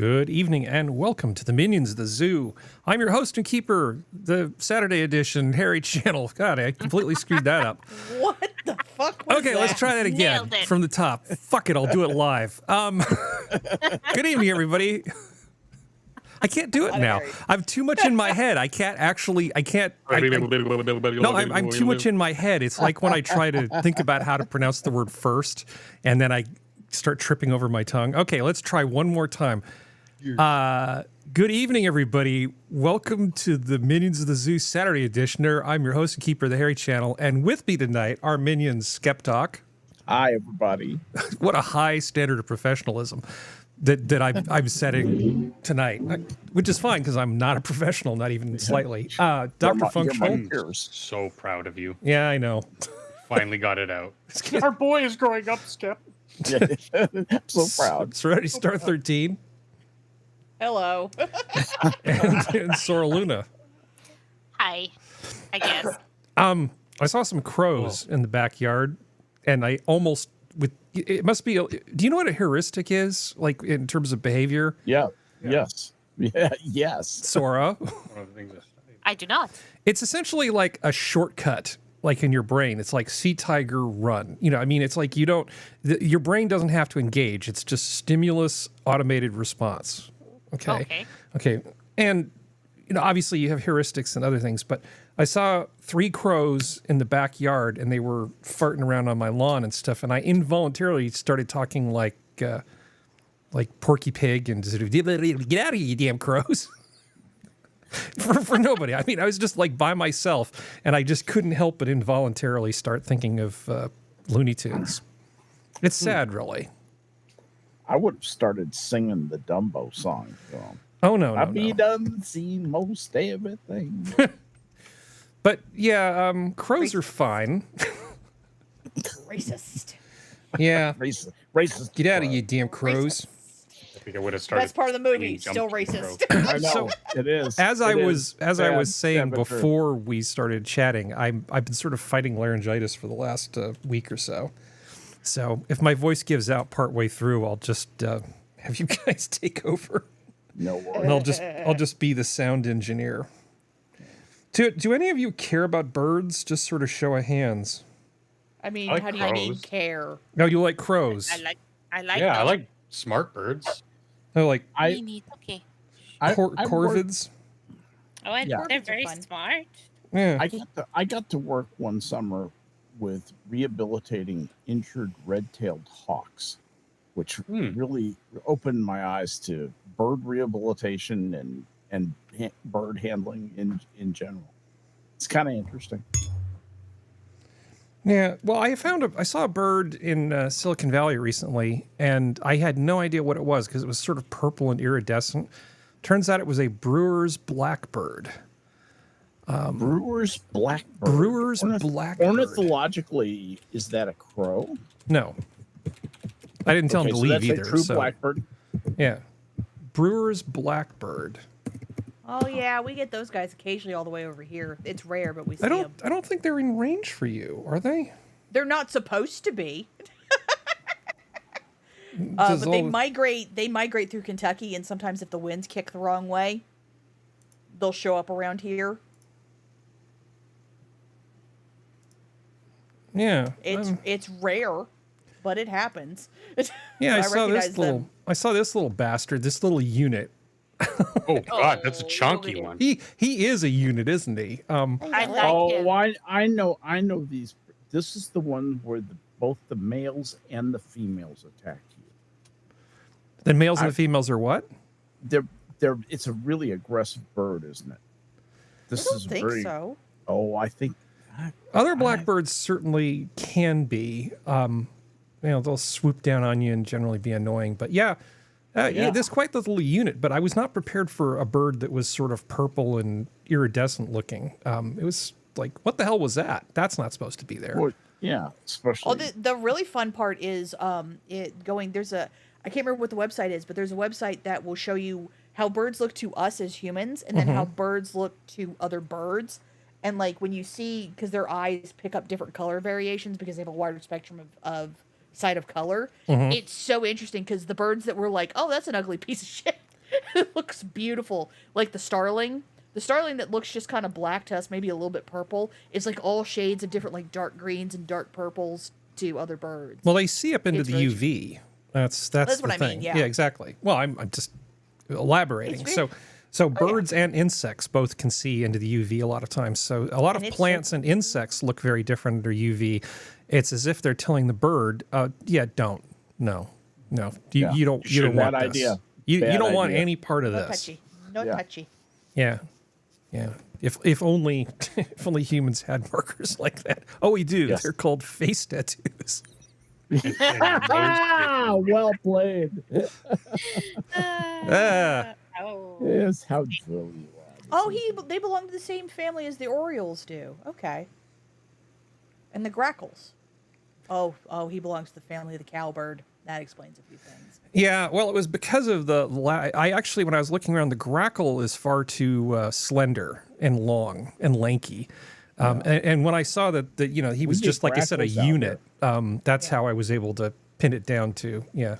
Good evening and welcome to the Minions of the Zoo. I'm your host and keeper, the Saturday edition Harry Channel. God, I completely screwed that up. What the fuck was Okay, that? let's try that again from the top. Fuck it, I'll do it live. Good evening, everybody. I can't do it now. I'm too much in my head. I'm too much in my head. It's like when I try to think about how to pronounce the word first, and then I start tripping over my tongue. Okay, let's try one more time. Good evening, everybody. Welcome to the Minions of the Zoo Saturday edition. I'm your host and keeper of the Harry Channel, and with me tonight are minions SkepTok. Hi, everybody. What a high standard of professionalism that I'm setting tonight, which is fine because I'm not a professional, not even slightly. DrFunctional. So proud of you. Yeah, I know. Finally got it out. Our boy is growing up, Skep. I'm so proud. Serenity Star 13. Hello. and Sora Luna. Hi, I guess. I saw some crows in the backyard, and I almost it must be. Do you know what a heuristic is, like in terms of behavior? Yeah. Yes. Yeah. Yes. Sora. I do not. It's essentially like a shortcut, like in your brain. It's like sea tiger run. You know, I mean, it's like you don't. Your brain doesn't have to engage. It's just stimulus automated response. Okay. And you know, obviously you have heuristics and other things, but I saw 3 crows in the backyard and they were farting around on my lawn and stuff, and I involuntarily started talking like Porky Pig and sort of, get out of here, you damn crows. for nobody. I mean, I was just like by myself, and I just couldn't help but involuntarily start thinking of Looney Tunes. It's sad, really. I would have started singing the Dumbo song. So. Oh, no. I be done seen most everything. But yeah, crows are fine. Racist. Yeah. Racist. Get out of you, damn crows. I think I would have started. Best part of the movie, still racist. I know, So, it is. As I was saying but before we started chatting, I've been sort of fighting laryngitis for the last week or so. So if my voice gives out partway through, I'll just have you guys take over. No worries. And I'll just be the sound engineer. Do any of you care about birds? Just sort of show of hands. I mean, I like how do you mean crows. care? No, you like crows. I like. Yeah, I them. like smart birds. Oh, like Okay. corvids. Oh, and Yeah. they're Birds are very fun. smart. Yeah. I got to work one summer with rehabilitating injured red-tailed hawks, which really opened my eyes to bird rehabilitation and bird handling in general. It's kind of interesting. Yeah, well, I saw a bird in Silicon Valley recently, and I had no idea what it was because it was sort of purple and iridescent. Turns out it was a brewer's blackbird. Brewer's blackbird. Brewer's blackbird. Ornithologically, is that a crow? No, I didn't tell him to so leave that's either. a true so blackbird. yeah, brewer's blackbird. Oh yeah, we get those guys occasionally all the way over here. It's rare, but we see them. I don't think they're in range for you, are they? They're not supposed to be. Does But they all- migrate. They migrate through Kentucky, and sometimes if the winds kick the wrong way, they'll show up around here. Yeah, It's rare, but it happens. yeah. I saw recognize this little. them. I saw this little bastard. This little unit. Oh God, that's a chunky one. He is a unit, isn't he? I like him. Oh, I know these. This is the one where both the males and the females attack you. The males and the females are what? It's a really aggressive bird, isn't it? This I don't is think very. so. Oh, I think. Other blackbirds certainly can be. They'll swoop down on you and generally be annoying. But yeah, this quite the little unit. But I was not prepared for a bird that was sort of purple and iridescent looking. It was like, what the hell was that? That's not supposed to be there. Well, yeah, especially. Oh, the really fun part is there's a, I can't remember what the website is, but there's a website that will show you how birds look to us as humans and then how birds look to other birds. And like when you see, because their eyes pick up different color variations because they have a wider spectrum of sight of color, it's so interesting because the birds that were like, oh, that's an ugly piece of shit, It looks beautiful. Like the starling. The starling that looks just kind of black to us, maybe a little bit purple, is like all shades of different like dark greens and dark purples to other birds. Well, they see up into It's the really UV. That's That's the what I mean, thing. yeah. Exactly. Well, I'm just elaborating. It's So very- birds and insects both can see into the UV a lot of times. So a lot And of it's plants and insects look very different under UV. It's as if they're telling the bird, yeah, don't. No. Yeah. You don't Sure, want bad this. idea. You Bad don't want idea. any part of No this. touchy. No Yeah. touchy. Yeah. Yeah. If only if only humans had markers like that. Oh, we do. Yes. They're called face tattoos. Ah, well played. Ah. Oh. Yes, how droll you are. Oh, they belong to the same family as the orioles do. Okay. And the grackles. Oh, he belongs to the family of the cowbird. That explains a few things. Yeah, well, it was because of I actually, when I was looking around, the grackle is far too slender and long and lanky. And when I saw that he was get just, like I said, a grackles out unit, that's Yeah. how I was able to pin it down to, yeah.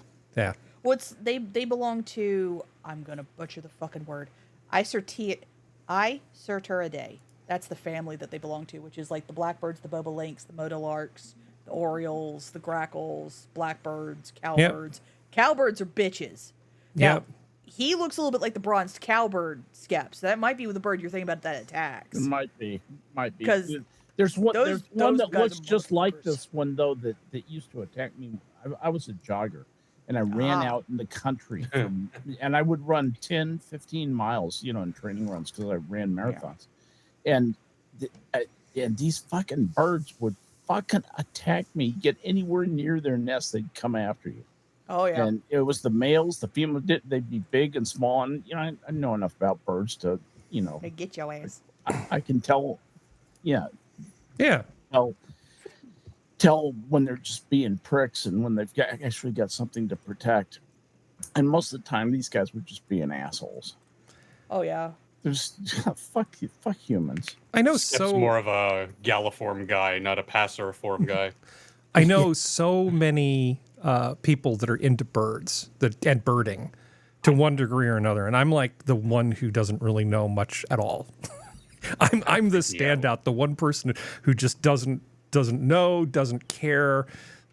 They belong to, I'm going to butcher the fucking word, Icertiidae. That's the family that they belong to, which is like the blackbirds, the bobolinks, the motolarks, the orioles, the grackles, blackbirds, cowbirds. Cowbirds are bitches. Now, Yep. he looks a little bit like the bronzed cowbird, Skep. So that might be the bird you're thinking about that attacks. It might be. 'Cause there's one those that guys looks are just like monsters. this one though that used to attack me. I was a jogger and I ran Ah. out in the country and I would run 10, 15 miles, in training runs because I ran marathons. And and these fucking birds would fucking attack me. Get anywhere near their nest, they'd come after you. Oh, yeah. And it was the males, the females, they'd be big and small. And, I know enough about birds to, They get your ass. I can tell, Yeah. tell when they're just being pricks and when they've actually got something to protect. And most of the time, these guys were just being assholes. Oh, yeah. There's fuck humans. I know Skep's more of a galliform guy, not a passeriform guy. I know so many people that are into birds and birding to one degree or another, and I'm like the one who doesn't really know much at all. I'm the standout, the one person who just doesn't know, doesn't care.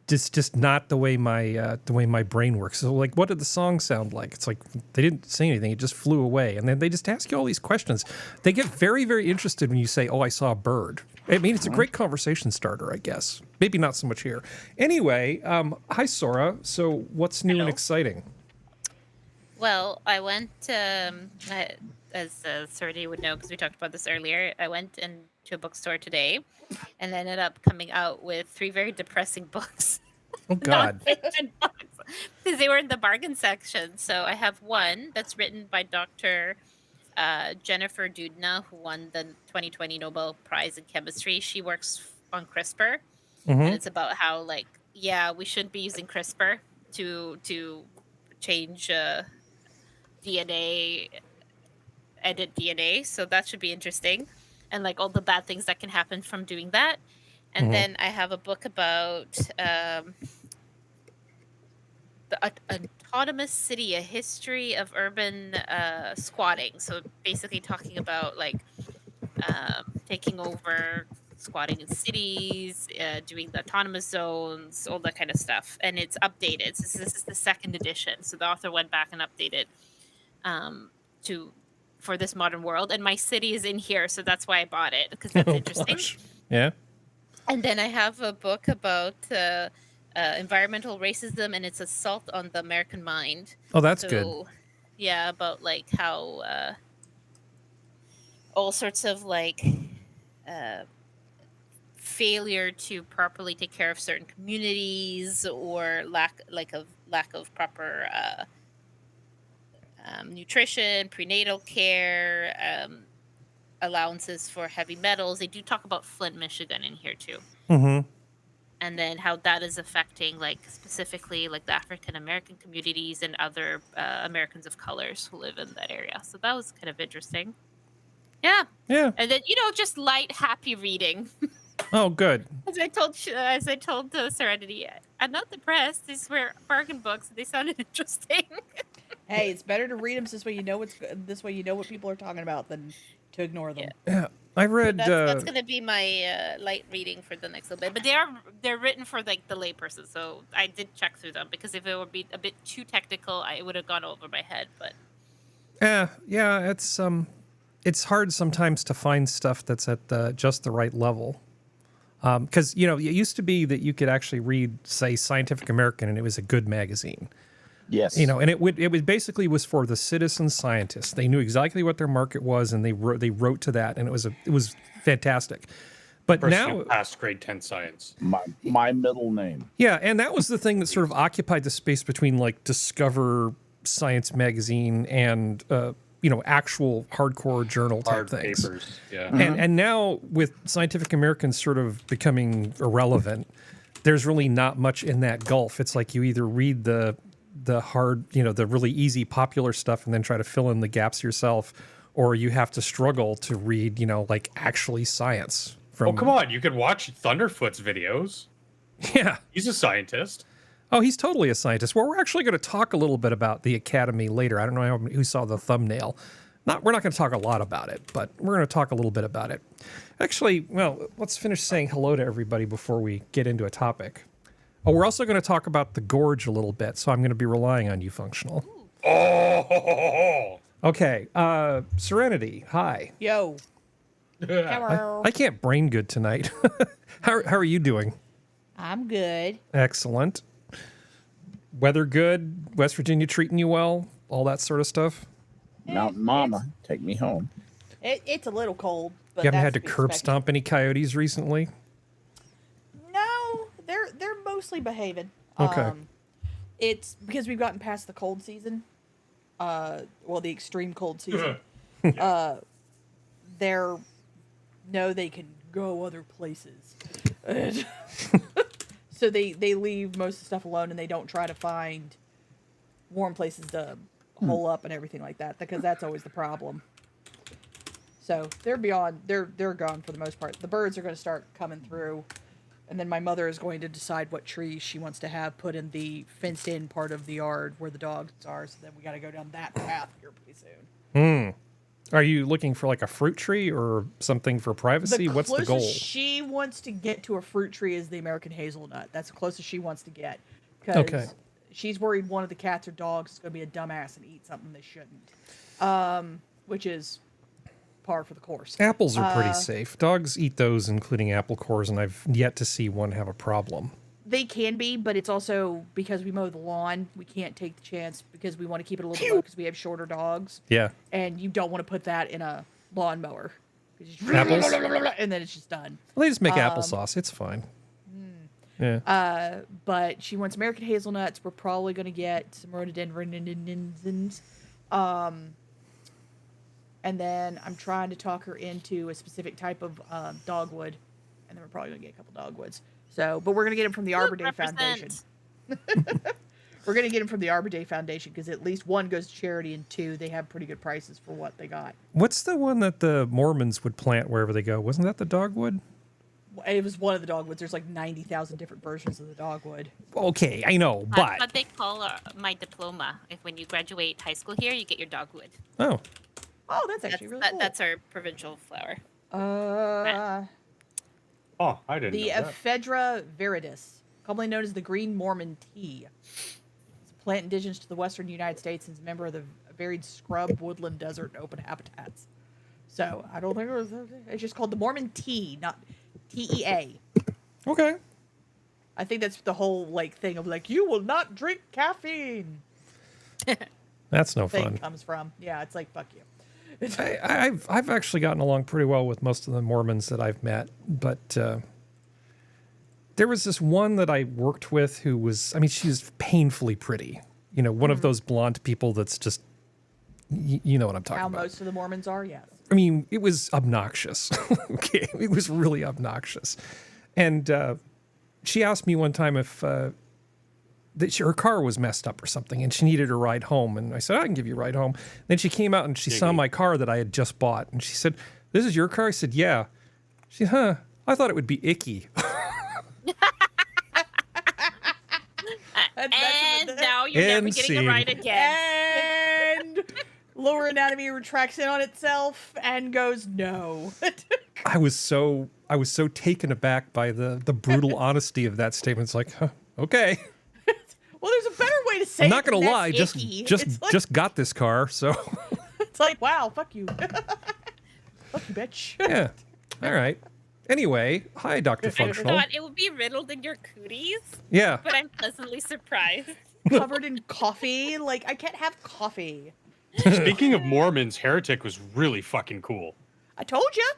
Just not the way my brain works. So, like, what did the song sound like? It's like they didn't say anything; it just flew away. And then they just ask you all these questions. They get very, very interested when you say, "Oh, I saw a bird." I mean, it's a great conversation starter, I guess. Maybe not so much here. Anyway, hi Sora. So, what's new and Hello. exciting? Well, I went, as Serdi would know because we talked about this earlier, I went into a bookstore today and ended up coming out with 3 very depressing books. Oh God. Non-fiction books, because they were in the bargain section. So I have one that's written by Dr. Jennifer Doudna, who won the 2020 Nobel Prize in Chemistry. She works on CRISPR, and Mhm. it's about how, like, we shouldn't be using CRISPR to change DNA, edit DNA. So that should be interesting, and like all the bad things that can happen from doing that. And Mhm. then I have a book about the autonomous city, a history of urban squatting. So basically talking about like taking over squatting in cities, doing the autonomous zones, all that kind of stuff. And it's updated. So this is the 2nd edition. So the author went back and updated for this modern world. And my city is in here, so that's why I bought it, because that's Oh, interesting. gosh. Yeah. And then I have a book about environmental racism and its assault on the American mind. Oh, that's good. Yeah, about like how all sorts of like failure to properly take care of certain communities, or lack of proper nutrition, prenatal care, allowances for heavy metals. They do talk about Flint, Michigan in here too. Mm-hmm. And then how that is affecting, like, specifically like the African American communities and other Americans of colors who live in that area. So that was kind of interesting. Yeah. Yeah. And then, just light, happy reading. Oh, good. As I told Serenity, I'm not depressed. These were bargain books. They sounded interesting. Hey, it's better to read them this way you know what people are talking about than to ignore them. Yeah, I read. That's going to be my light reading for the next little bit. But they're written for like the layperson, so I did check through them because if it would be a bit too technical, it would have gone over my head. But yeah, it's hard sometimes to find stuff that's at just the right level. Because it used to be that you could actually read, say, Scientific American, and it was a good magazine. Yes. And it was basically was for the citizen scientists. They knew exactly what their market was, and they wrote to that, and it was fantastic. But Person now, who passed grade 10 science. My middle name. yeah, and that was the thing that sort of occupied the space between like Discover Science magazine and actual hardcore journal type Hard things. papers. Yeah. And now with Scientific American sort of becoming irrelevant, there's really not much in that gulf. It's like you either read the hard, the really easy popular stuff and then try to fill in the gaps yourself, or you have to struggle to read, like actually science. Oh, come on. You could watch Thunderfoot's videos. Yeah. He's a scientist. Oh, he's totally a scientist. Well, we're actually going to talk a little bit about the Academy later. I don't know who saw the thumbnail. We're not going to talk a lot about it, but we're going to talk a little bit about it. Actually, well, let's finish saying hello to everybody before we get into a topic. Oh, we're also going to talk about the Gorge a little bit, so I'm going to be relying on you, Functional. Oh! Okay, Serenity, hi. Yo. Hello. I can't brain good tonight. How are you doing? I'm good. Excellent. Weather good? West Virginia treating you well? All that sort of stuff? Mountain Mama, take me home. It's a little cold, but You haven't that's had to be curb expected. stomp any coyotes recently? No, they're mostly behaving. Okay. It's because we've gotten past the cold season. The extreme cold season. They can go other places. So they leave most of the stuff alone, and they don't try to find warm places to hole up and everything like that, because that's always the problem. So they're gone for the most part. The birds are going to start coming through, and then my mother is going to decide what trees she wants to have put in the fenced-in part of the yard where the dogs are. So then we got to go down that path here pretty soon. Are you looking for like a fruit tree or something for privacy? What's the goal? She wants to get to a fruit tree is the American hazelnut. That's the closest she wants to get. Okay. She's worried one of the cats or dogs is going to be a dumbass and eat something they shouldn't. Which is par for the course. Apples are pretty safe. Dogs eat those, including apple cores, and I've yet to see one have a problem. They can be, but it's also because we mow the lawn, we can't take the chance because we want to keep it a little bit low because we have shorter dogs. Yeah. And you don't want to put that in a lawnmower. Apples? And then it's just done. Well, they just make applesauce. It's fine. Yeah. But she wants American hazelnuts. We're probably going to get some rhododendrons. And then I'm trying to talk her into a specific type of dogwood. And then we're probably going to get a couple dogwoods. So, but we're going to get them from the Arbor Day Foundation. We're going to get them from the Arbor Day Foundation because at least one goes to charity and two, they have pretty good prices for what they got. What's the one that the Mormons would plant wherever they go? Wasn't that the dogwood? It was one of the dogwoods. There's like 90,000 different versions of the dogwood. Okay, I know, but... That's what they call my diploma. If when you graduate high school here, you get your dogwood. Oh. Oh, that's actually really cool. That's our provincial flower. Oh, I didn't The know that. Ephedra viridis, commonly known as the green Mormon tea. It's a plant indigenous to the western United States and is a member of the varied scrub, woodland, desert, and open habitats. So, I don't think it's just called the Mormon tea, not TEA. Okay. I think that's the whole, thing of, you will not drink caffeine That's no thing fun. comes from. Yeah, it's like, fuck you. I've actually gotten along pretty well with most of the Mormons that I've met, but there was this one that I worked with who was, she was painfully pretty. One of those blonde people that's just, you know what I'm talking How about. most of the Mormons are, yes. It was obnoxious. Okay, it was really obnoxious. And she asked me one time if her car was messed up or something, and she needed a ride home. And I said, I can give you a ride home. Then she came out and she saw my car that I had just bought. And she said, this is your car? I said, yeah. She said, I thought it would be icky. And now you're never getting a ride again. lower anatomy retracts in on itself and goes no. I was so taken aback by the brutal honesty of that statement. It's like, huh, okay. Well, there's a better way to say I'm not it. gonna Than lie, that's icky. It's like, got this car, so it's like, wow, fuck you. Fuck you, bitch. yeah. All right. Anyway, hi, Dr. I Functional. thought it would be riddled in your cooties, Yeah. but I'm pleasantly surprised. Covered in coffee. Like, I can't have coffee. Speaking of Mormons, Heretic was really fucking cool. I told you.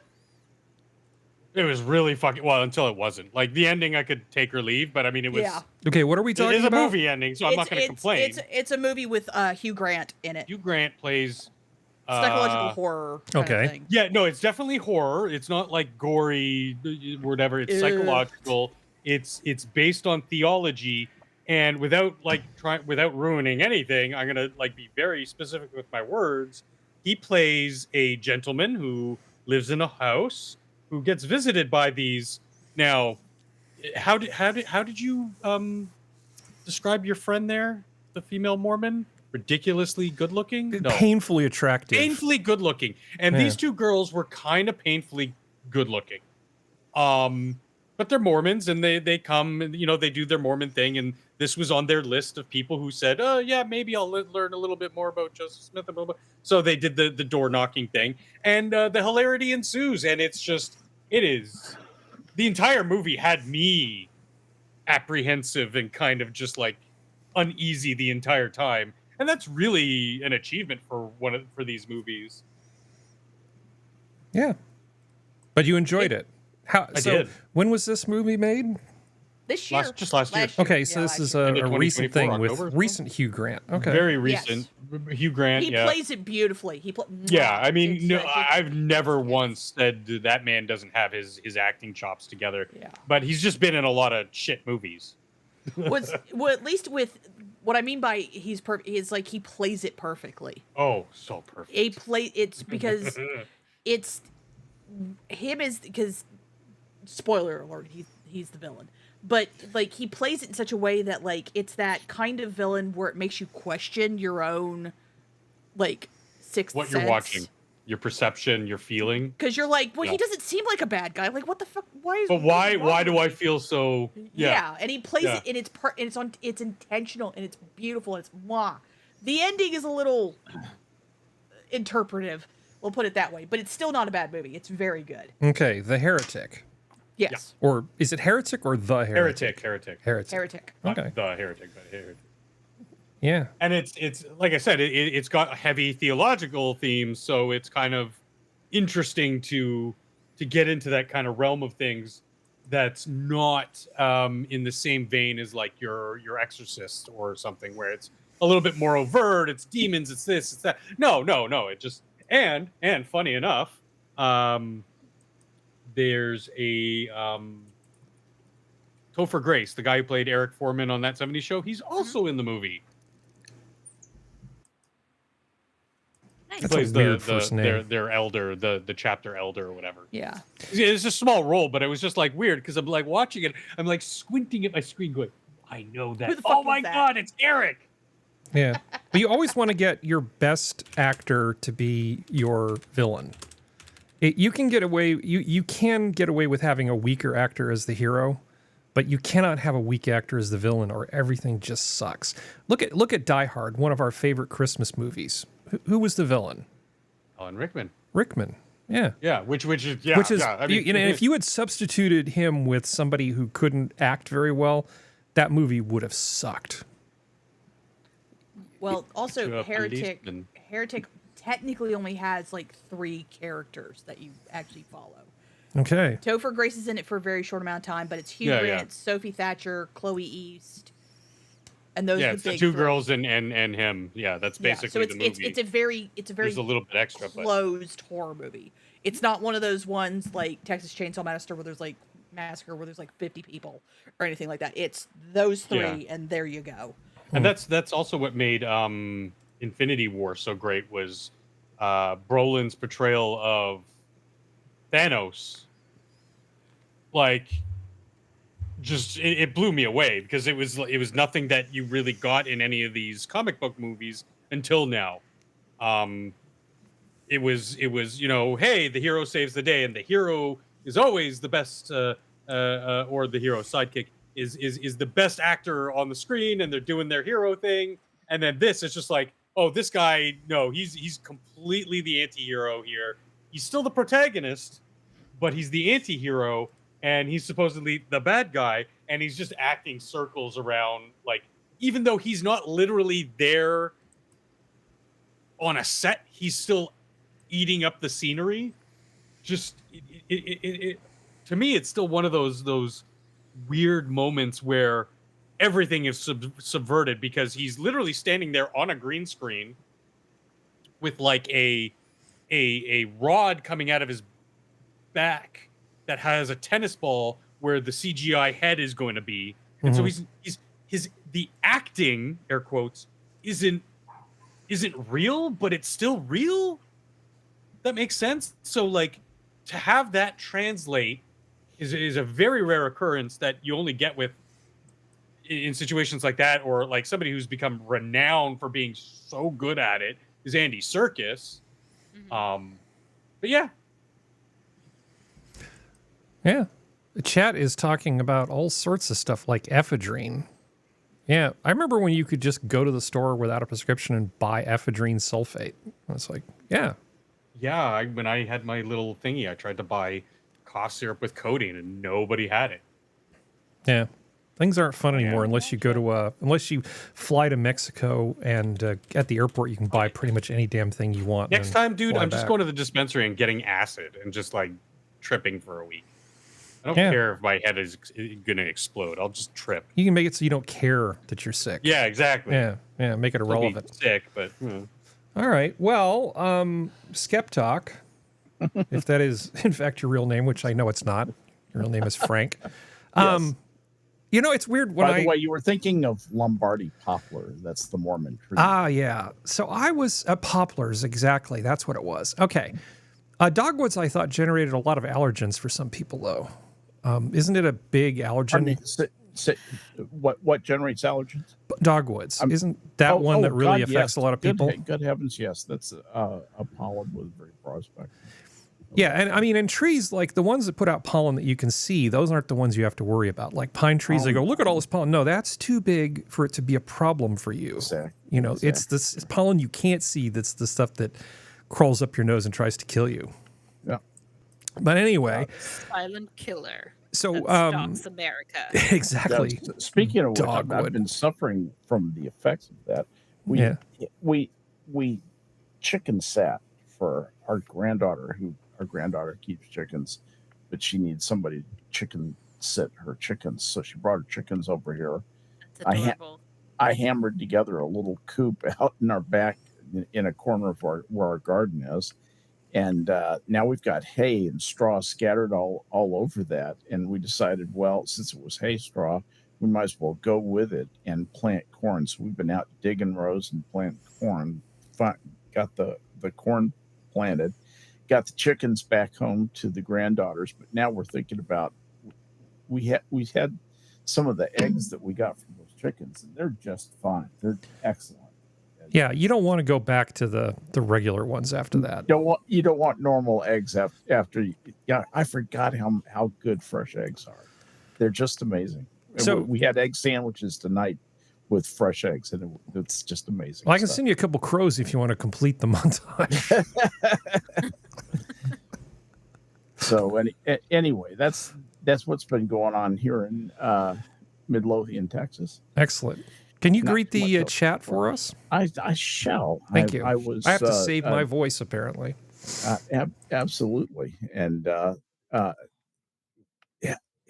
It was really fucking well until it wasn't. Like the ending, I could take or leave, but I mean, it was. Yeah. Okay, what are we It talking is a about? movie ending, so I'm not going to complain. It's a movie with Hugh Grant in it. Hugh Grant plays. Psychological horror. Kind okay. Of thing. Yeah, no, it's definitely horror. It's not like gory, whatever. It's psychological. It's based on theology, and without ruining anything, I'm gonna like be very specific with my words. He plays a gentleman who lives in a house who gets visited by these. Now, how did you describe your friend there, the female Mormon? Ridiculously good looking? No. Painfully attractive. Painfully good looking. And Yeah. these two girls were kind of painfully good looking. But they're Mormons and they come and, you know, they do their Mormon thing. And this was on their list of people who said, oh, yeah, maybe I'll learn a little bit more about Joseph Smith. And blah, blah. So they did the door knocking thing. And the hilarity ensues. And it's just, it is. The entire movie had me apprehensive and kind of just like uneasy the entire time. And that's really an achievement for these movies. Yeah. But you enjoyed it. How? I So did. when was this movie made? This year. Just last year. Okay, so this is a End of recent 2024, thing October or with something? recent Hugh Grant. Okay. Very recent. Hugh Grant. He yeah. plays it beautifully. Yeah, I mean, It's, no, it's- I've never once said that man doesn't have his acting chops together. Yeah. But he's just been in a lot of shit movies. well, at least with what I mean by he's perfect is like he plays it perfectly. Oh, so perfect. It's because it's him is because spoiler alert, he's the villain. But like he plays it in such a way that like it's that kind of villain where it makes you question your own like sixth What sense. you're watching, your perception, your feeling. Because you're like, well, Yeah. he doesn't seem like a bad guy. Like, what the fuck? Why is? But what is why wrong do with I him? feel so? Yeah, and he plays Yeah. it, and it's intentional, and it's beautiful, and it's mwah. The ending is a little interpretive. We'll put it that way, but it's still not a bad movie. It's very good. Okay, The Heretic. Yes, Or is it Heretic or The Heretic? Heretic. Heretic. Heretic. Not Okay. The Heretic, but Heretic. Yeah. And it's like I said, it's got heavy theological themes, so it's kind of interesting to get into that kind of realm of things that's not in the same vein as like your Exorcist or something where it's a little bit more overt. It's demons. It's this. It's that. No. It just and funny enough, there's a Topher Grace, the guy who played Eric Foreman on That 70s Show. He's also in the movie. Nice. That's a Plays weird first name. their elder, the chapter elder or whatever. Yeah. It's a small role, but it was just like weird because I'm like watching it. I'm like squinting at my screen, going, "I know that." Who the fuck Oh is my that? god, it's Eric. Yeah. But you always want to get your best actor to be your villain. You can get away with having a weaker actor as the hero, but you cannot have a weak actor as the villain or everything just sucks. Look at Die Hard, one of our favorite Christmas movies. Who was the villain? Alan Rickman. Rickman. Yeah. Yeah, which is I mean, if you had substituted him with somebody who couldn't act very well, that movie would have sucked. Well, also To a Heretic. policeman. Heretic technically only has like 3 characters that you actually follow. Okay. Topher Grace is in it for a very short amount of time, but it's Hugh Yeah, Grant, yeah. Sophie Thatcher, Chloe East, and those yeah, are it's the the big 2 3. girls and him. Yeah, that's basically so it's the movie. it's a very There's a little bit extra, but closed horror movie. It's not one of those ones like Texas Chainsaw Massacre where there's like 50 people or anything like that. It's those 3 Yeah. and there you go. and that's also what made Infinity War so great was Brolin's portrayal of Thanos. Like, just it blew me away because it was nothing that you really got in any of these comic book movies until now. It was hey, the hero saves the day, and the hero is always the best, or the hero sidekick is the best actor on the screen, and they're doing their hero thing. And then this is just like, oh, this guy, no, he's completely the anti-hero here. He's still the protagonist, but he's the anti-hero, and he's supposedly the bad guy, and he's just acting circles around, like, even though he's not literally there on a set, he's still eating up the scenery. Just to me, it's still one of those weird moments where everything is subverted, because he's literally standing there on a green screen with like a rod coming out of his back that has a tennis ball where the CGI head is going to be. And so the acting, air quotes, isn't real, but it's still real. That makes sense. So like, to have that translate is a very rare occurrence that you only get with in situations like that, or like somebody who's become renowned for being so good at it is Andy Serkis. But yeah. The chat is talking about all sorts of stuff like ephedrine. Yeah, I remember when you could just go to the store without a prescription and buy ephedrine sulfate. I was like, yeah. Yeah, when I had my little thingy, I tried to buy cough syrup with codeine, and nobody had it. Yeah. Things aren't fun anymore unless you go to unless you fly to Mexico, and at the airport you can buy pretty much any damn thing you want. Next time, dude, I'm just going to the dispensary and getting acid and just like tripping for a week. I don't care if my head is going to explode. I'll just trip. You can make it so you don't care that you're sick. Yeah, exactly. Yeah, make it irrelevant. I'll be sick, but all right. Well, SkepTok, if that is in fact your real name, which I know it's not. Your real name is Frank. Yes. You know, it's weird when By the way, you were thinking of Lombardy poplar. That's the Mormon tree. Yeah. So I was poplars, exactly. That's what it was. Okay. Dogwoods, I thought, generated a lot of allergens for some people, though. Isn't it a big allergen? What generates allergens? Dogwoods. Isn't that one that really affects a lot of people? Good heavens, yes. That's a pollen with a very broad spectrum. Yeah, and I mean, in trees, like the ones that put out pollen that you can see, those aren't the ones you have to worry about. Like pine trees, they go, look at all this pollen. No, that's too big for it to be a problem for you. Exactly. You know, it's this pollen you can't see that's the stuff that crawls up your nose and tries to kill you. Yeah. But anyway. Silent killer. So, that stalks America. Exactly. Yeah, speaking of which, I've been suffering from the effects of that. We chicken sat for our granddaughter, our granddaughter keeps chickens, but she needs somebody to chicken sit her chickens. So she brought her chickens over here. That's adorable. I hammered together a little coop out in our back in a corner of where our garden is. And now we've got hay and straw scattered all over that. And we decided, well, since it was hay straw, we might as well go with it and plant corn. So we've been out digging rows and planting corn. Got the corn planted, got the chickens back home to the granddaughters. But now we're thinking about, we've had some of the eggs that we got from those chickens, and they're just fine. They're excellent. Yeah, you don't want to go back to the regular ones after that. You don't want normal eggs after. Yeah, I forgot how good fresh eggs are. They're just amazing. So we had egg sandwiches tonight with fresh eggs, and it's just amazing. Well, I can send you a couple crows if you want to complete the montage. So anyway, that's what's been going on here in Midlothian, Texas. Excellent. Can you greet the chat for us? I shall. Thank you. I have to save my voice, apparently. Absolutely. And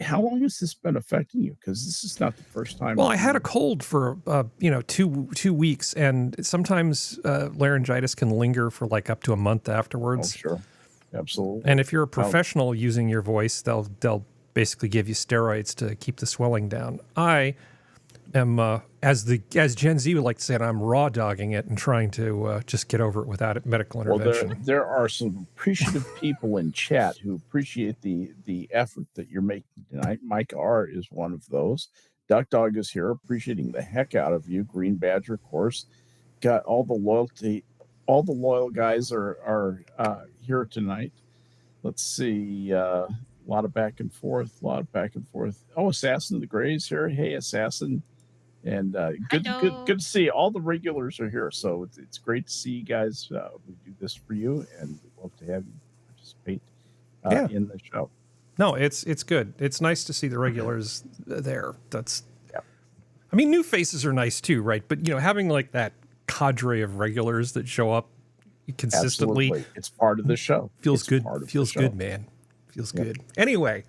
how long has this been affecting you? Because this is not the first time. Well, I had a cold for 2 weeks, and sometimes laryngitis can linger for like up to a month afterwards. Oh, sure, absolutely. And if you're a professional using your voice, they'll basically give you steroids to keep the swelling down. I am, as Gen Z would like to say it, I'm raw dogging it and trying to just get over it without medical intervention. Well, there are some appreciative people in chat who appreciate the effort that you're making tonight. Mike R. is one of those. Duck Dog is here, appreciating the heck out of you. Green Badger, of course, got all the loyalty all the loyal guys are here tonight. Let's see, a lot of back and forth. Oh, Assassin the Gray's here. Hey, Assassin, and good to see all the regulars are here. So it's great to see you guys. We do this for you, and we'd love to have you participate in the show. No, it's good. It's nice to see the regulars there. That's, I mean, new faces are nice too, right? But having like that cadre of regulars that show up consistently, absolutely. It's part of the show. Feels good. Feels good, man. Feels good. Anyway,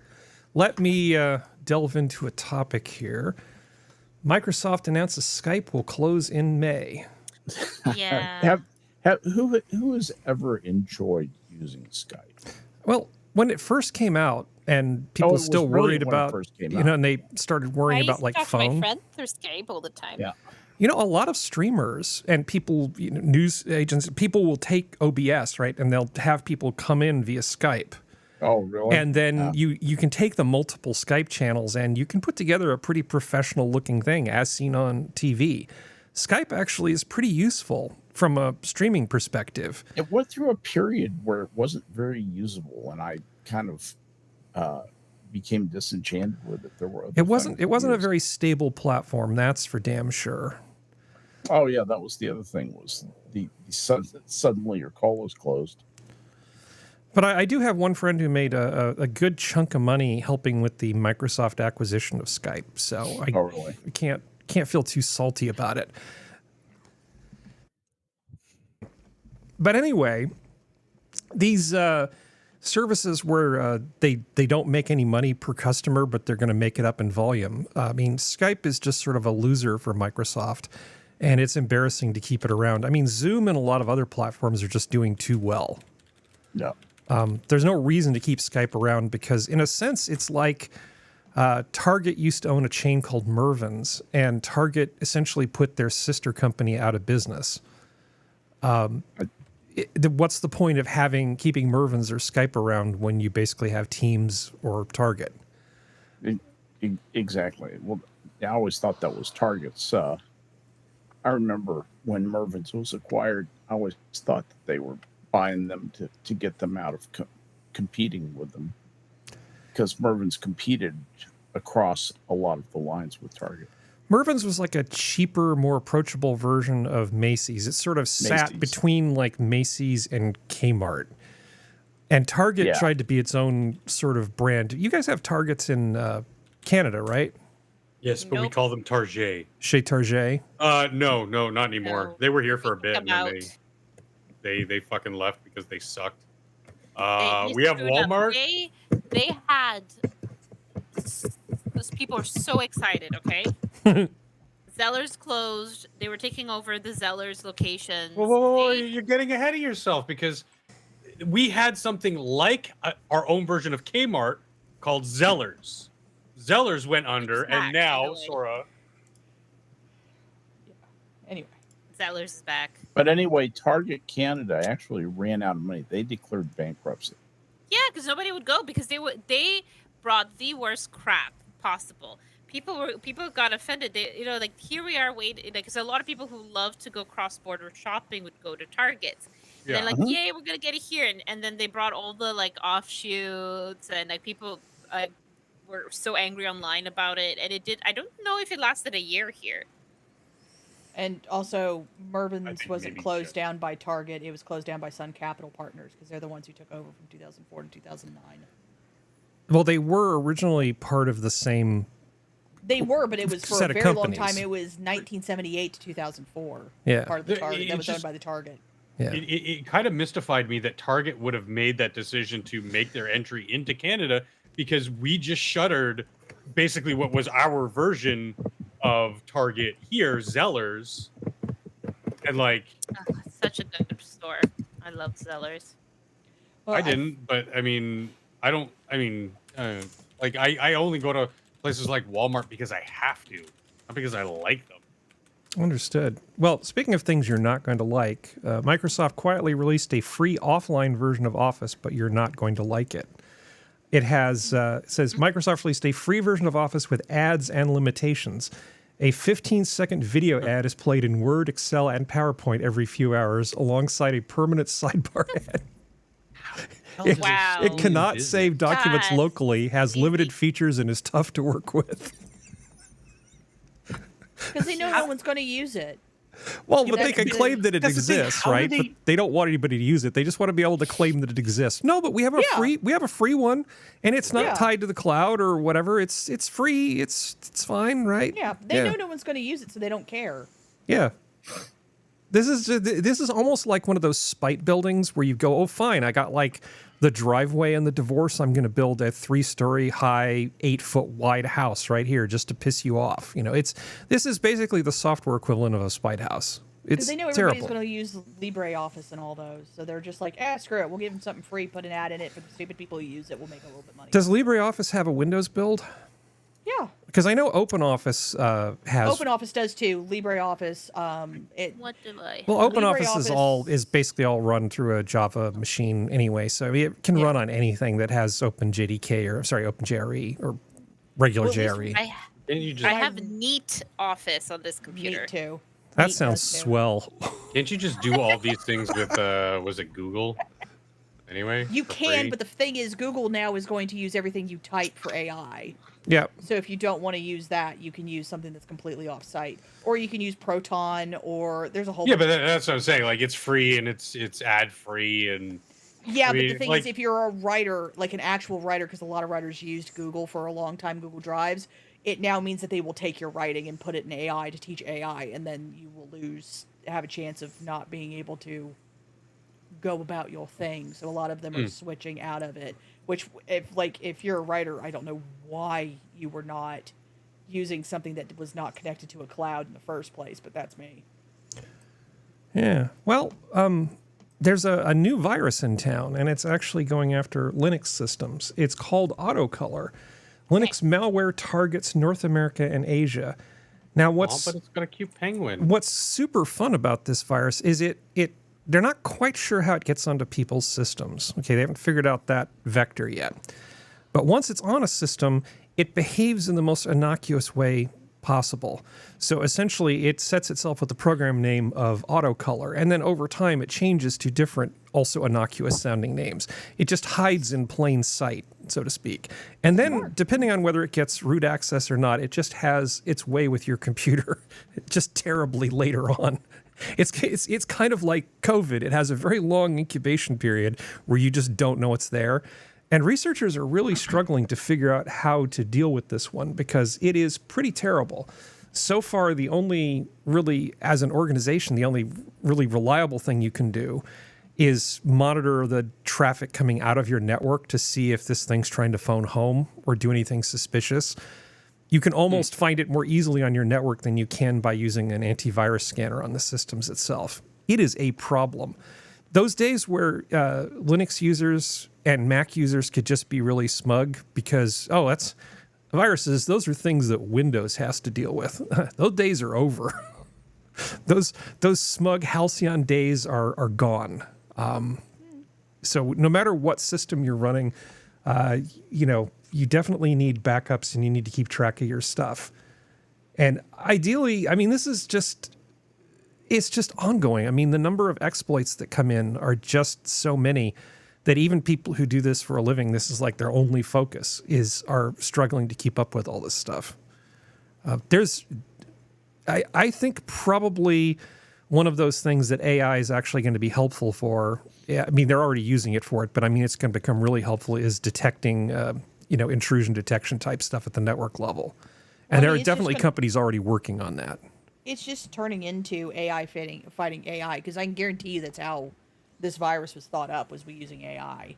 let me delve into a topic here. Microsoft announces Skype will close in May. Yeah. Who has ever enjoyed using Skype? Well, when it first came out, and people still worried about, and they started worrying about like phone. I used to talk to my friend through Skype all the time. Yeah. A lot of streamers and people, news agents, people will take OBS, right? And they'll have people come in via Skype. Oh, really? And then you can take the multiple Skype channels and you can put together a pretty professional looking thing as seen on TV. Skype actually is pretty useful from a streaming perspective. It went through a period where it wasn't very usable, and I kind of became disenchanted with it. There were it wasn't a very stable platform, that's for damn sure. Oh yeah, that was the other thing, was the suddenly your call was closed. But I do have one friend who made a good chunk of money helping with the Microsoft acquisition of Skype, so really? I can't feel too salty about it. But anyway, these services where they don't make any money per customer, but they're going to make it up in volume. I mean, Skype is just sort of a loser for Microsoft, and it's embarrassing to keep it around. I mean, Zoom and a lot of other platforms are just doing too well. Yeah. There's no reason to keep Skype around because, in a sense, it's like Target used to own a chain called Mervyn's, and Target essentially put their sister company out of business. What's the point of keeping Mervyn's or Skype around when you basically have Teams or Target? Exactly. Well, I always thought that was Target's. I remember when Mervyn's was acquired, I always thought that they were buying them to get them out of competing with them, because Mervyn's competed across a lot of the lines with Target. Mervyn's was like a cheaper, more approachable version of Macy's. It sort of sat between like Macy's and Kmart. And Target tried to be its own sort of brand. You guys have Targets in Canada, right? Yes, but we call them Target. Chez Target? No, not anymore. No. They were here for a bit, and then out. they fucking left because they sucked. They We have screwed up. Walmart. They had. Those people are so excited. Okay. Zellers closed. They were taking over the Zellers locations. Whoa, you're getting ahead of yourself, because we had something like our own version of Kmart called Zellers. Zellers went under, and now Sora. Anyway, Zellers is back. But anyway, Target Canada actually ran out of money. They declared bankruptcy. Yeah, because nobody would go because they brought the worst crap possible. People got offended. They, like here we are waiting. Like, because a lot of people who love to go cross-border shopping would go to Targets. Yeah. And like, yay, we're gonna get it here. And then they brought all the like offshoots, and like people were so angry online about it. And it did. I don't know if it lasted a year here. and also Mervyn's wasn't closed down by Target. It was closed down by Sun Capital Partners because they're the ones who took over from 2004 to 2009. Well, they were originally part of the same. They were, but it was for set a of very long companies. time. It was 1978 to 2004. Yeah. Part of the Target that was owned by the Target. Yeah. It kind of mystified me that Target would have made that decision to make their entry into Canada, because we just shuttered basically what was our version of Target here, Zellers. And like, Oh, it's such a good store. I love Zellers. Well, I didn't, but I mean, I don't, I mean, like I only go to places like Walmart because I have to, not because I like them. Understood. Well, speaking of things you're not going to like, Microsoft quietly released a free offline version of Office, but you're not going to like it. It has it says Microsoft released a free version of Office with ads and limitations. A 15-second video ad is played in Word, Excel, and PowerPoint every few hours alongside a permanent sidebar ad. Wow. It cannot save documents God. locally, has limited features, and is tough to work with. Because they know no one's going to use it. Well, Yeah, but that they could can be- claim that it That's the thing, exists, how do right? they- But they don't want anybody to use it. They just want to be able to claim that it exists. No, but we have a free one, and it's not Yeah. tied to the cloud or whatever. It's free. It's fine, right? Yeah, they know no one's going to use it, so they don't care. Yeah. This is almost like one of those spite buildings where you go, oh, fine, I got like the driveway and the divorce. I'm going to build a 3-story high, 8-foot wide house right here just to piss you off. You know, this is basically the software equivalent of a spite house. Because It's they know terrible. everybody's going to use LibreOffice and all those, so they're just like, screw it, we'll give them something free, put an ad in it for the stupid people who use it. We'll make a little bit of money. Does LibreOffice have a Windows build? Yeah, Because I know OpenOffice has. OpenOffice does too. LibreOffice, What do I? Well, OpenOffice LibreOffice- is basically all run through a Java machine anyway, so it can run on anything that has OpenJRE or regular Well, at JRE. least Can't you just, I have Neat Office on this me computer. too. That Neat sounds does too. swell. can't you just do all these things with was it Google? Anyway, You for can, free? but the thing is, Google now is going to use everything you type for AI. Yeah. So if you don't want to use that, you can use something that's completely off-site, or you can use Proton, or there's a whole Yeah, bunch but that's what I'm saying. Like it's free and it's ad free and Yeah, I but the mean, thing like- is, if you're a writer, like an actual writer, because a lot of writers used Google for a long time, Google Drives, it now means that they will take your writing and put it in AI to teach AI, and then you will have a chance of not being able to go about your thing. So a lot of them are switching out of it. Which, if you're a writer, I don't know why you were not using something that was not connected to a cloud in the first place, but that's me. Yeah. Well, there's a new virus in town, and it's actually going after Linux systems. It's called Autocolor. Linux malware targets North America and Asia. Now, but it's got a cute penguin. what's super fun about this virus is they're not quite sure how it gets onto people's systems. Okay, they haven't figured out that vector yet. But once it's on a system, it behaves in the most innocuous way possible. So essentially, it sets itself with the program name of Autocolor, and then over time, it changes to different, also innocuous sounding names. It just hides in plain sight, so to speak. And then, depending on whether it gets root access or not, it just has its way with your computer, just terribly later on. It's kind of like COVID. It has a very long incubation period where you just don't know it's there. And researchers are really struggling to figure out how to deal with this one because it is pretty terrible. So far, the only really, as an organization, the only really reliable thing you can do is monitor the traffic coming out of your network to see if this thing's trying to phone home or do anything suspicious. You can almost find it more easily on your network than you can by using an antivirus scanner on the systems itself. It is a problem. Those days where Linux users and Mac users could just be really smug because, that's viruses, those are things that Windows has to deal with. Those days are over. Those smug halcyon days are gone. So no matter what system you're running, you definitely need backups and you need to keep track of your stuff. And ideally, it's just ongoing. I mean, the number of exploits that come in are just so many that even people who do this for a living, this is like their only focus, are struggling to keep up with all this stuff. I think probably one of those things that AI is actually going to be helpful for, I mean, they're already using it for it, but I mean, it's going to become really helpful is detecting, intrusion detection type stuff at the network level. And there are it's just definitely companies already working on that. It's just turning into AI fighting AI, because I can guarantee you that's how this virus was thought up, was we using AI.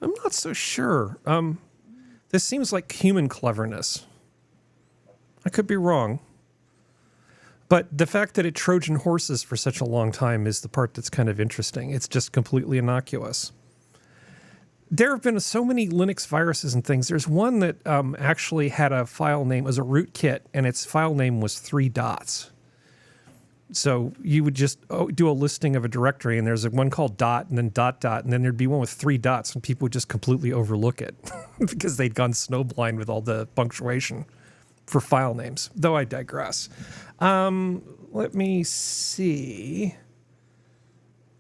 I'm not so sure. This seems like human cleverness. I could be wrong. But the fact that it Trojan horses for such a long time is the part that's kind of interesting. It's just completely innocuous. There have been so many Linux viruses and things. There's one that actually had a file name as a rootkit, and its file name was 3 dots. So you would just do a listing of a directory, and there's one called dot, and then dot, and then there'd be one with 3 dots, and people would just completely overlook it because they'd gone snowblind with all the punctuation. for file names, though I digress. Let me see.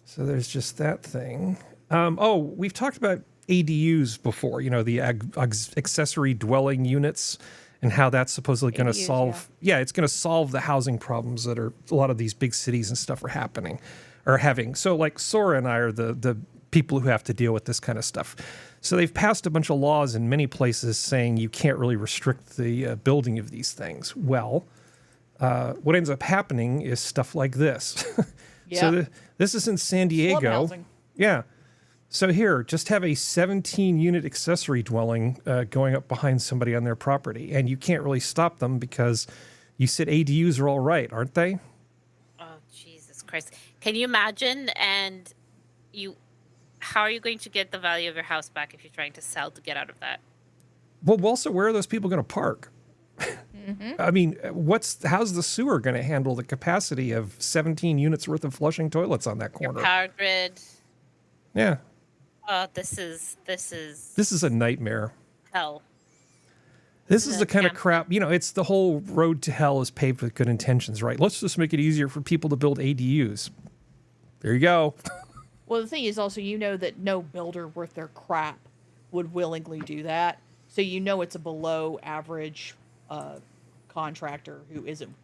So there's just that thing. We've talked about ADUs before, the accessory dwelling units and how that's supposedly going to solve. Yeah, it's going to solve the housing problems that are a lot of these big cities and stuff are having. So like Sora and I are the people who have to deal with this kind of stuff. So they've passed a bunch of laws in many places saying you can't really restrict the building of these things. Well, what ends up happening is stuff like this. So this is in San Diego. Yeah. So here, just have a 17-unit accessory dwelling going up behind somebody on their property, and you can't really stop them because you said ADUs are all right, aren't they? Oh, Jesus Christ. Can you imagine? And how are you going to get the value of your house back if you're trying to sell to get out of that? Well, also, where are those people going to park? I mean, how's the sewer going to handle the capacity of 17 units worth of flushing toilets on that corner? Your power grid. Yeah. Oh, this is a nightmare. hell. This is the kind of crap, it's the whole road to hell is paved with good intentions, right? Let's just make it easier for people to build ADUs. There you go. Well, the thing is also, that no builder worth their crap would willingly do that. So it's a below average contractor who isn't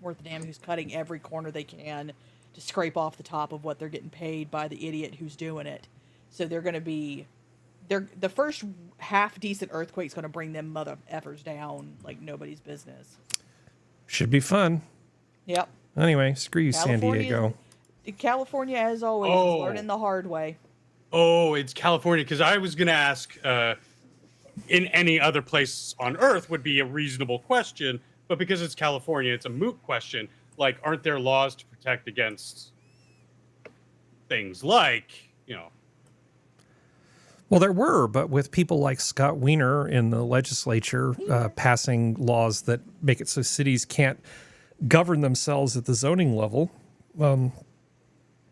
worth a damn, who's cutting every corner they can to scrape off the top of what they're getting paid by the idiot who's doing it. So they're going to be... the first half-decent earthquake's going to bring them mother effers down like nobody's business. Should be fun. Yep. Anyway, screw you, San Diego. California, as always, is learning the hard way. Oh, it's California, because I was going to ask, in any other place on Earth would be a reasonable question, but because it's California, it's a moot question. Like, aren't there laws to protect against things like, Well, there were, but with people like Scott Wiener in the legislature passing laws that make it so cities can't govern themselves at the zoning level.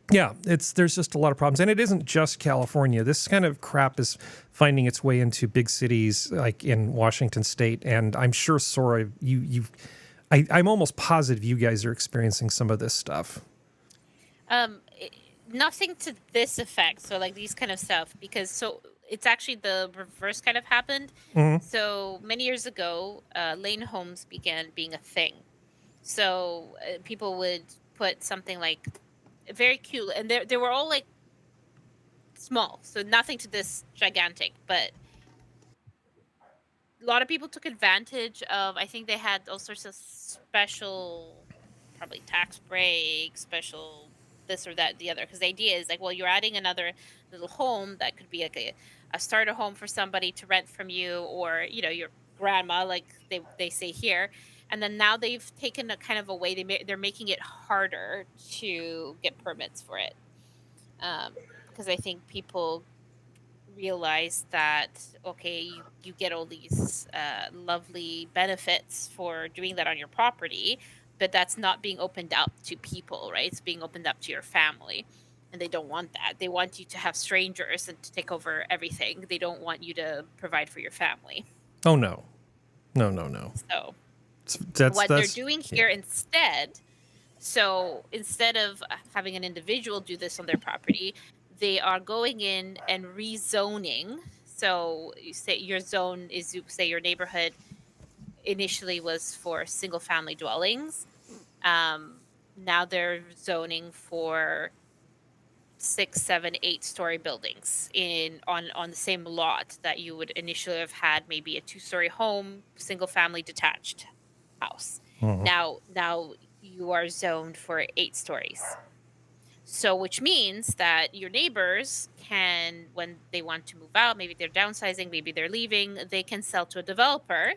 There's just a lot of problems. And it isn't just California. This kind of crap is finding its way into big cities like in Washington State. And I'm sure, Sora, I'm almost positive you guys are experiencing some of this stuff. Nothing to this effect. So like these kind of stuff, because it's actually the reverse kind of happened. Mm-hmm. So many years ago, lane homes began being a thing. So people would put something like very cute, and they were all like small, so nothing to this gigantic, but a lot of people took advantage of, I think they had all sorts of special, probably tax breaks, special this or that, the other, because the idea is like, well, you're adding another little home that could be like a starter home for somebody to rent from you, or your grandma, like they say here. And then now they've taken a kind of a way, they're making it harder to get permits for it. Because I think people realize that, okay, you get all these lovely benefits for doing that on your property, but that's not being opened up to people, right? It's being opened up to your family. And they don't want that. They want you to have strangers and to take over everything. They don't want you to provide for your family. Oh, no. No. So... That's they're doing here instead, so instead of having an individual do this on their property, they are going in and rezoning. So you say your zone is, say your neighborhood initially was for single family dwellings. Now they're zoning for 6, 7, 8-story buildings on the same lot that you would initially have had maybe a 2-story home, single family detached house. Mm-hmm. Now you are zoned for 8 stories. So which means that your neighbors can, when they want to move out, maybe they're downsizing, maybe they're leaving, they can sell to a developer,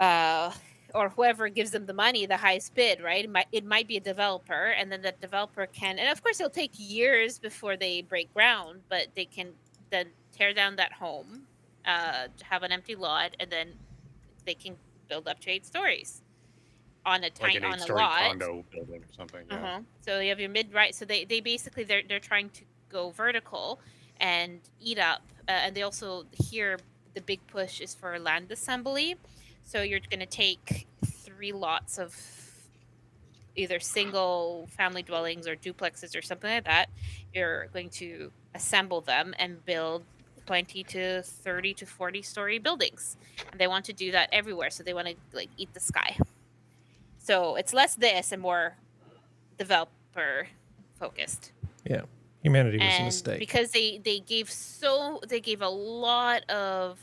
or whoever gives them the money, the highest bid, right? It might be a developer, and then that developer can, and of course it'll take years before they break ground, but they can then tear down that home, have an empty lot, and then they can build up to 8 stories on a tiny, like an 8-story lot. condo building or something. Yeah. So you have your mid-right. So they basically they're trying to go vertical and eat up. And they also here the big push is for land assembly. So you're going to take 3 lots of either single family dwellings or duplexes or something like that. You're going to assemble them and build 20 to 30 to 40 story buildings. And they want to do that everywhere. So they want to like eat the sky. So it's less this and more developer focused. Yeah. Humanity was a And mistake. because they gave a lot of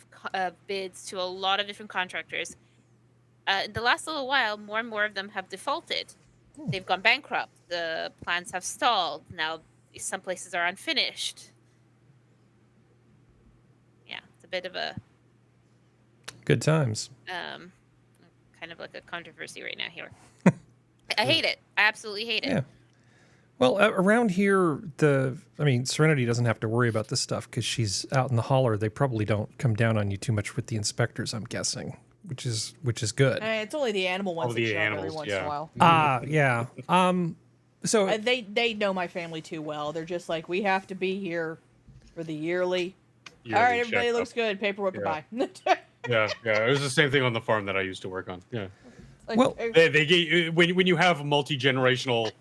bids to a lot of different contractors. In the last little while, more and more of them have defaulted. They've gone bankrupt. The plans have stalled. Now some places are unfinished. Yeah, it's a bit of a Good times. kind of like a controversy right now here. I hate it. I absolutely hate it. Yeah. Well, around here, Serenity doesn't have to worry about this stuff because she's out in the holler. They probably don't come down on you too much with the inspectors, I'm guessing, which is good. It's only the animal ones that show up every once in a while. Yeah. So They know my family too well. They're just like, we have to be here for the yearly. All right, everybody checkup. looks good. Paperwork, goodbye. Yeah. It was the same thing on the farm that I used to work on. Yeah. Like, Well, They get, when you have multi-generational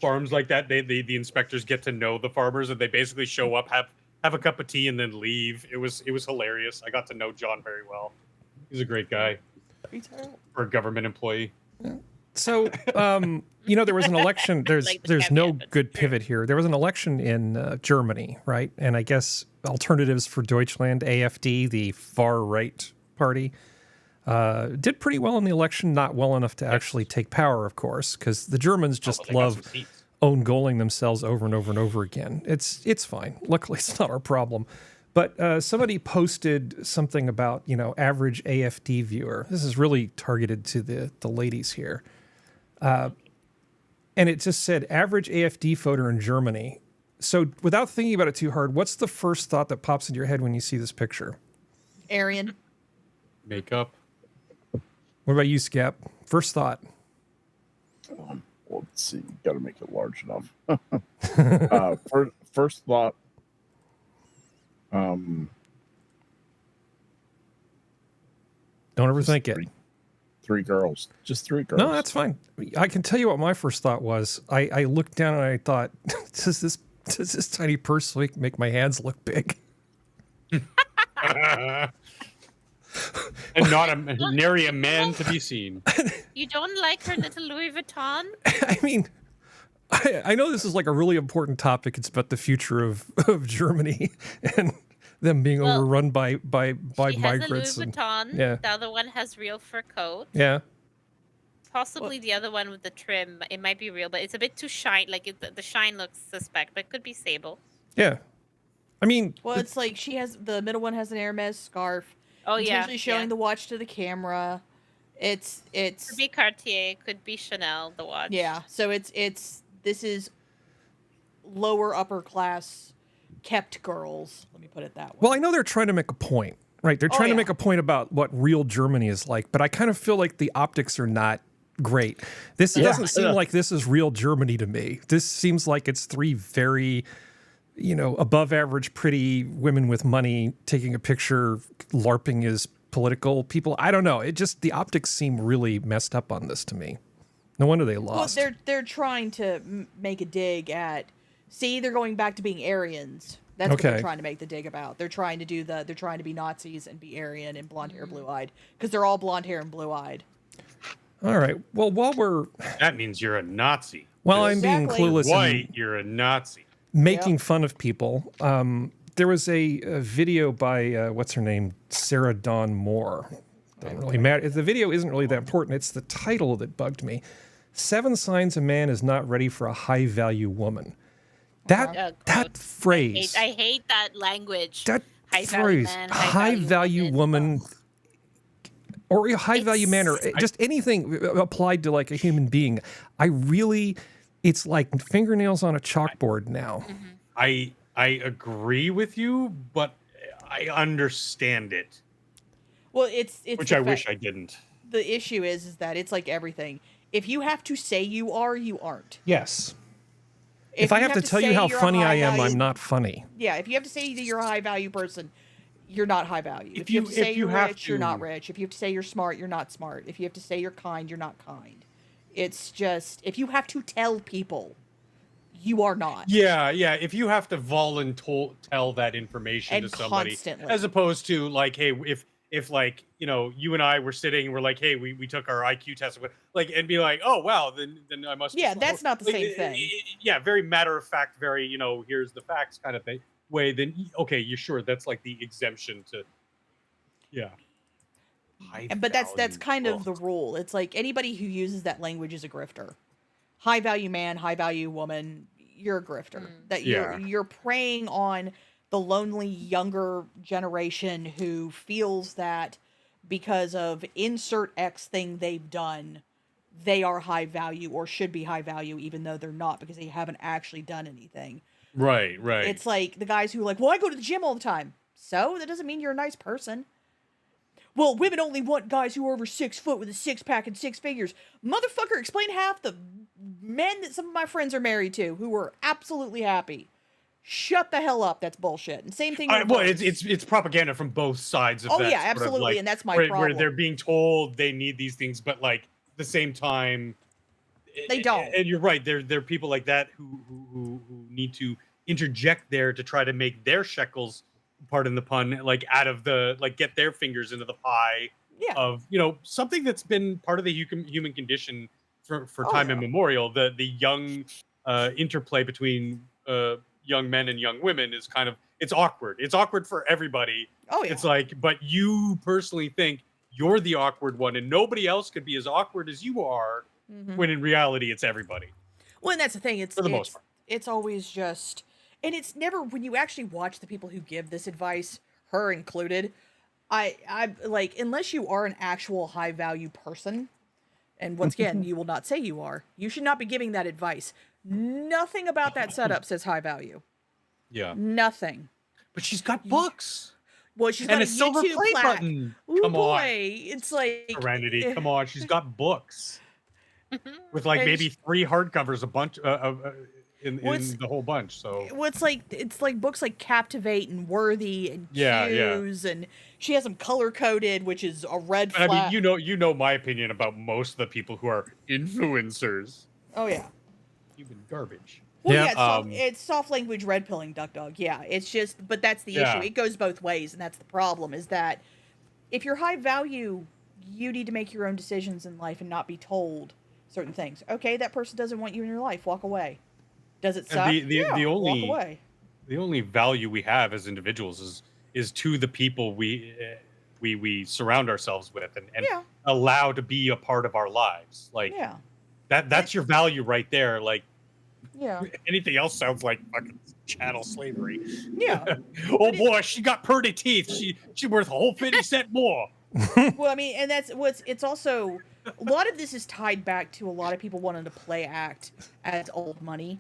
farms like that, the inspectors get to know the farmers, and they basically show up, have a cup of tea, and then leave. It was hilarious. I got to know John very well. He's a great guy for a government employee. So, there was an election. There's Like the there's no caveat, but good true. pivot here. There was an election in Germany, right? And I guess Alternatives for Deutschland, AfD, the far right party, did pretty well in the election. Not well enough to actually take power, of course, because the Germans just They got love some seats. own goaling themselves over and over and over again. It's fine. Luckily, it's not our problem. But somebody posted something about, average AfD viewer. This is really targeted to the ladies here. And it just said average AfD voter in Germany. So without thinking about it too hard, what's the first thought that pops into your head when you see this picture? Aryan. Makeup. What about you, Skep? First thought. Well, let's see. You got to make it large enough. First thought. Don't overthink it. Three girls. Just 3 girls. No, that's fine. I can tell you what my first thought was. I looked down and I thought, does this tiny purse make my hands look big? And nary a man to be seen. You don't like her little Louis Vuitton? I mean, I know this is like a really important topic. It's about the future of Germany and them being Well, overrun by She has a Louis migrants. Vuitton. yeah. The other one has real fur coat. Yeah. Possibly the other one with the trim. It might be real, but it's a bit too shine. Like the shine looks suspect, but it could be sable. Yeah. I mean, Well, it's like the middle one has an Hermes scarf. Oh It's yeah, usually showing yeah. the watch to the camera. It's Could be Cartier, could be Chanel. The watch. yeah. So this is lower upper class kept girls. Let me put it that way. well, I know they're trying to make a point, right? They're trying to yeah. make a point about what real Germany is like, but I kind of feel like the optics are not great. This doesn't seem like this is real Germany to me. This seems like it's 3 very, above average pretty women with money taking a picture, LARPing as political people. I don't know. The optics seem really messed up on this to me. No wonder they Well, lost. they're trying to make a dig at. See, they're going back to being Aryans. That's what Okay. they're trying to make the dig about. They're trying to they're trying to be Nazis and be Aryan and blonde hair, blue eyed, because they're all blonde hair and blue eyed. All right. Well, That means you're a Nazi. while I'm being Exactly. clueless and White, you're a Nazi. making fun of people, there was a video by what's her name, Sarah Dawn Moore. Doesn't really matter. The video isn't really that important. It's the title that bugged me. 7 signs a man is not ready for a high value woman. That gross. phrase. I hate that language. That High value phrase. man, High value woman. Or a high value man, or It's- just anything applied to like a human being. It's like fingernails on a chalkboard now. I agree with you, but I understand it, Well, it's which the I fact- wish I didn't. The issue is that it's like everything. If you have to say you are, you aren't. Yes. If I you have to tell you say how you're a funny I high am, value- I'm not funny. Yeah, if you have to say that you're a high value person, you're not high value. If If you have to say you you're have rich, you're not to- rich. If you have to say you're smart, you're not smart. If you have to say you're kind, you're not kind. It's just, if you have to tell people, you are not. Yeah, if you have to tell that information And to somebody, constantly. as opposed to like, hey, if like, you know, you and I were sitting and we're like, hey, we took our IQ test, like, and be like, oh wow, then I must. Yeah, just, that's not the like, same thing. Yeah, very matter of fact, very, you know, here's the facts kind of thing. Then okay, you're sure that's like the exemption to. Yeah. But that's kind of the rule. It's like anybody who uses that language is a grifter. High value man, high value woman, you're a grifter. That you're preying on the lonely younger generation who feels that because of insert X thing they've done, they are high value or should be high value, even though they're not because they haven't actually done anything. Right. It's like the guys who are like, well, I go to the gym all the time. So that doesn't mean you're a nice person. Well, women only want guys who are over 6 foot with a 6-pack and 6 figures. Motherfucker, explain half the men that some of my friends are married to who are absolutely happy. Shut the hell up. That's bullshit. And same thing. Well, it's propaganda from both sides of that. Oh yeah, sort of, absolutely, like, and that's my where problem. they're being told they need these things, but like at the same time, they don't. And you're right. There are people like that who need to interject there to try to make their shekels, pardon the pun, like out of the, like, get their fingers into the pie of, you know, something that's been part of the human condition for time immemorial. The young interplay between young men and young women is kind of, it's awkward. It's awkward for everybody. Oh yeah. It's like, but you personally think you're the awkward one and nobody else could be as awkward as you are, when in reality it's everybody. Well, and that's the thing. For the most part. It's always just, and it's never, when you actually watch the people who give this advice, her included, I like, unless you are an actual high value person, and once again, you will not say you are, you should not be giving that advice. Nothing about that setup says high value. Yeah. Nothing. But she's got books. Well, she's got and a a silver YouTube play plaque. button. Ooh, Come boy. on. It's like Serenity. Come on. She's got books. With like And maybe 3 hardcovers, a bunch in the whole bunch. So well, it's like books like Captivate and Worthy and Cues, and she has them color coded, which is a red flag. I mean, you know my opinion about most of the people who are influencers. Oh yeah. Human garbage. Well, it's soft language red pilling, Duck Dog. Yeah, it's just, but that's the issue. It goes both ways, and that's the problem. Is that if you're high value, you need to make your own decisions in life and not be told certain things. Okay, that person doesn't want you in your life. Walk away. Does it suck? Walk away. The only value we have as individuals is to the people we surround ourselves with and allow to be a part of our lives. Like that's your value right there. Like anything else sounds like fucking chattel slavery. Yeah. Oh boy, she got pretty teeth. She worth a whole 50 cents more. Well, I mean, and that's what's. It's also a lot of this is tied back to a lot of people wanting to play act as old money.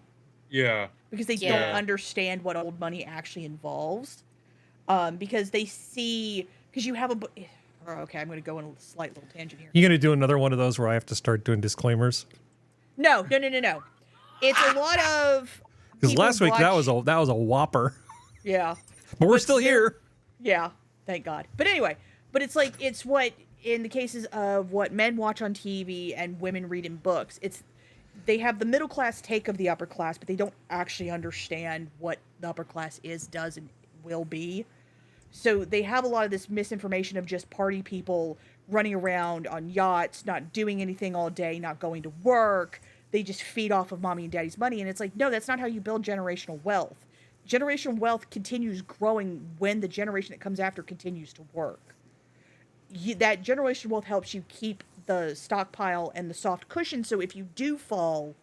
Yeah. Because they don't understand what old money actually involves. Because they see, because you have a. Okay, I'm going to go on a slight little tangent here. You going to do another one of those where I have to start doing disclaimers? No. It's a lot of. Because last week that was a whopper. Yeah. But we're still here. Yeah, thank God. But anyway, it's like, it's what, in the cases of what men watch on TV and women read in books, they have the middle class take of the upper class, but they don't actually understand what the upper class is, does, and will be. So they have a lot of this misinformation of just party people running around on yachts, not doing anything all day, not going to work. They just feed off of mommy and daddy's money. And it's like, no, that's not how you build generational wealth. Generational wealth continues growing when the generation that comes after continues to work. That generational wealth helps you keep the stockpile and the soft cushion, so if you do fall,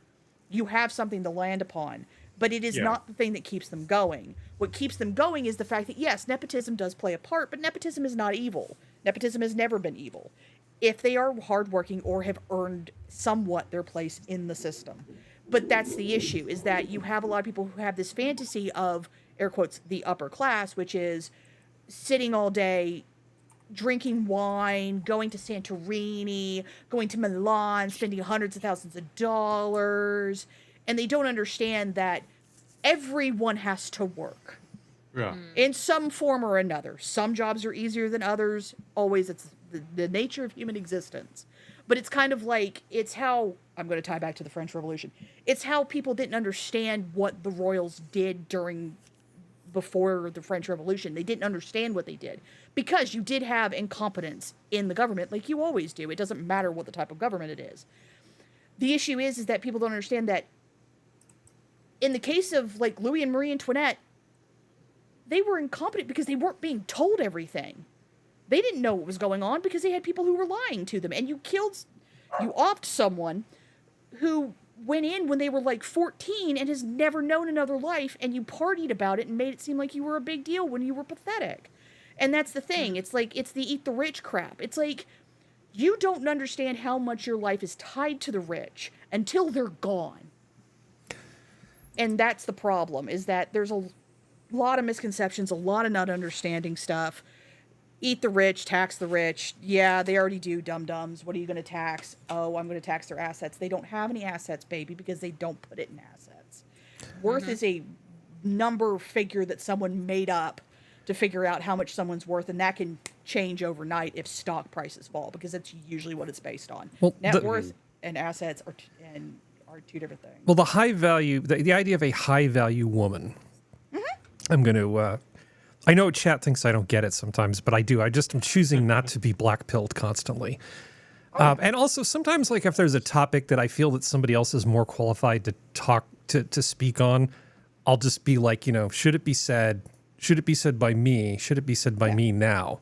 you have something to land upon. But it is not the thing that keeps them going. What keeps them going is the fact that, yes, nepotism does play a part, but nepotism is not evil. Nepotism has never been evil, if they are hardworking or have earned somewhat their place in the system. But that's the issue, is that you have a lot of people who have this fantasy of, air quotes, the upper class, which is sitting all day, drinking wine, going to Santorini, going to Milan, spending hundreds of thousands of dollars. And they don't understand that everyone has to work. Yeah. in some form or another. Some jobs are easier than others. Always, it's the nature of human existence. But it's kind of like, it's how, I'm going to tie back to the French Revolution. It's how people didn't understand what the royals did before the French Revolution. They didn't understand what they did because you did have incompetence in the government, like you always do. It doesn't matter what the type of government it is. The issue is that people don't understand that in the case of like Louis and Marie Antoinette, they were incompetent because they weren't being told everything. They didn't know what was going on because they had people who were lying to them. And you offed someone who went in when they were like 14 and has never known another life, and you partied about it and made it seem like you were a big deal when you were pathetic. And that's the thing. It's like, it's the eat the rich crap. It's like, you don't understand how much your life is tied to the rich until they're gone. And that's the problem, is that there's a lot of misconceptions, a lot of not understanding stuff. Eat the rich, tax the rich. Yeah, they already do, dum-dums. What are you going to tax? Oh, I'm going to tax their assets. They don't have any assets, baby, because they don't put it in assets. Worth is a number figure that someone made up to figure out how much someone's worth, and that can change overnight if stock prices fall, because that's usually what it's based on. Well, net worth and assets are two different things. Well, the high value, the idea of a high value woman. I'm going to, I know chat thinks I don't get it sometimes, but I do. I'm choosing not to be black-pilled constantly. And also sometimes, like, if there's a topic that I feel that somebody else is more qualified to talk, to speak on, I'll just be like, should it be said? Should it be said by me? Should it be said by me now?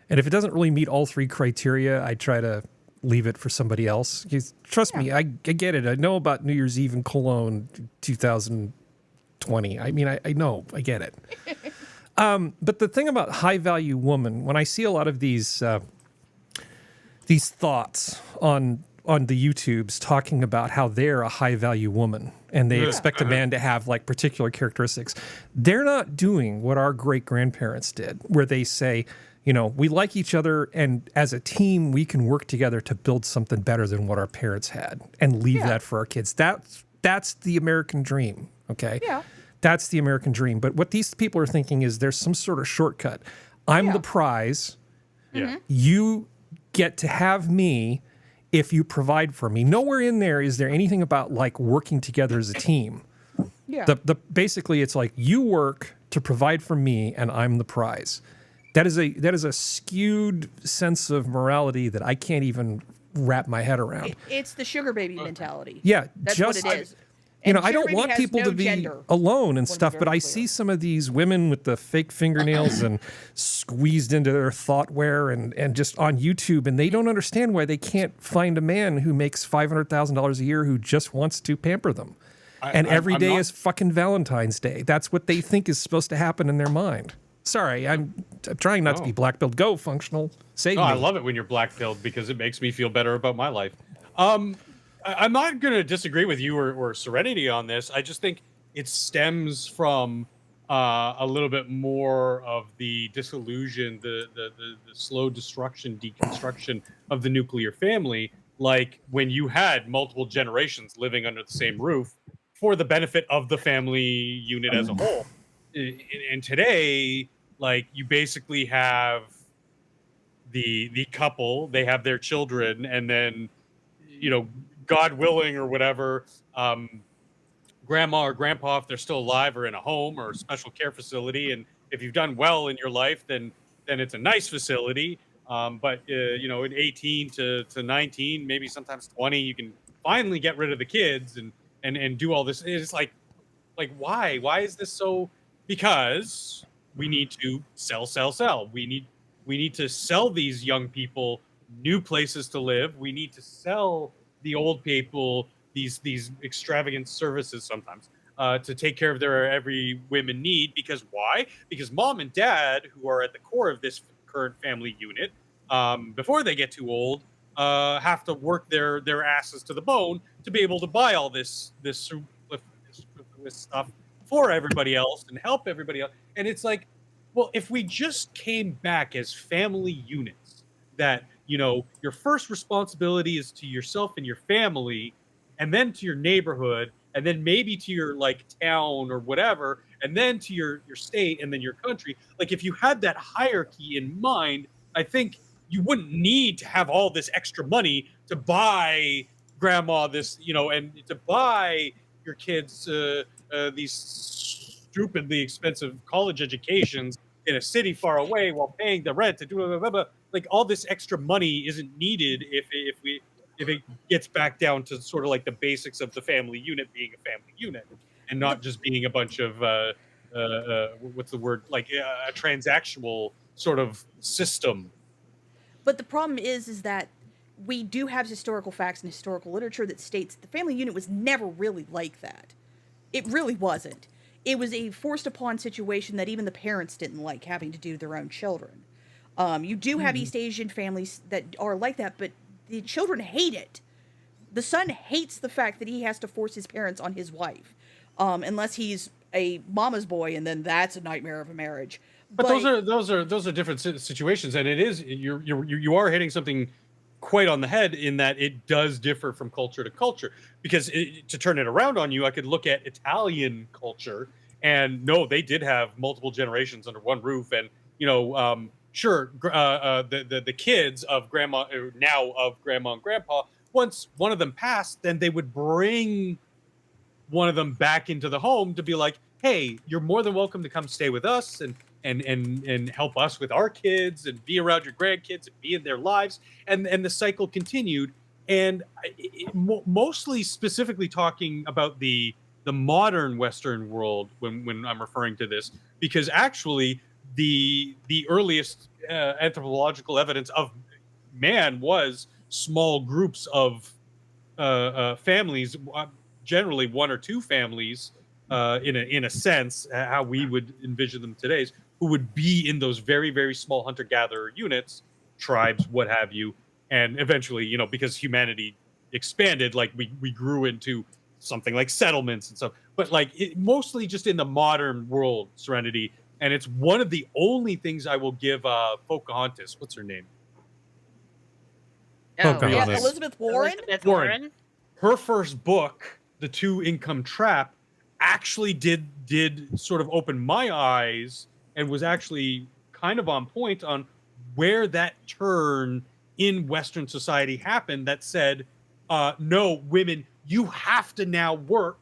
And if it doesn't really meet all three criteria, I try to leave it for somebody else. Trust me, I get it. I know about New Year's Eve in Cologne 2020. I mean, I know, I get it. But the thing about high value woman, when I see a lot of these thoughts on the YouTubes talking about how they're a high value woman and they expect a man to have like particular characteristics, they're not doing what our great grandparents did, where they say, we like each other, and as a team, we can work together to build something better than what our parents had and leave that for our kids. That's the American dream. Okay. Yeah. That's the American dream. But what these people are thinking is there's some sort of shortcut. I'm the prize. Yeah. You get to have me if you provide for me. Nowhere in there is there anything about like working together as a team. Yeah. Basically it's like you work to provide for me and I'm the prize. That is a skewed sense of morality that I can't even wrap my head around. It's the sugar baby mentality. Yeah, that's what it is. I don't want people to be alone and stuff, but I see some of these women with the fake fingernails and squeezed into their thoughtware and just on YouTube, and they don't understand why they can't find a man who makes $500,000 a year who just wants to pamper them. Every day is fucking Valentine's Day. That's what they think is supposed to happen in their mind. Sorry, I'm trying not to be black-pilled. Go, Functional. Save me. I love it when you're black-pilled because it makes me feel better about my life. I'm not going to disagree with you or Serenity on this. I just think it stems from a little bit more of the disillusion, the slow destruction, deconstruction of the nuclear family, like when you had multiple generations living under the same roof for the benefit of the family unit as a whole. And today, like, you basically have the couple, they have their children, and then, God willing or whatever, grandma or grandpa, if they're still alive, are in a home or a special care facility. And if you've done well in your life, then it's a nice facility. But in 18 to 19, maybe sometimes 20, you can finally get rid of the kids and do all this. It's like why? Why is this so? Because we need to sell. We need to sell these young people new places to live. We need to sell the old people these extravagant services sometimes to take care of their every women need. Because why? Because mom and dad, who are at the core of this current family unit, before they get too old, have to work their asses to the bone to be able to buy all this stuff for everybody else and help everybody else. And it's like, well, if we just came back as family units, that, your first responsibility is to yourself and your family, and then to your neighborhood, and then maybe to your like town or whatever, and then to your state, and then your country. Like, if you had that hierarchy in mind, I think you wouldn't need to have all this extra money to buy grandma this, and to buy your kids these stupidly expensive college educations in a city far away while paying the rent to do blah, blah, blah. Like, all this extra money isn't needed if it gets back down to sort of like the basics of the family unit being a family unit and not just being a bunch of what's the word, like a transactional sort of system. But the problem is that we do have historical facts and historical literature that states the family unit was never really like that. It really wasn't. It was a forced upon situation that even the parents didn't like having to do to their own children. You do have East Asian families that are like that, but the children hate it. The son hates the fact that he has to force his parents on his wife, unless he's a mama's boy, and then that's a nightmare of a marriage. But those are different situations, and it is you are hitting something quite on the head in that it does differ from culture to culture. Because to turn it around on you, I could look at Italian culture, and no, they did have multiple generations under one roof, and sure, the kids of grandma now of grandma and grandpa, once one of them passed, then they would bring one of them back into the home to be like, hey, you're more than welcome to come stay with us and help us with our kids and be around your grandkids and be in their lives. And the cycle continued. And mostly specifically talking about the modern Western world when I'm referring to this, because actually the earliest anthropological evidence of man was small groups of families, generally one or two families, in a sense, how we would envision them today, who would be in those very, very small hunter-gatherer units, tribes, what have you. And eventually, because humanity expanded, like we grew into something like settlements and stuff. But like mostly just in the modern world, Serenity. And it's one of the only things I will give Pocahontas. What's her name? Pocahontas. Yeah, Elizabeth Warren. Warren. Her first book, The Two-Income Trap, actually did sort of open my eyes and was actually kind of on point on where that turn in Western society happened that said, no, women, you have to now work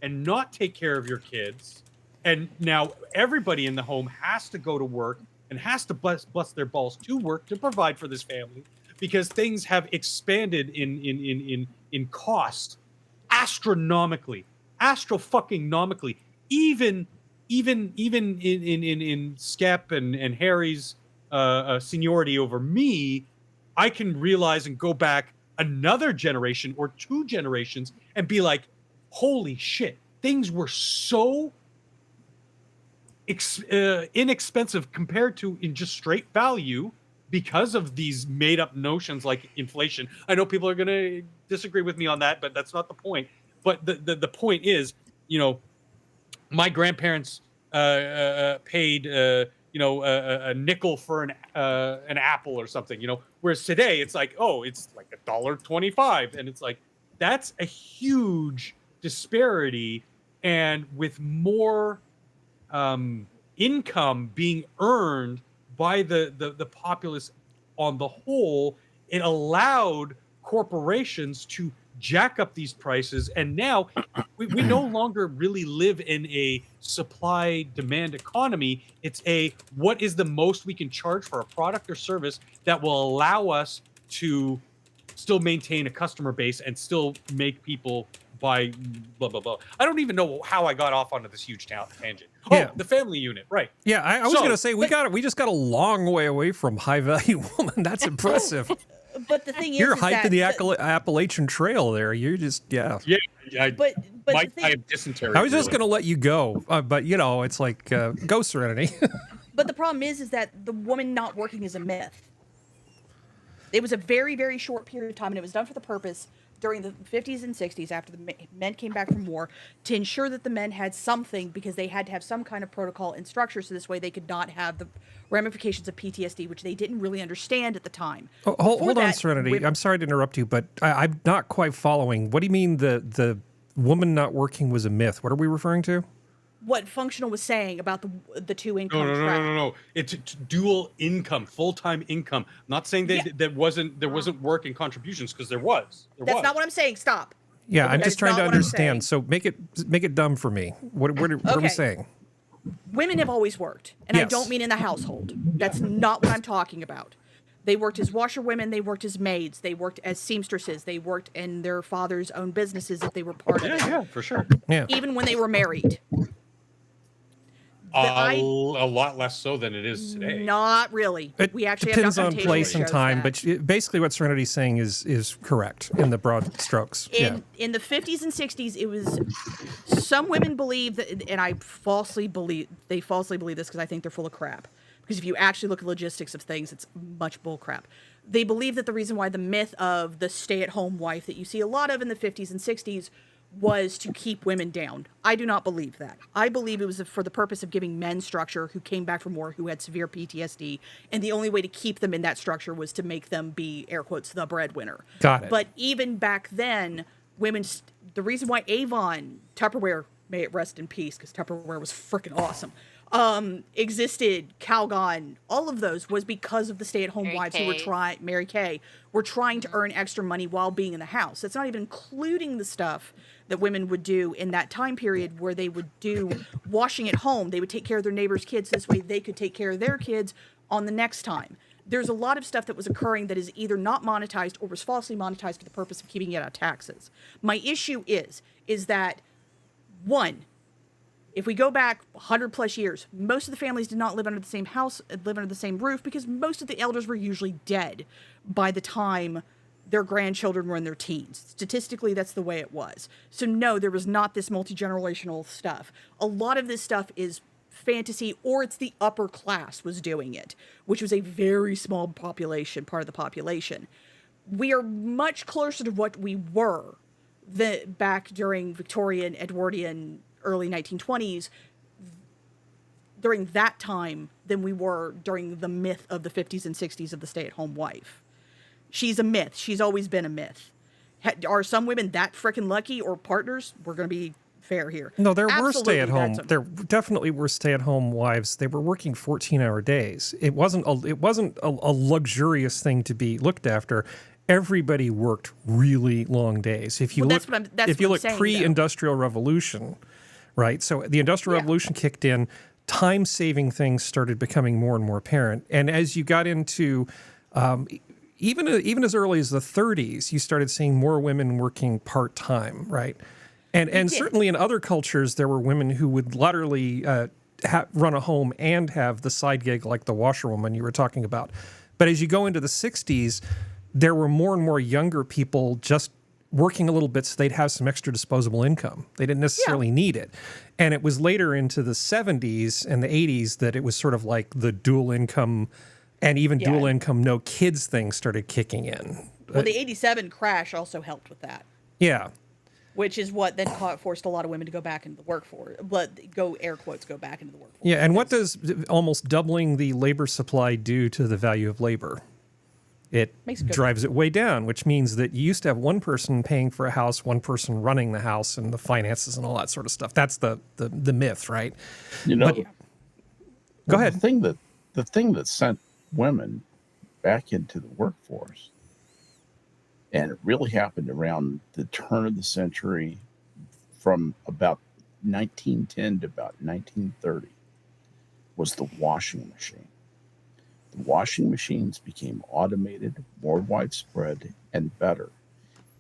and not take care of your kids. And now everybody in the home has to go to work and has to bust their balls to work to provide for this family, because things have expanded in cost astronomically, astro-fucking-nomically. Even in Skep and Harry's seniority over me, I can realize and go back another generation or two generations and be like, holy shit, things were so inexpensive compared to in just straight value because of these made up notions like inflation. I know people are going to disagree with me on that, but that's not the point. But the point is, my grandparents paid a nickel for an apple or something, whereas today it's like, oh, it's like $1.25, and it's like, that's a huge disparity. And with more income being earned by the populace on the whole, it allowed corporations to jack up these prices. And now we no longer really live in a supply demand economy. It's what is the most we can charge for a product or service that will allow us to still maintain a customer base and still make people buy blah blah blah. I don't even know how I got off onto this huge tangent. Yeah. Oh, the family unit, right? Yeah, I was going to say we just got a long way away from high value woman. That's impressive. But the thing is, You're hiking the Appalachian Trail there. You're just Yeah. But I the have dysentery. I was just going to let you go, but it's like go Serenity. But the problem is that the woman not working is a myth. It was a very, very short period of time, and it was done for the purpose during the 50s and 60s after the men came back from war to ensure that the men had something, because they had to have some kind of protocol and structure, so this way they could not have the ramifications of PTSD, which they didn't really understand at the time. Oh, hold on, Serenity. I'm sorry to interrupt you, but I'm not quite following. What do you mean the woman not working was a myth? What are we referring to? what Functional was saying about the two income No. trap. It's dual income, full-time income. I'm not saying that there wasn't work and contributions, because there was. That's not what I'm saying. Stop. Yeah, I'm That's just trying not to what I'm saying. understand. So make it dumb for me. What are we Okay. saying? Women have always worked, and I Yes. don't mean in the household. That's not what I'm talking about. They worked as washerwomen, they worked as maids, they worked as seamstresses, they worked in their father's own businesses if they were part of it. Yeah, for sure. Yeah. Even when they were married. A lot less so than it is today. Not really. It We actually depends have on documentation place that and shows time, that. but basically what Serenity's saying is correct in the broad strokes. In the 50s and 60s, it was some women believe that, and they falsely believe this because I think they're full of crap. Because if you actually look at logistics of things, it's much bull crap. They believe that the reason why the myth of the stay-at-home wife that you see a lot of in the 50s and 60s was to keep women down. I do not believe that. I believe it was for the purpose of giving men structure who came back from war, who had severe PTSD, and the only way to keep them in that structure was to make them be, air quotes, the breadwinner. Got it. But even back then, women, the reason why Avon, Tupperware, may it rest in peace, because Tupperware was freaking awesome, existed, Calgon, all of those was because of the stay-at-home Mary wives Kay. who were Mary Kay, were trying to earn extra money while being in the house. That's not even including the stuff that women would do in that time period where they would do washing at home. They would take care of their neighbors' kids. This way they could take care of their kids on the next time. There's a lot of stuff that was occurring that is either not monetized or was falsely monetized for the purpose of keeping it out of taxes. My issue is that, one, if we go back 100 plus years, most of the families did not live under the same house, live under the same roof, because most of the elders were usually dead by the time their grandchildren were in their teens. Statistically, that's the way it was. So no, there was not this multi-generational stuff. A lot of this stuff is fantasy, or it's the upper class was doing it, which was a very small population, part of the population. We are much closer to what we were back during Victorian, Edwardian, early 1920s, during that time, than we were during the myth of the 50s and 60s of the stay-at-home wife. She's a myth. She's always been a myth. Are some women that freaking lucky, or partners? We're going to be fair here. No, there were Absolutely, stay-at-home. that's There definitely were stay-at-home wives. They were working 14-hour days. It wasn't a luxurious thing to be looked after. Everybody worked really long days. If you Well, look, that's if you what I'm look saying, pre-industrial revolution, right? So the Industrial Yeah. Revolution kicked in. Time-saving things started becoming more and more apparent. And as you got into even as early as the 30s, you started seeing more women working part-time, right? And certainly in other cultures, there were women who would literally run a home and have the side gig like the washerwoman you were talking about. But as you go into the 60s, there were more and more younger people just working a little bit so they'd have some extra disposable income. They didn't necessarily need it. And it was later into the 70s and the 80s that it was sort of like the dual income and even dual income, no kids thing started kicking in. Well, the 87 crash also helped with that. Yeah. Which is what then forced a lot of women to go back into the workforce. But air quotes, go back into the workforce. Yeah, and what does almost doubling the labor supply do to the value of labor? It drives it way down, which means that you used to have one person paying for a house, one person running the house and the finances and all that sort of stuff. That's the myth, right? You know, Go ahead. The thing that sent women back into the workforce, and it really happened around the turn of the century, from about 1910 to about 1930, was the washing machine. The washing machines became automated, more widespread, and better.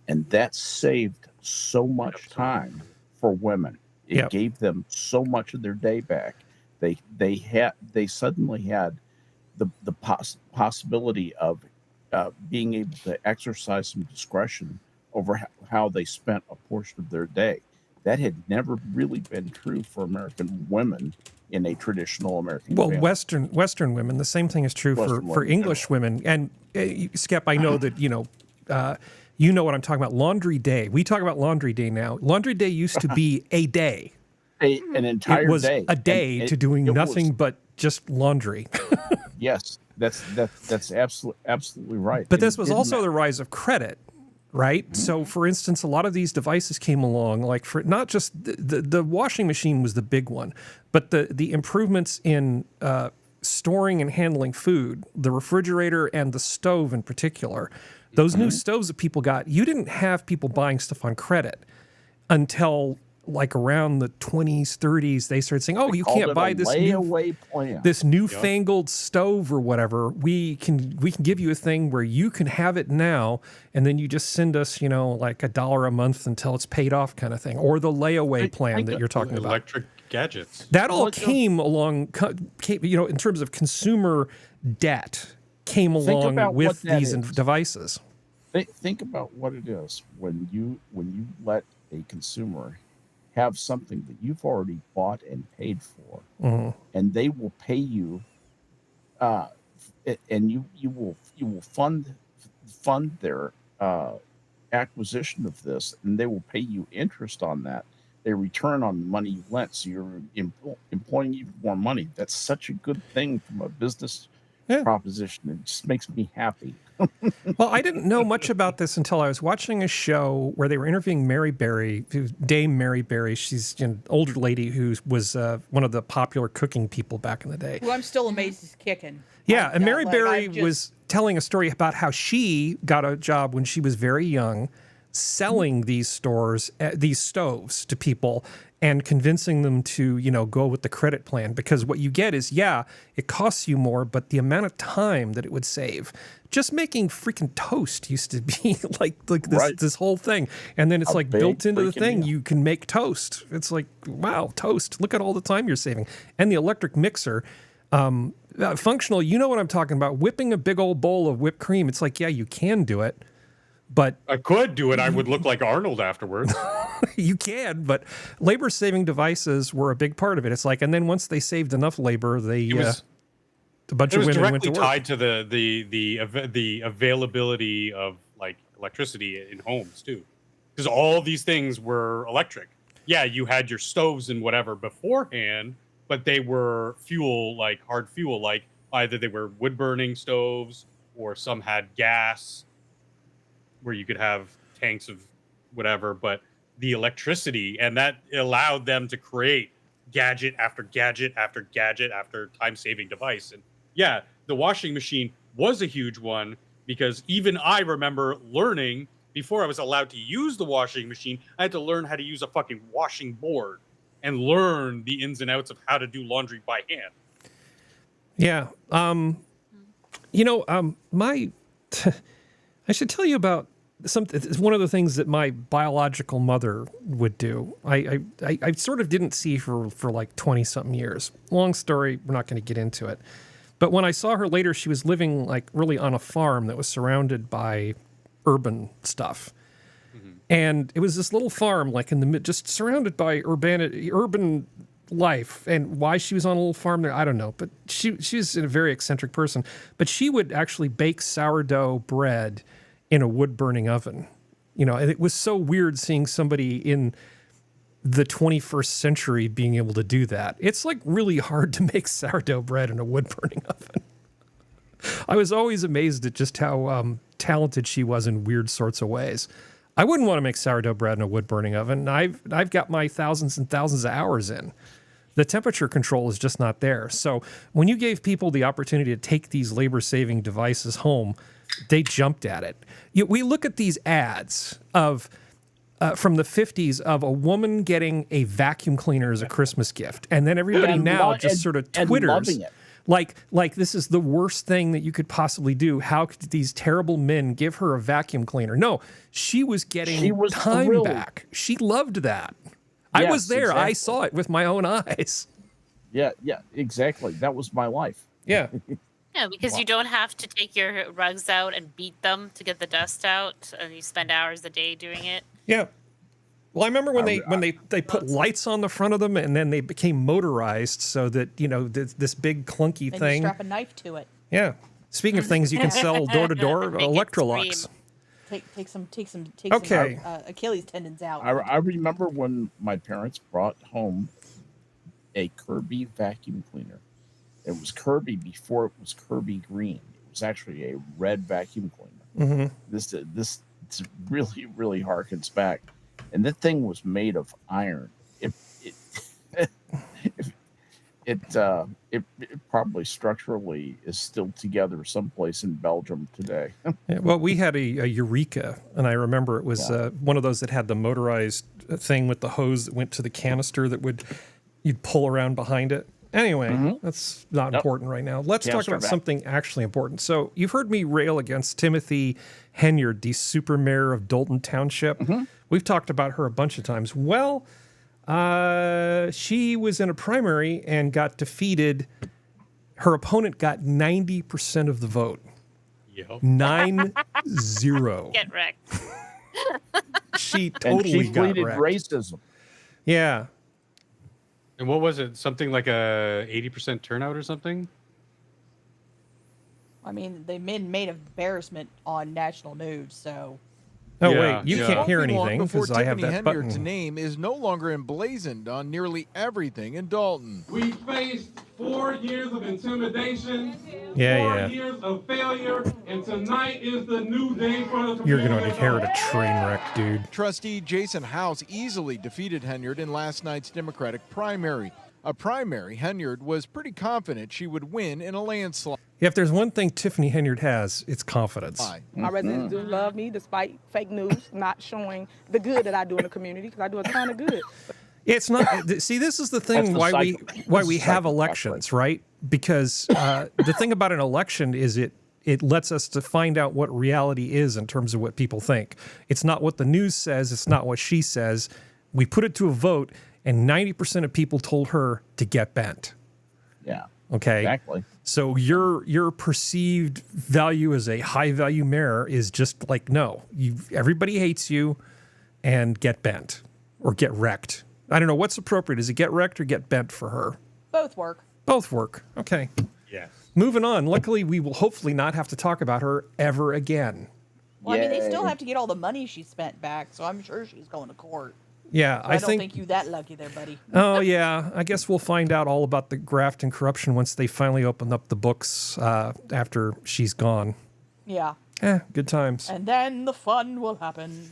And that saved so much time for women. It gave them so much of their day back. They suddenly had the possibility of being able to exercise some discretion over how they spent a portion of their day. That had never really been true for American women in a traditional American family. Western women, the same thing is true for English women. And Skep, I know that you know what I'm talking about. Laundry day. We talk about laundry day now. Laundry day used to be a day. An entire day. It was a day to doing nothing but just laundry. Yes, that's absolutely right. But this was also the rise of credit. right? So, for instance, a lot of these devices came along, like for not just the washing machine was the big one, but the improvements in storing and handling food, the refrigerator and the stove in particular, those new stoves that people got, you didn't have people buying stuff on credit until like around the 20s, 30s. They started saying, "Oh, you can't buy this this newfangled stove or whatever. We can give you a thing where you can have it now, and then you just send us, like $1 a month until it's paid off, kind of thing, or the layaway plan that you're talking about." Electric gadgets. That all came along, in terms of consumer debt, came along with these devices. Think about what it is when you let a consumer have something that you've already bought and paid for, and they will pay you, and you will fund their acquisition of this, and they will pay you interest on that. They return on the money you lent, so you're employing even more money. That's such a good thing from a business proposition. It just makes me happy. Well, I didn't know much about this until I was watching a show where they were interviewing Mary Berry, Dame Mary Berry. She's an older lady who was one of the popular cooking people back in the day. Well, I'm still amazed he's kicking. Yeah, and Mary Berry was telling a story about how she got a job when she was very young, selling these stoves to people and convincing them to, go with the credit plan, because what you get is, it costs you more, but the amount of time that it would save. Just making freaking toast used to be like this whole thing. And then it's like built into the thing, you can make toast. It's like, wow, toast. Look at all the time you're saving. And the electric mixer, functional, you know what I'm talking about. Whipping a big old bowl of whipped cream. It's like, you can do it. But I could do it. I would look like Arnold afterwards. You can, but labor-saving devices were a big part of it. It's like, and then once they saved enough labor, a bunch of women went to work. It was directly tied to the availability of like electricity in homes too, because all these things were electric. Yeah, you had your stoves and whatever beforehand, but they were hard fuel, like either they were wood-burning stoves or some had gas, where you could have tanks of whatever, but the electricity, and that allowed them to create gadget after gadget after gadget after time-saving device. And the washing machine was a huge one, because even I remember learning, before I was allowed to use the washing machine, I had to learn how to use a fucking washing board and learn the ins and outs of how to do laundry by hand. Yeah. I should tell you about something. It's one of the things that my biological mother would do. I sort of didn't see her for like 20-something years. Long story, we're not going to get into it. But when I saw her later, she was living like really on a farm that was surrounded by urban stuff. And it was this little farm, like in the mid, just surrounded by urban life. And why she was on a little farm there, I don't know. But she's a very eccentric person. But she would actually bake sourdough bread in a wood-burning oven. And it was so weird seeing somebody in the 21st century being able to do that. It's like really hard to make sourdough bread in a wood-burning oven. I was always amazed at just how talented she was in weird sorts of ways. I wouldn't want to make sourdough bread in a wood-burning oven. I've got my thousands and thousands of hours in. The temperature control is just not there. So when you gave people the opportunity to take these labor-saving devices home, they jumped at it. We look at these ads of from the 50s of a woman getting a vacuum cleaner as a Christmas gift, and then everybody sort of twitters like this is the worst thing that you could possibly do. How could these terrible men give her a vacuum cleaner? No, she was getting time back. She loved that. I was there. Exactly. I saw it with my own eyes. Yeah, exactly. That was my life. Yeah. Yeah, because you don't have to take your rugs out and beat them to get the dust out, and you spend hours a day doing it. Yeah. Well, I remember when they put lights on the front of them, and then they became motorized, so that this big clunky then thing. You strap a knife to it. Yeah. Speaking of things you can sell door to door, Electrolux. Take some Achilles tendons out. I remember when my parents brought home a Kirby vacuum cleaner. It was Kirby before it was Kirby green. It was actually a red vacuum cleaner. This it's really, really harkens back. And that thing was made of iron. It probably structurally is still together someplace in Belgium today. Yeah, well, we had a Eureka, and I remember it was one of those that had the motorized thing with the hose that went to the canister that you'd pull around behind it. Anyway, that's not important right now. Let's talk about something actually important. So you've heard me rail against Timothy Henyard, the super mayor of Dalton Township. We've talked about her a bunch of times. Well, she was in a primary and got defeated. Her opponent got 90% of the vote. Yep. 9-0. Get wrecked. She totally and she got pleaded wrecked. racism. Yeah. And what was it? Something like a 80% turnout or something? I mean, they made embarrassment on national news, so. Oh, Yeah, wait, you yeah. can't hear Won't be long anything before because I have Tiffany that Henyard's button. name is no longer emblazoned on nearly everything in Dalton. We faced 4 years of intimidation, Yeah. 4 years of failure, and tonight is the new day for the You're community. going to inherit a train wreck, dude. Trustee Jason House easily defeated Henyard in last night's Democratic primary. A primary Henyard was pretty confident she would win in a landslide. If there's one thing Tiffany Henyard has, it's confidence. My residents do love me despite fake news not showing the good that I do in the community, because I do a ton of good. It's not. See, this is the thing That's the why we that's have the elections, right? Because the thing about an election is it lets us to find out what reality is in terms of what people think. It's not what the news says. It's not what she says. We put it to a vote, and 90% of people told her to get bent. Yeah. Okay. Exactly. So your perceived value as a high value mayor is just like, no, everybody hates you, and get bent or get wrecked. I don't know what's appropriate. Is it get wrecked or get bent for her? Both work. Both work. Okay. Yes. Moving on. Luckily, we will hopefully not have to talk about her ever again. Well, I mean, they still Yay. have to get all the money she spent back, so I'm sure she's going to court. Yeah, I don't think you that lucky there, buddy. Oh yeah, I guess we'll find out all about the graft and corruption once they finally open up the books after she's gone. Yeah. Good times. And then the fun will happen.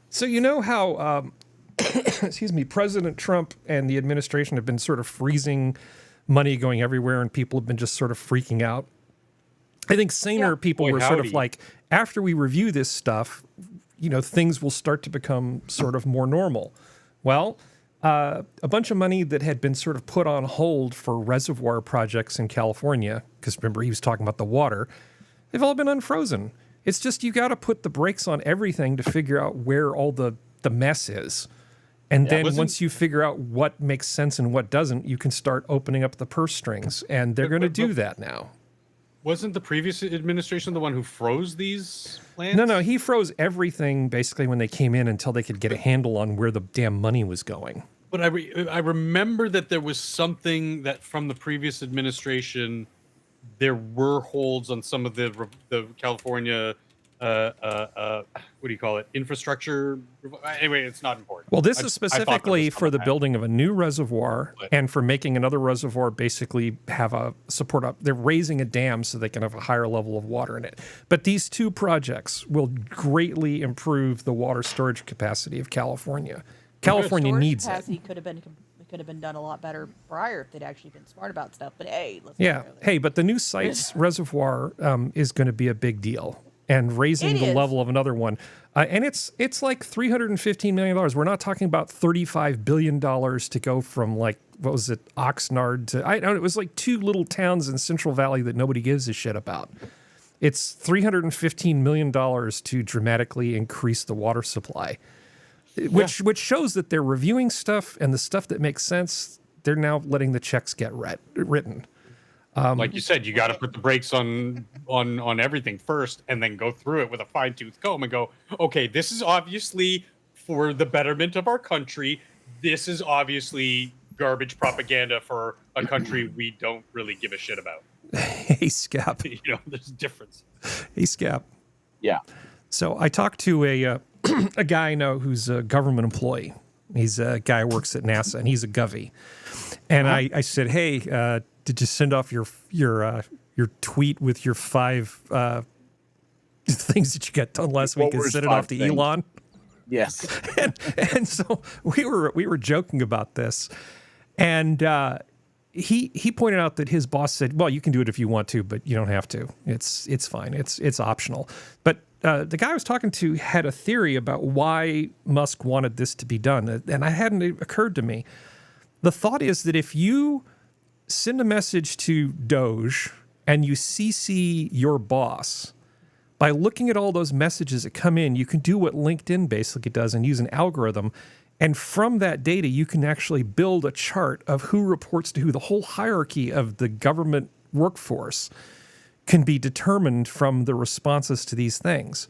So you know how, excuse me, President Trump and the administration have been sort of freezing money going everywhere, and people have been just sort of freaking out. I think saner people Boy, were sort of howdy. like, after we review this stuff, things will start to become sort of more normal. Well, a bunch of money that had been sort of put on hold for reservoir projects in California, because remember, he was talking about the water, they've all been unfrozen. It's just you got to put the brakes on everything to figure out where all the mess is. And then once you figure out what makes sense and what doesn't, you can start opening up the purse strings. And they're going to do that now. Wasn't the previous administration the one who froze these plans? No, he froze everything basically when they came in until they could get a handle on where the damn money was going. But I remember that there was something that from the previous administration, there were holds on some of the California, what do you call it, infrastructure. Anyway, it's not important. Well, this I is thought there specifically was for the something. building of a new reservoir But- and for making another reservoir basically have a support up. They're raising a dam so they can have a higher level of water in it. But these two projects will greatly improve the water storage capacity of California. California Storage needs it. capacity could have been done a lot better prior if they'd actually been smart about stuff. But hey, let's Yeah. not go there. Hey, but the new site's reservoir is going to be a big deal, and raising It the is. level of another one, and it's like $315 million. We're not talking about $35 billion to go from like what was it, Oxnard to I don't know. It was like two little towns in Central Valley that nobody gives a shit about. It's $315 million to dramatically increase the water supply, which shows that they're reviewing stuff, and the stuff that makes sense, they're now letting the checks get written. Like you said, you got to put the brakes on everything first, and then go through it with a fine-tooth comb and go, okay, this is obviously for the betterment of our country. This is obviously garbage propaganda for a country we don't really give a shit about. Hey, Scap. There's a difference. Hey, Scap. Yeah. So I talked to a guy I know who's a government employee. He's a guy who works at NASA, and he's a govy. And I said, hey, did you send off your tweet with your 5 things that you got done last What week and were send it 5 off to things? Elon. Yes. And so we were joking about this, and he pointed out that his boss said, "Well, you can do it if you want to, but you don't have to. It's fine. It's optional." But the guy I was talking to had a theory about why Musk wanted this to be done, and it hadn't occurred to me. The thought is that if you send a message to Doge and you CC your boss, by looking at all those messages that come in, you can do what LinkedIn basically does and use an algorithm. And from that data, you can actually build a chart of who reports to who. The whole hierarchy of the government workforce can be determined from the responses to these things.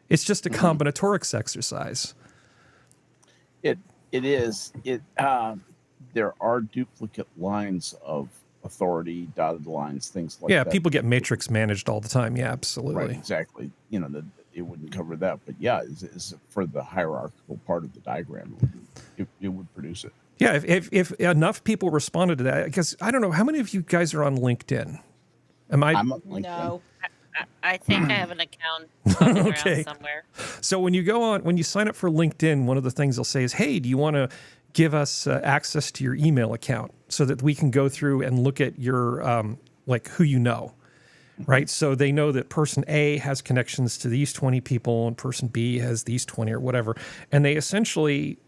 It's just a combinatorics exercise. It is. There are duplicate lines of authority, dotted lines, things like Yeah, that. people get matrix managed all the time. Yeah, absolutely. Right, exactly. It wouldn't cover that, but yeah, is for the hierarchical part of the diagram, it would produce it. Yeah, if enough people responded to that, because I don't know, how many of you guys are on LinkedIn? I'm on LinkedIn. No. I think I have an account floating Okay. around somewhere. So when you sign up for LinkedIn, one of the things they'll say is, "Hey, do you want to give us access to your email account so that we can go through and look at your like who you know?" Right? So they know that person A has connections to these 20 people and person B has these 20 or whatever. And they essentially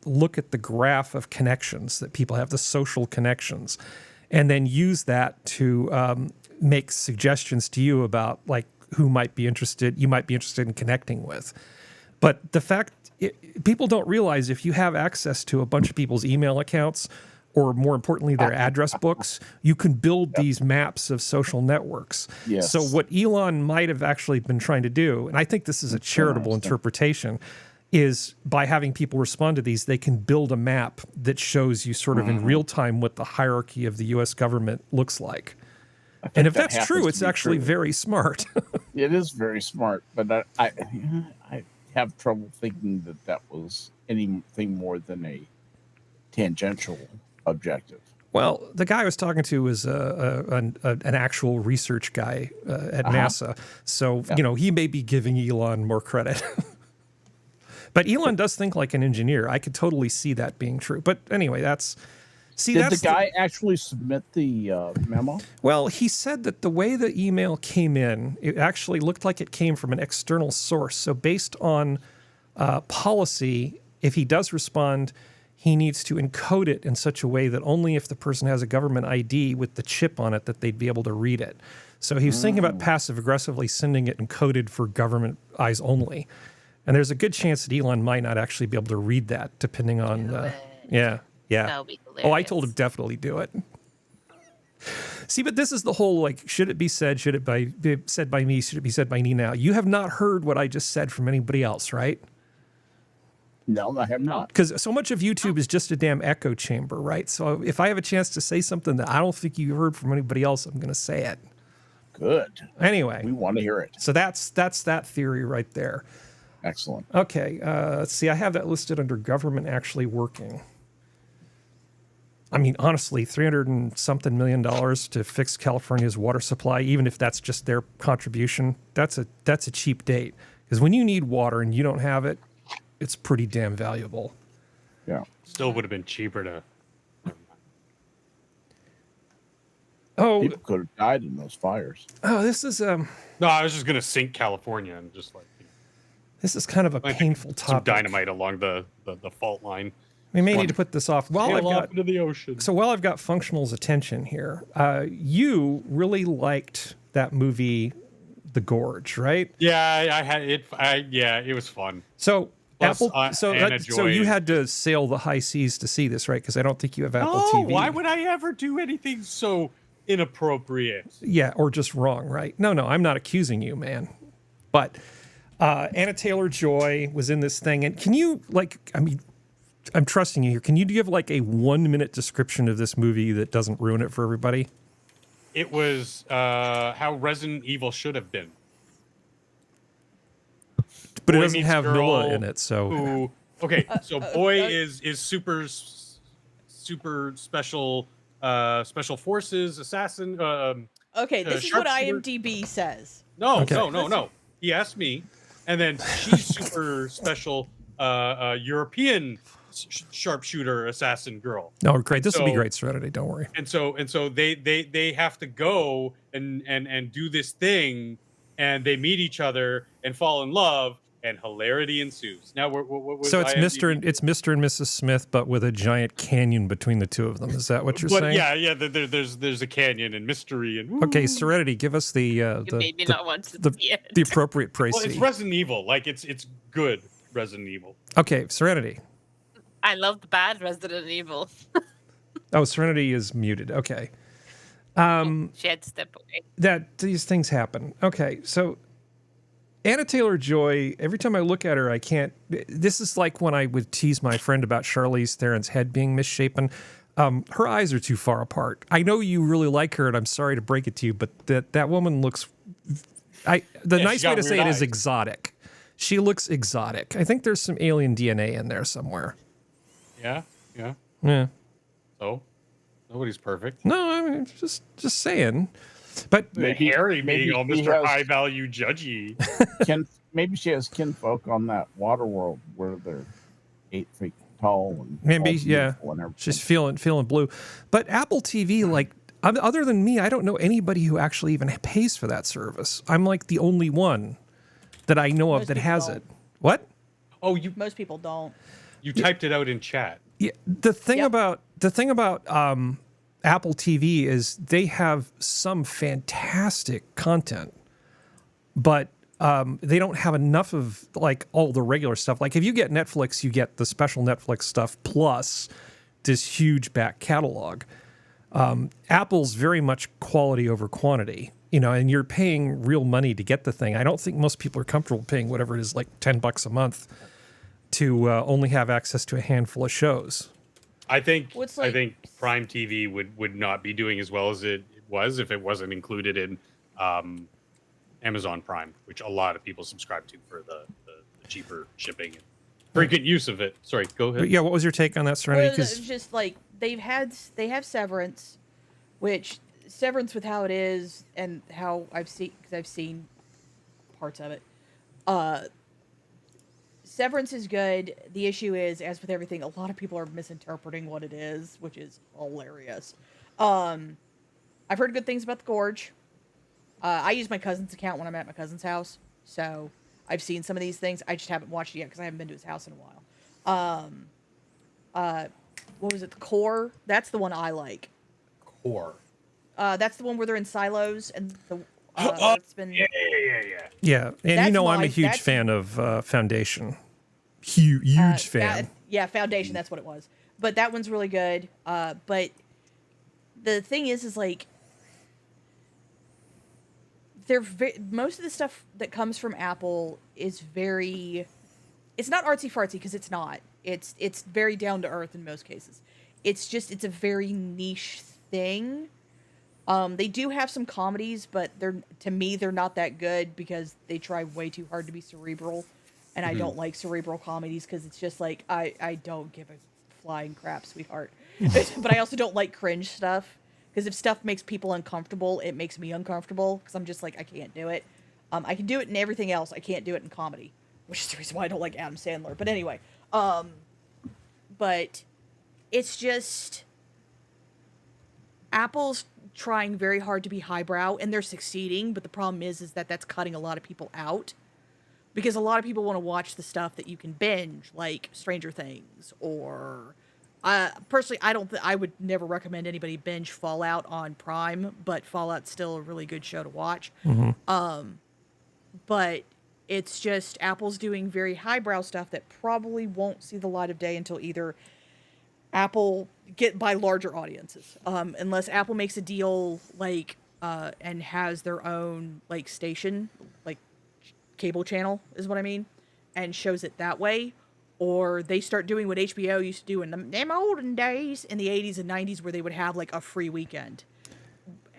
look at the graph of connections that people have, the social connections, and then use that to make suggestions to you about like who you might be interested in connecting with. But the fact, people don't realize if you have access to a bunch of people's email accounts, or more importantly, their address books, you can build these maps of social networks. Yes. So what Elon might have actually been trying to do, and I think this is a charitable interpretation, is by having people respond to these, they can build a map that shows you sort of in real time what the hierarchy of the U.S. government looks like. And if that's true, it's actually very smart. It is very smart, but I have trouble thinking that was anything more than a tangential objective. Well, the guy I was talking to was an actual research guy at NASA. So, he may be giving Elon more credit. But Elon does think like an engineer. I could totally see that being true. But anyway, did the guy actually submit the memo? Well, he said that the way the email came in, it actually looked like it came from an external source. So based on policy, if he does respond, he needs to encode it in such a way that only if the person has a government ID with the chip on it that they'd be able to read it. So he was thinking about passive-aggressively sending it encoded for government eyes only. And there's a good chance that Elon might not actually be able to read that, depending on... Yeah. That would be hilarious. Oh, I told him definitely do it. See, but this is the whole, like, should it be said? Should it be said by me? Should it be said by me now? You have not heard what I just said from anybody else, right? No, I have not. Because so much of YouTube is just a damn echo chamber, right? So if I have a chance to say something that I don't think you heard from anybody else, I'm going to say it. Good. Anyway. We want to hear it. So that's that theory right there. Excellent. Okay. Let's see. I have that listed under government actually working. I mean, honestly, $300 and something million to fix California's water supply, even if that's just their contribution, that's a cheap date. Because when you need water and you don't have it, it's pretty damn valuable. Yeah. Still would have been cheaper to. Oh, people could have died in those fires. Oh, this is No, I was just gonna sink California and just like. This is kind of a painful topic. Some dynamite along the fault line. We may need to put this off. Into the ocean. So while I've got Functional's attention here, you really liked that movie, The Gorge, right? Yeah, I had it. It was fun. So Plus, so you had to sail the high seas to see this, right? Because I don't think you have Apple TV. Why would I ever do anything so inappropriate? Yeah, or just wrong, right? No, I'm not accusing you, man. But Anna Taylor-Joy was in this thing, and can you I'm trusting you here. Can you give like a 1-minute description of this movie that doesn't ruin it for everybody? It was how Resident Evil should have been. But it doesn't have Mila in it, so. Boy is super special special forces assassin. Okay, this is what IMDb says. No. He asked me, and then she's super special European sharpshooter assassin girl. No, great. This will be great, Serenity. Don't worry. And so they have to go and do this thing, and they meet each other and fall in love, and hilarity ensues. Now, what was so it's IMDb? Mr. and Mrs. Smith, but with a giant canyon between the two of them. Is that what you're saying? Yeah. There's a canyon and mystery and Okay, Serenity, give us the made me not want to see it. the appropriate praise. Well, it's Resident Evil. Like it's good Resident Evil. Okay, Serenity. I love the bad Resident Evil. Oh, Serenity is muted. Okay. She had to step away. That these things happen. Okay, so Anna Taylor-Joy, every time I look at her, I can't. This is like when I would tease my friend about Charlize Theron's head being misshapen. Her eyes are too far apart. I know you really like her, and I'm sorry to break it to you, but that woman looks. Nice way to say it is exotic. She looks exotic. I think there's some alien DNA in there somewhere. Yeah. So nobody's perfect. No, I mean just saying. But Harry being all he Mr. has- High Value Judgy. Maybe she has kinfolk on that water world where they're 8 feet tall and maybe, all yeah, beautiful and everything. she's feeling blue. But Apple TV, like other than me, I don't know anybody who actually even pays for that service. I'm like the only one that I know of Most that people has don't. it. What? Oh, Most people don't. you typed it out in chat. Yeah, the thing Yep. about Apple TV is they have some fantastic content, but they don't have enough of like all the regular stuff. Like if you get Netflix, you get the special Netflix stuff plus this huge back catalog. Apple's very much quality over quantity, and you're paying real money to get the thing. I don't think most people are comfortable paying whatever it is, like $10 a month, to only have access to a handful of shows. I think What's I like- think Prime TV would not be doing as well as it was if it wasn't included in Amazon Prime, which a lot of people subscribe to for the cheaper shipping and frequent use of it. Sorry, go ahead. But yeah, what was your take on that, Serenity? Well, it's 'Cause- just like they have Severance, which Severance with how it is and how I've seen parts of it. Severance is good. The issue is, as with everything, a lot of people are misinterpreting what it is, which is hilarious. I've heard good things about the Gorge. I use my cousin's account when I'm at my cousin's house, so I've seen some of these things. I just haven't watched it yet because I haven't been to his house in a while. What was it? The Core? That's the one I like. Core. That's the one where they're in silos and it's been. Yeah. Yeah, and That's I'm a mine. huge That's- fan of Foundation. Huge fan. Foundation. That's what it was. But that one's really good. But the thing is like most of the stuff that comes from Apple is very. It's not artsy fartsy because it's not. It's very down to earth in most cases. It's a very niche thing. They do have some comedies, but they're not that good because they try way too hard to be cerebral, and I don't like cerebral comedies because it's just like I don't give a flying crap, sweetheart. But I also don't like cringe stuff because if stuff makes people uncomfortable, it makes me uncomfortable because I'm just like I can't do it. I can do it in everything else. I can't do it in comedy, which is the reason why I don't like Adam Sandler. But anyway, but it's just Apple's trying very hard to be highbrow, and they're succeeding, but the problem is that that's cutting a lot of people out because a lot of people want to watch the stuff that you can binge, like Stranger Things, or personally, I would never recommend anybody binge Fallout on Prime, but Fallout's still a really good show to watch. But it's just Apple's doing very highbrow stuff that probably won't see the light of day until either Apple get by larger audiences, unless Apple makes a deal like and has their own like station, like cable channel is what I mean, and shows it that way, or they start doing what HBO used to do in them olden days in the 80s and 90s where they would have like a free weekend.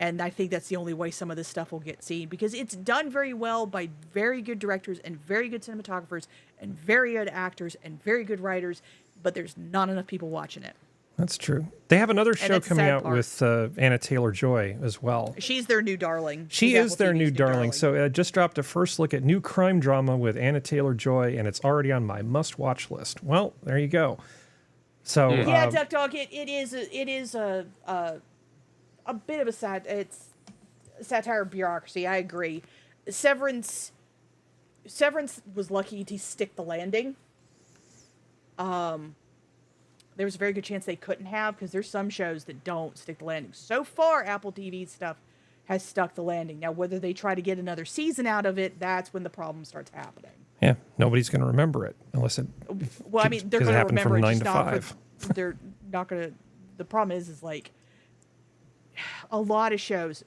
And I think that's the only way some of this stuff will get seen because it's done very well by very good directors and very good cinematographers and very good actors and very good writers, but there's not enough people watching it. That's true. They have another show that's the coming sad out part. with Anna Taylor-Joy as well. She's their new darling. She She's is Apple their TV's new darling. So just dropped a first look at new crime drama with Anna Taylor-Joy, and it's already on my must-watch list. Well, there you go. So Yeah, Duck Dog. It is a bit of a satire of bureaucracy. I agree. Severance was lucky to stick the landing. There was a very good chance they couldn't have, because there's some shows that don't stick the landing. So far, Apple TV stuff has stuck the landing. Now, whether they try to get another season out of it, that's when the problem starts happening. yeah, nobody's going to remember it unless it. Well, I mean, they're 'cause going to happened from remember it, 9 just to not 5. they're not going to. The problem is like a lot of shows,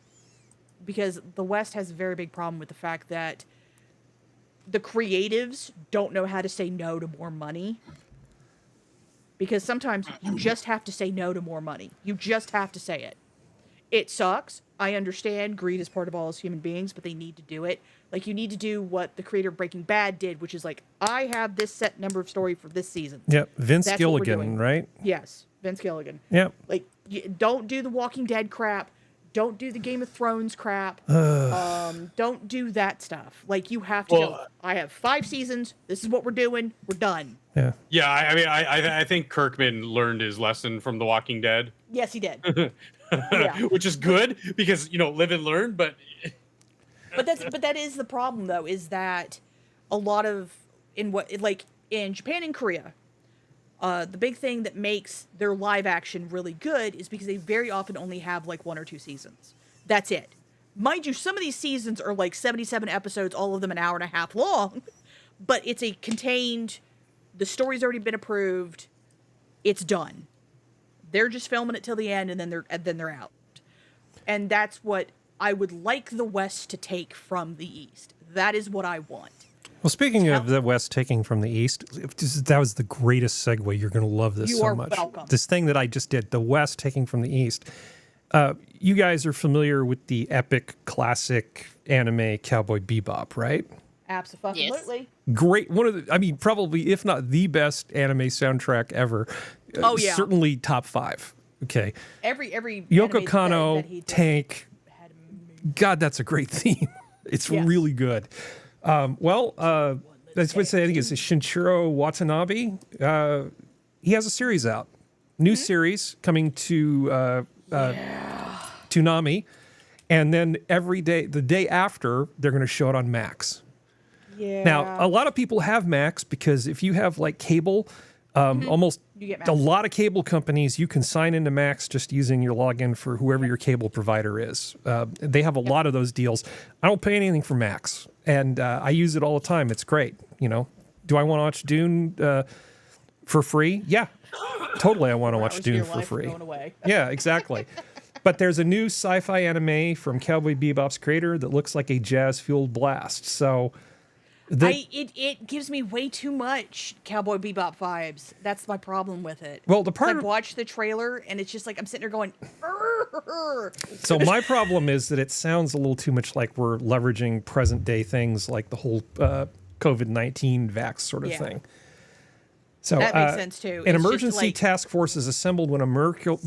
because the West has a very big problem with the fact that the creatives don't know how to say no to more money. Because sometimes you just have to say no to more money. You just have to say it. It sucks. I understand greed is part of all us human beings, but they need to do it. Like, you need to do what the creator of Breaking Bad did, which is like, I have this set number of story for this season. Yep, Vince That's what we're Gilligan, doing. right? Yes, Vince Gilligan. Yep. Like, don't do the Walking Dead crap. Don't do the Game of Thrones crap. Don't do that stuff. Like, you have to go, I have 5 seasons. This is what we're doing. We're done. Yeah. Yeah, I mean, I think Kirkman learned his lesson from The Walking Dead, Yes, he did. Yeah. which is good because, live and learn. But But that is the problem, though, is that a lot of in Japan and Korea, the big thing that makes their live action really good is because they very often only have like 1 or 2 seasons. That's it. Mind you, some of these seasons are like 77 episodes, all of them an hour and a half long, but it's a contained. The story's already been approved. It's done. They're just filming it till the end, and then they're out. And that's what I would like the West to take from the East. That is what I want. Well, speaking of the West taking from the East, that was the greatest segue. You're going to love this You so are much. welcome. This thing that I just did, the West taking from the East. You guys are familiar with the epic classic anime Cowboy Bebop, right? Absolutely. Great. Probably, if not the best anime soundtrack ever. Oh, yeah. Certainly top 5. Okay. Every Yoko anime Kanno, that he did Tank. had amazing- God, that's a great theme. It's Yes. really good. That's what I think it's Shinichirô Watanabe. He has a series out. New series coming to Toonami. And then the day after, they're going to show it on Max. Yeah. Now, a lot of people have Max because if you have like cable, almost You get a Max. lot of cable companies, you can sign into Max just using your login for whoever your cable provider is. They have a lot of those deals. I don't pay anything for Max, and I use it all the time. It's great. Do I want to watch Dune for free? Yeah, totally. I want to watch Hours of Dune your for life free. going away. Yeah, exactly. But there's a new sci-fi anime from Cowboy Bebop's creator that looks like a jazz-fueled blast. So. It gives me way too much Cowboy Bebop vibes. That's my problem with it. Well, the part I've watched the trailer and it's just like I'm sitting there going. So my problem is that it sounds a little too much like we're leveraging present day things like the whole COVID-19 vax sort of thing. So That makes sense, too. An It's just emergency like- task force is assembled when a miracle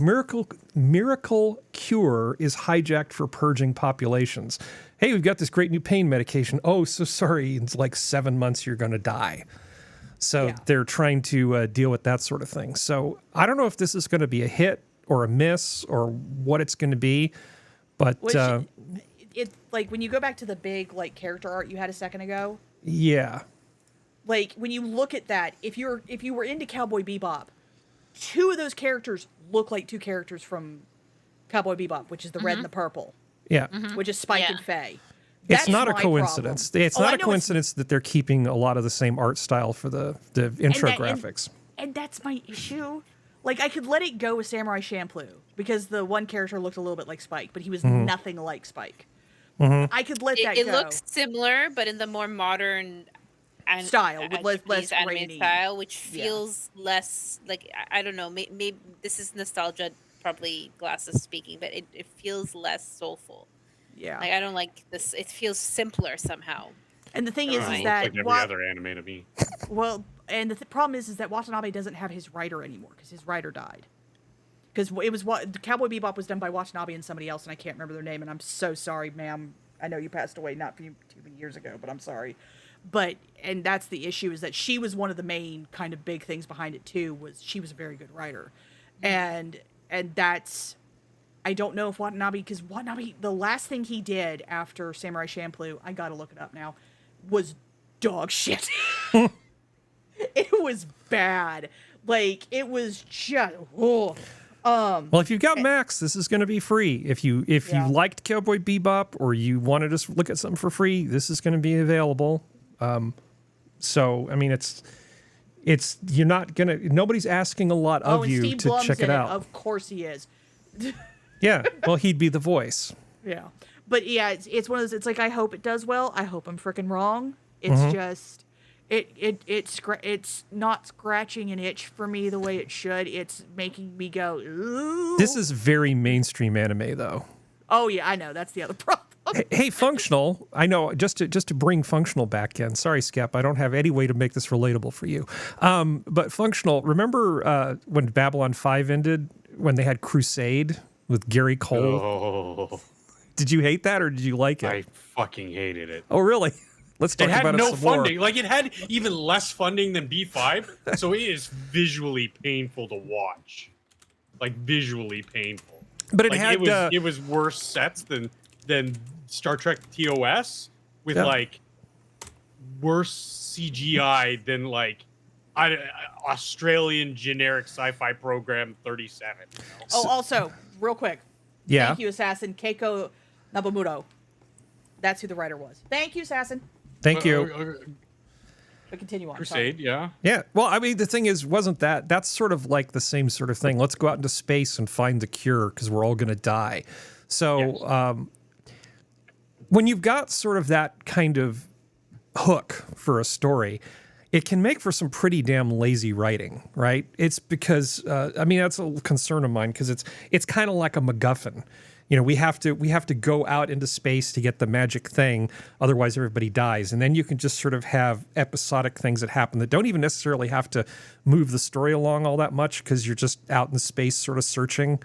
cure is hijacked for purging populations. Hey, we've got this great new pain medication. Oh, so sorry. In like 7 months, you're going to die. So Yeah. they're trying to deal with that sort of thing. So I don't know if this is going to be a hit or a miss or what it's going to be, but Which it's like when you go back to the big like character art you had a second ago. yeah. Like when you look at that, if you were into Cowboy Bebop, 2 of those characters look like 2 characters from Cowboy Bebop, which is the red and the purple, Yeah. which is Spike Yeah. and Faye. It's That's not a my coincidence. problem. It's Oh, I not a know coincidence that they're keeping a lot of the same art style for the intro graphics. And that's my issue. Like, I could let it go with Samurai Champloo, because the one character looked a little bit like Spike, but he was nothing like Spike. I could let that It go. looks similar, but in the more modern Style, with less Japanese anime grainy. style, which Yeah. feels less like I don't know. Maybe this is nostalgia, probably glasses speaking, but it feels less soulful. Yeah. Like I don't like this. It feels simpler somehow. And the thing It is looks that like every Wa- other anime to me. well, and the problem is that Watanabe doesn't have his writer anymore because his writer died. because it was what Cowboy Bebop was done by Watanabe and somebody else, and I can't remember their name, and I'm so sorry, ma'am. I know you passed away not too many years ago, but I'm sorry. And that's the issue, is that she was one of the main kind of big things behind it too, was she was a very good writer. And that's, I don't know if Watanabe, because Watanabe, the last thing he did after Samurai Champloo, I gotta look it up now, was dog shit. It was bad. Like, it was just, well, if you've got Max, this is going to be free. If you liked Cowboy Bebop, or you wanted to look at something for free, this is going to be available. So I mean, it's you're not gonna. Nobody's asking a lot of you Steve to Blum's check it in out. Of course he is. Yeah, well, he'd be the voice. Yeah, but yeah, it's one of those. It's like, I hope it does well. I hope I'm freaking wrong. It's just. It's not scratching an itch for me the way it should. It's making me go, ooh. This is very mainstream anime, though. Oh yeah, I know. That's the other problem. Hey, Functional. I know, just to bring Functional back in. Sorry, Skep, I don't have any way to make this relatable for you. But Functional, remember when Babylon 5 ended, when they had Crusade with Gary Cole? Oh, Did you hate that, or did you like it? I fucking hated it. Oh, really? Let's talk It had about it no some more. funding. Like, it had even less funding than B5, so it is visually painful to watch. Like, visually painful. But it like, had it was worse sets than Star Trek TOS, with Yeah. like worse CGI than like Australian generic sci-fi program 37. You know? Oh, also, real quick. Yeah. Thank you, Assassin. Keiko Nabumuro. That's who the writer was. Thank you, Assassin. Thank you. But continue on. Crusade, yeah. Yeah. Well, I mean, the thing is, that's sort of like the same sort of thing. Let's go out into space and find the cure because we're all going to die. So when you've got sort of that kind of hook for a story, it can make for some pretty damn lazy writing, right? It's because, I mean, that's a concern of mine, because it's kind of like a MacGuffin. You know, we have to go out into space to get the magic thing, otherwise everybody dies. And then you can just sort of have episodic things that happen that don't even necessarily have to move the story along all that much, because you're just out in space sort of searching.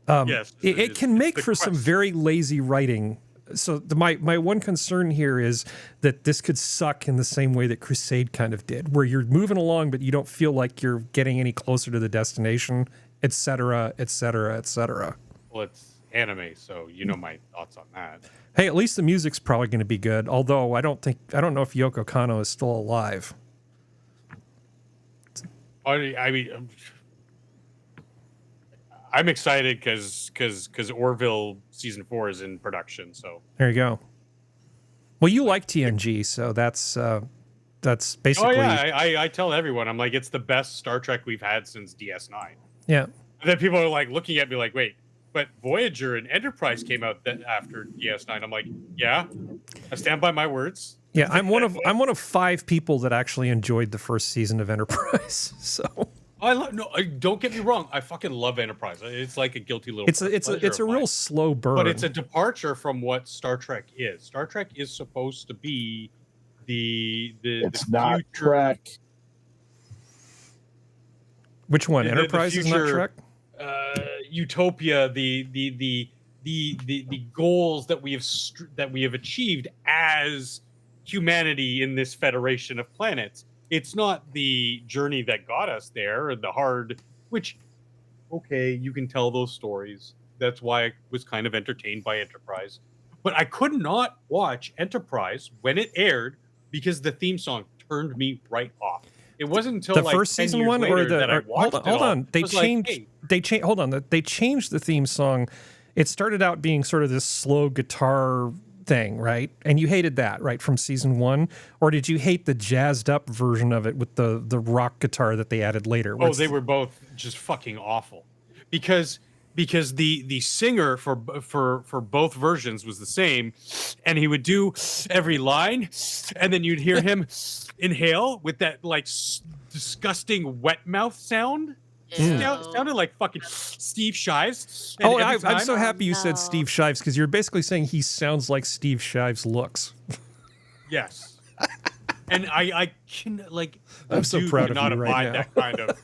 Yes, It can make for some very lazy writing. So my one concern here is that this could suck in the same way that Crusade kind of did, where you're moving along, but you don't feel like you're getting any closer to the destination, et cetera, et cetera, et cetera. Well, it's anime, so you know my thoughts on that. Hey, at least the music's probably going to be good. Although I don't know if Yoko Kanno is still alive. I mean, I'm excited because Orville season 4 is in production. So There you go. Well, you like TNG, so that's basically. Oh yeah, I tell everyone, I'm like, it's the best Star Trek we've had since DS9. Yeah. And then people are like looking at me like, wait, but Voyager and Enterprise came out after DS9. I'm like, yeah, I stand by my words. Yeah, I'm one of 5 people that actually enjoyed the first season of Enterprise. So Don't get me wrong, I fucking love Enterprise. It's like a guilty little. it's a real slow burn. But it's a departure from what Star Trek is. Star Trek is supposed to be It's the not future. Trek. Which one? the Enterprise is not future, Trek? Utopia, the goals that we have achieved as humanity in this federation of planets. It's not the journey that got us there, or the hard, which, okay, you can tell those stories. That's why I was kind of entertained by Enterprise. But I could not watch Enterprise when it aired because the theme song turned me right off. It wasn't until The like first 10 season years one, or later the that I watched hold it all. on. They I was like, changed. hey, Hold on. They changed the theme song. It started out being sort of this slow guitar thing, right? And you hated that, right, from season 1, or did you hate the jazzed up version of it with the rock guitar that they added later? Oh, they were both just fucking awful, because the singer for both versions was the same, and he would do every line, and then you'd hear him inhale with that like disgusting wet mouth sound. Sounded like fucking Steve Shives. And Oh, every I'm time- so happy you said Steve Shives, because you're basically saying he sounds like Steve Shives looks. Yes. And I can like. I'm so dude proud could of not you right abide now. that kind of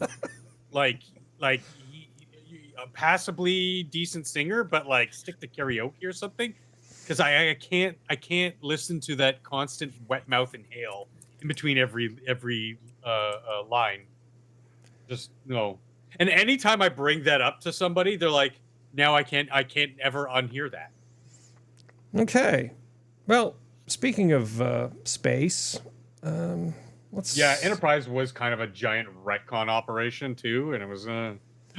like passably decent singer, but like stick to karaoke or something, because I can't listen to that constant wet mouth inhale in between every line. Just no. And anytime I bring that up to somebody, they're like, "Now I can't ever unhear that." Okay. Well, speaking of space, let's. Yeah, Enterprise was kind of a giant retcon operation too, and it was.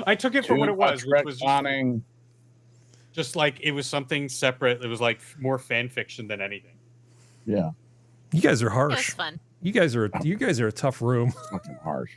I took it for what it was, which was just like it was something separate. It was like more fan fiction than anything. Yeah, You guys are It was harsh. fun. You guys are a tough room. fucking harsh.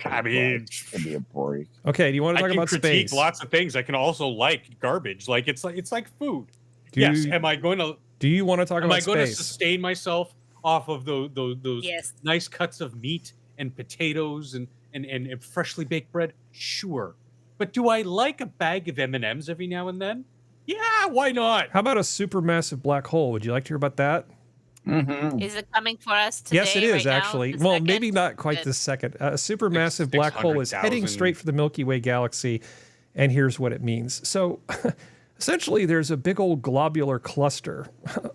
I mean, Can be a break. Okay. Do you want to I talk can about critique space? lots of things. I can also like garbage. Like it's like food. Do Yes. you- Am I going to? Do you want to talk Am I about going to space? sustain myself off of those Yes. nice cuts of meat and potatoes and freshly baked bread? Sure. But do I like a bag of M&Ms every now and then? Yeah, why not? How about a supermassive black hole? Would you like to hear about that? Mm-hmm. Is it coming for us today? Yes, it is right now, actually. the Well, second? maybe not quite Good. this second. A supermassive black hole is heading 600,000. straight for the Milky Way galaxy, and here's what it means. So, essentially, there's a big old globular cluster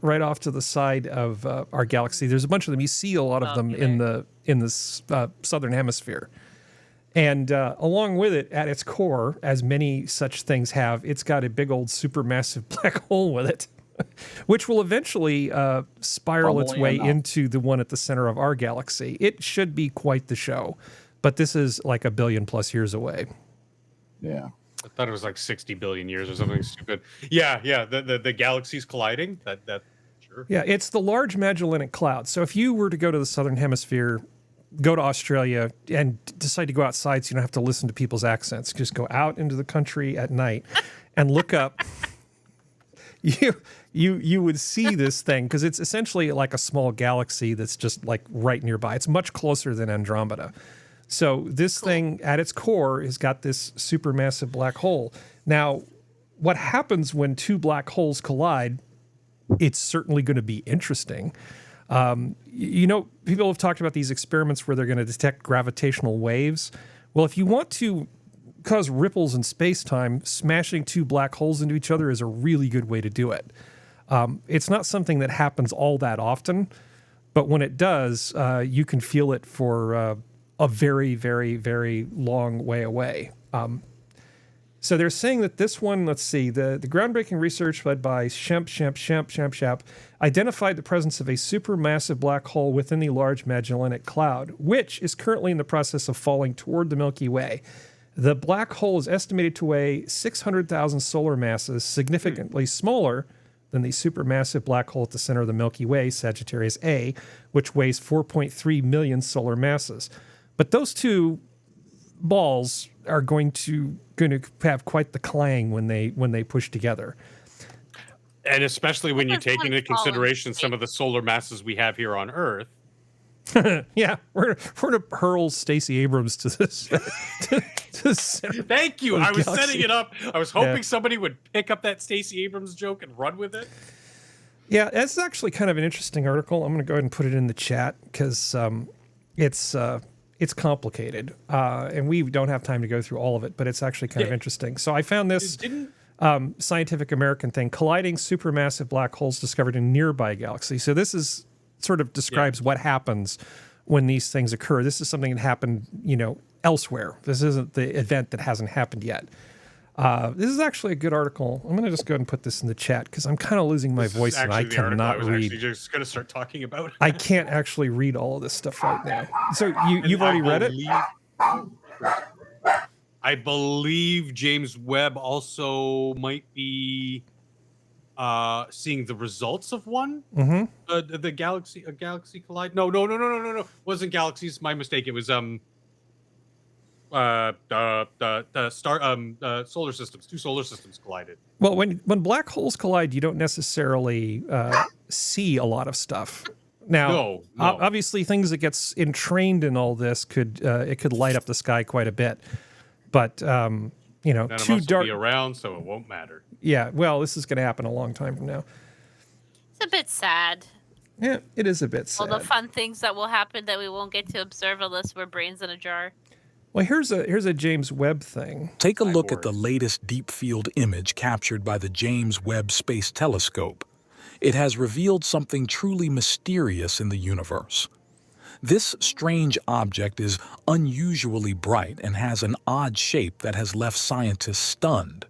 right off to the side of our galaxy. There's a bunch of them. You see a lot of them in the southern hemisphere. And along with it, at its core, as many such things have, it's got a big old supermassive black hole with it, which will eventually spiral its Funnily way enough. into the one at the center of our galaxy. It should be quite the show, but this is like 1 billion plus years away. Yeah. I thought it was like 60 billion years or something stupid. Yeah. The galaxies colliding. That sure. Yeah, it's the Large Magellanic Cloud. So if you were to go to the southern hemisphere, go to Australia, and decide to go outside so you don't have to listen to people's accents, just go out into the country at night and look up. You would see this thing because it's essentially like a small galaxy that's just like right nearby. It's much closer than Andromeda. So this thing at its core has got this supermassive black hole. Now, what happens when two black holes collide? It's certainly going to be interesting. You know, people have talked about these experiments where they're going to detect gravitational waves. Well, if you want to cause ripples in space-time, smashing two black holes into each other is a really good way to do it. It's not something that happens all that often, but when it does, you can feel it for a very, very, very long way away. So they're saying that this one, let's see, the groundbreaking research led by Shemp identified the presence of a supermassive black hole within the Large Magellanic Cloud, which is currently in the process of falling toward the Milky Way. The black hole is estimated to weigh 600,000 solar masses, significantly smaller than the supermassive black hole at the center of the Milky Way, Sagittarius A, which weighs 4.3 million solar masses. But those two balls are going to have quite the clang when they push together. And especially when you That's take what into it's called. consideration some of the solar masses we have here on Earth. Yeah, we're gonna hurl Stacey Abrams to this. to the center Thank you. of the I was galaxy. setting it up. I was hoping Yeah. somebody would pick up that Stacey Abrams joke and run with it. Yeah, that's actually kind of an interesting article. I'm going to go ahead and put it in the chat because it's complicated, and we don't have time to go through all of it. But it's actually kind of Yeah. interesting. So I found this Didn't Scientific American thing: colliding supermassive black holes discovered in nearby galaxies. So this is sort of describes what happens when these things occur. This is something that happened, elsewhere. This isn't the event that hasn't happened yet. This is actually a good article. I'm going to just go ahead and put this in the chat because I'm kind of losing my this is voice and I actually the article cannot was read. actually just going to start talking about. I can't actually read all of this stuff right now. So you've already read it? I believe James Webb also might be seeing the results of one. Mm-hmm. The galaxy collide. No. Wasn't galaxies. My mistake. It was the star solar systems. Two solar systems collided. Well, when black holes collide, you don't necessarily see a lot of stuff. Now, No. obviously, things that gets entrained in all this could light up the sky quite a bit. But None of too us dark. will be around, so it won't matter. Yeah, well, this is going to happen a long time from now. It's a bit sad. Yeah, it is a bit All sad. the fun things that will happen that we won't get to observe unless we're brains in a jar. Well, here's a James Webb thing. Take a look at the latest deep field image captured by the James Webb Space Telescope. It has revealed something truly mysterious in the universe. This strange object is unusually bright and has an odd shape that has left scientists stunned.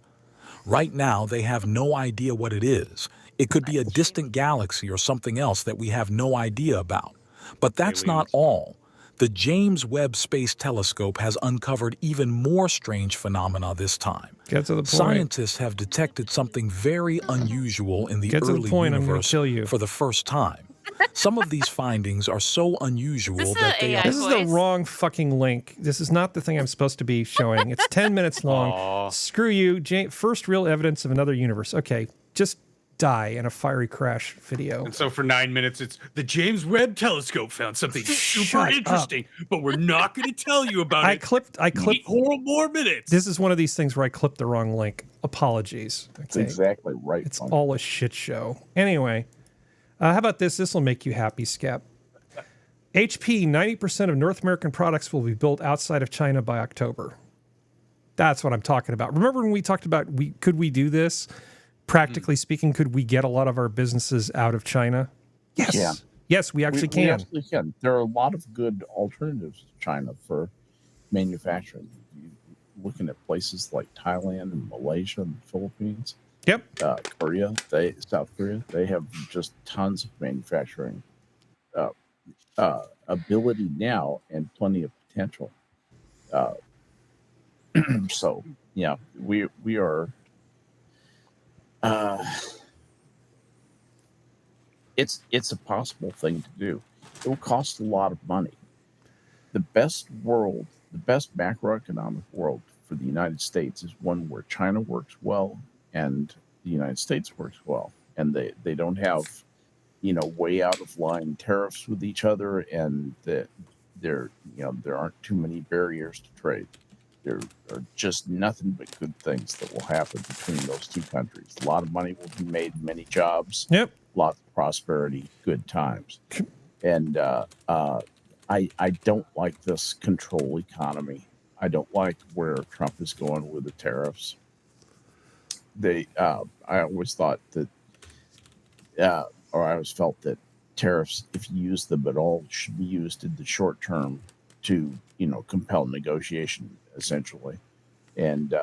Right now, they have no idea what it is. It could be a distant galaxy or something else that we have no idea about. But that's not all. The James Webb Space Telescope has uncovered even more strange phenomena this time. Get to the point. Scientists have detected something very unusual in the Get to the early point, I'm gonna universe kill you. for the first time. Some of these findings are so unusual This is that they a are... AI This is the wrong fucking link. This is not the thing I'm supposed to be showing. It's 10 minutes long. Aw. Screw you. First real evidence of another universe. Okay, just die in a fiery crash video. And so for 9 minutes, it's the James Webb Telescope found something super Shut up. interesting, but we're not going to tell you about I it. clipped. 8 more minutes. This is one of these things where I clipped the wrong link. Apologies. That's exactly right. It's Funky. all a shit show. Anyway, how about this? This will make you happy, Skep. HP, 90% of North American products will be built outside of China by October. That's what I'm talking about. Remember when we talked about could we do this? Practically speaking, could we get a lot of our businesses out of China? Yes. Yeah. Yes, we actually We can. actually can. There are a lot of good alternatives to China for manufacturing. Looking at places like Thailand and Malaysia and the Philippines, Yep. Korea, South Korea, they have just tons of manufacturing ability now and plenty of potential. So yeah, we are. It's a possible thing to do. It will cost a lot of money. The best macroeconomic world for the United States is one where China works well and the United States works well, and they don't have, way out of line tariffs with each other, and that there aren't too many barriers to trade. There are just nothing but good things that will happen between those two countries. A lot of money will be made, many jobs, Yep. lots of prosperity, good times. And I don't like this control economy. I don't like where Trump is going with the tariffs. I always thought that, or I always felt that tariffs, if you use them at all, should be used in the short term to, compel negotiation, essentially. And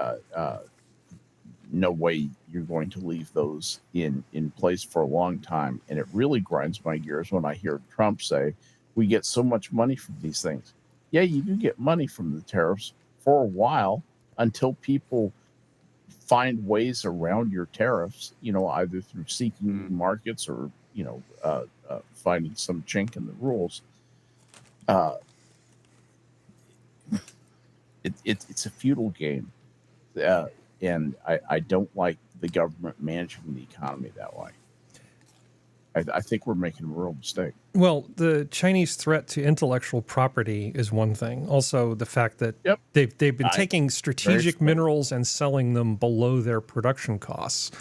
no way you're going to leave those in place for a long time. And it really grinds my gears when I hear Trump say, we get so much money from these things. Yeah, you do get money from the tariffs for a while until people find ways around your tariffs, either through seeking new markets or, finding some chink in the rules. It's a futile game. And I don't like the government managing the economy that way. I think we're making a real mistake. Well, the Chinese threat to intellectual property is one thing. Also, the fact that they've been taking strategic minerals and selling them below their production costs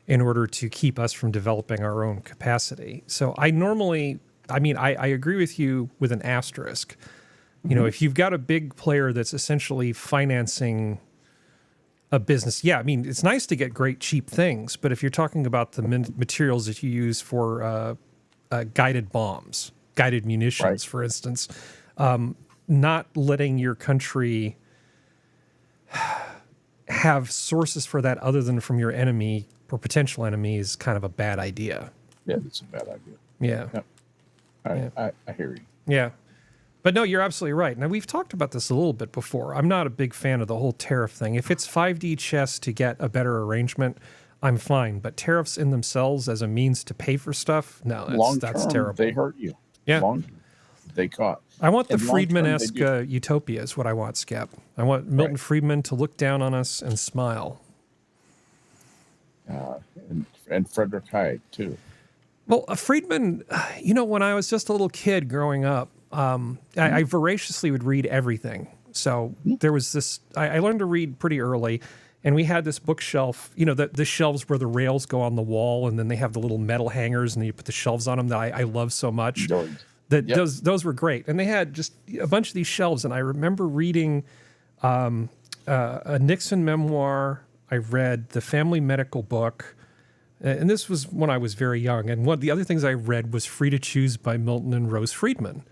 in order to keep us from developing our own capacity. So I agree with you with an asterisk. If you've got a big player that's essentially financing a business, it's nice to get great cheap things, but if you're talking about the materials that you use for guided bombs, guided munitions, for instance, not letting your country have sources for that other than from your enemy or potential enemy is kind of a bad idea. Yeah, it's a bad idea. Yeah. Yep. I hear you. Yeah. But no, you're absolutely right. Now, we've talked about this a little bit before. I'm not a big fan of the whole tariff thing. If it's 5D chess to get a better arrangement, I'm fine. But tariffs in themselves as a means to pay for stuff, no, that's terrible. They hurt you. Yeah. They caught. I want the And long-term, Friedman-esque they do. utopia is what I want, Skep. I want Milton Friedman to look down on us and smile. And Frederick Hayek, too. Well, Friedman, when I was just a little kid growing up, I voraciously would read everything. So there was this, I learned to read pretty early, and we had this bookshelf, the shelves where the rails go on the wall, and then they have the little metal hangers, and you put the shelves on them that I love so much. Those were great. And they had just a bunch of these shelves, and I remember reading a Nixon memoir. I read the family medical book. And this was when I was very young. And one of the other things I read was Free to Choose by Milton and Rose Friedman.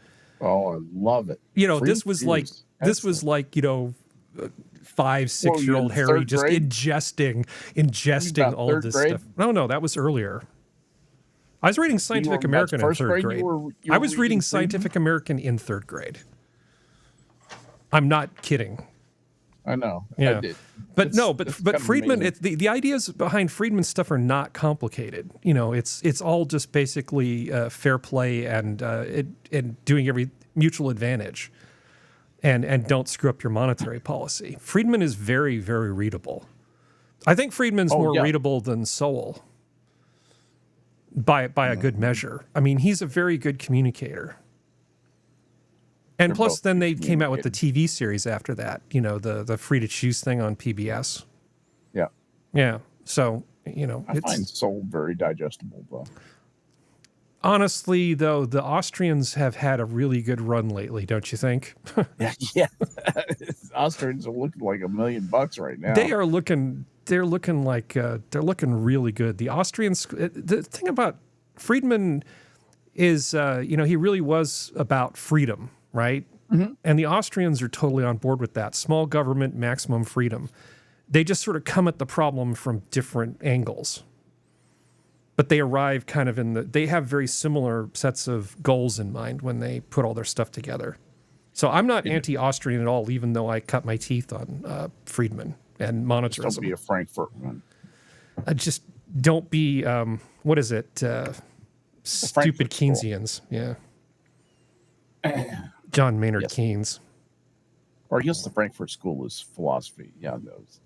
Oh, I love it. You know, Free this was like, you know, 5, 6-year-old Well, you're in Harry third just grade? ingesting About all of third this grade? stuff. No, that was earlier. I was reading Scientific that's American in first third grade, grade. you were I was reading reading Friedman? Scientific American in third grade. I'm not kidding. I know. Yeah. I did. But It's- no, it's but kinda Friedman, amazing. the ideas behind Friedman's stuff are not complicated. You know, it's all just basically fair play and doing every mutual advantage, and don't screw up your monetary policy. Friedman is very, very readable. I think Friedman's more yeah. readable than Sowell by a good measure. I mean, he's a very good communicator. And They're plus, both then they good came out with the TV series after that. You know, the Free to Choose thing on PBS. Yeah. Yeah. So, you know, I find Soul very digestible, though. honestly, though, the Austrians have had a really good run lately, don't you think? Yeah. Austrians are looking like $1 million right now. They're looking like they're looking really good. The Austrians, the thing about Friedman is, you know, he really was about freedom, right? Mm-hmm. And the Austrians are totally on board with that. Small government, maximum freedom. They just sort of come at the problem from different angles. But they arrive kind of they have very similar sets of goals in mind when they put all their stuff together. So I'm not anti-Austrian at all, even though I cut my teeth on Friedman and Just monetarism. don't be a Frankfurt one. Just don't be, what is it? Stupid Frankfurt School. Keynesians. Yeah. John Maynard Yes. Keynes. Or I guess the Frankfurt School is philosophy. Yeah, those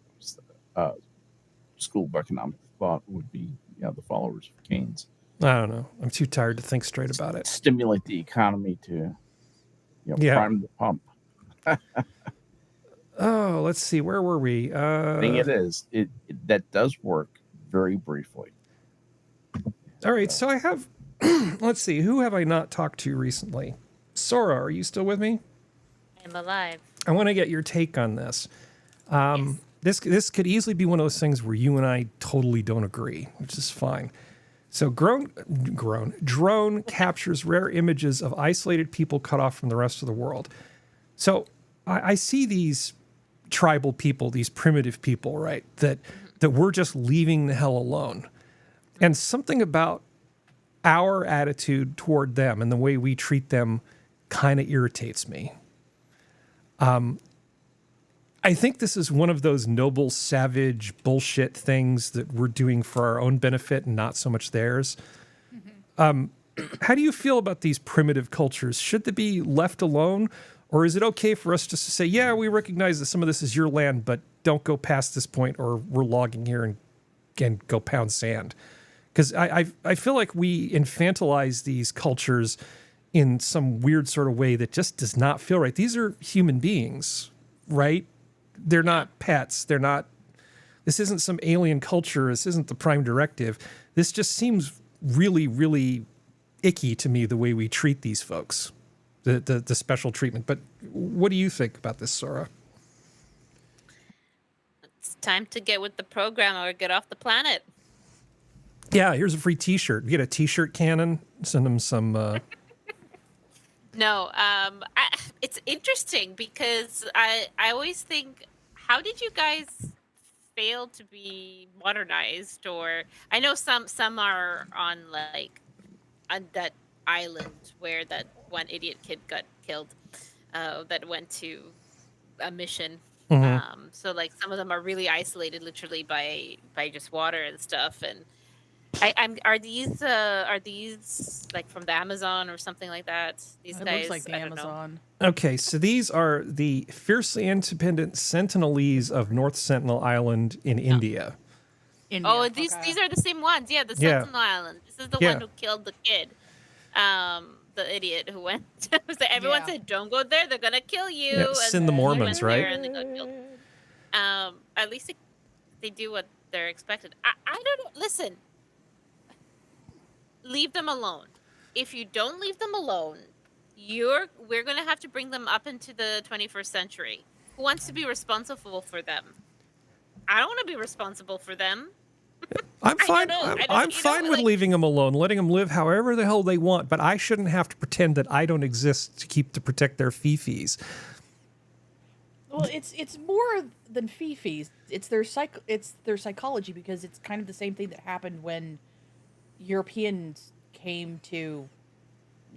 School of Economic Thought would be the followers of Keynes. I don't know. I'm too tired to think straight about it. Stimulate the economy to Yeah. prime the pump. Oh, let's see. Where were we? Thing it is, that does work very briefly. All right. So I have, let's see. Who have I not talked to recently? Sora, are you still with me? I'm alive. I want to get your take on this. Yes. This could easily be one of those things where you and I totally don't agree, which is fine. So drone captures rare images of isolated people cut off from the rest of the world. So I see these tribal people, these primitive people, right, that we're just leaving the hell alone. And something about our attitude toward them and the way we treat them kind of irritates me. I think this is one of those noble, savage bullshit things that we're doing for our own benefit and not so much theirs. How do you feel about these primitive cultures? Should they be left alone? Or is it okay for us just to say, yeah, we recognize that some of this is your land, but don't go past this point or we're logging here and go pound sand? Because I feel like we infantilize these cultures in some weird sort of way that just does not feel right. These are human beings, right? They're not pets. This isn't some alien culture. This isn't the Prime Directive. This just seems really, really icky to me, the way we treat these folks, the special treatment. But what do you think about this, Sora? It's time to get with the program or get off the planet. Yeah, here's a free T-shirt. You get a T-shirt cannon. Send them some. No, it's interesting because I always think, how did you guys fail to be modernized? Or I know some are on on that island where that one idiot kid got killed, that went to a mission. So some of them are really isolated, literally by just water and stuff. And are these like from the Amazon or something like that? These It guys, looks like the I don't know. Amazon. Okay, so these are the fiercely independent Sentinelese of North Sentinel Island in India. India. Oh, these are the same ones. Yeah, the Yeah. Sentinel Island. This is the Yeah. one who killed the kid. The idiot who went. So everyone Yeah. said, "Don't go there. They're gonna kill you." Yeah, and send the he Mormons, went there right? and they got killed. At least they do what they're expected. I don't know. Listen, leave them alone. If you don't leave them alone, we're gonna have to bring them up into the 21st century. who wants to be responsible for them? I don't want to be responsible for them. I'm fine. I'm you fine know, with like- leaving them alone, letting them live however the hell they want. But I shouldn't have to pretend that I don't exist to protect their fifis. Well, it's more than fifis. It's their psychology, because it's kind of the same thing that happened when Europeans came to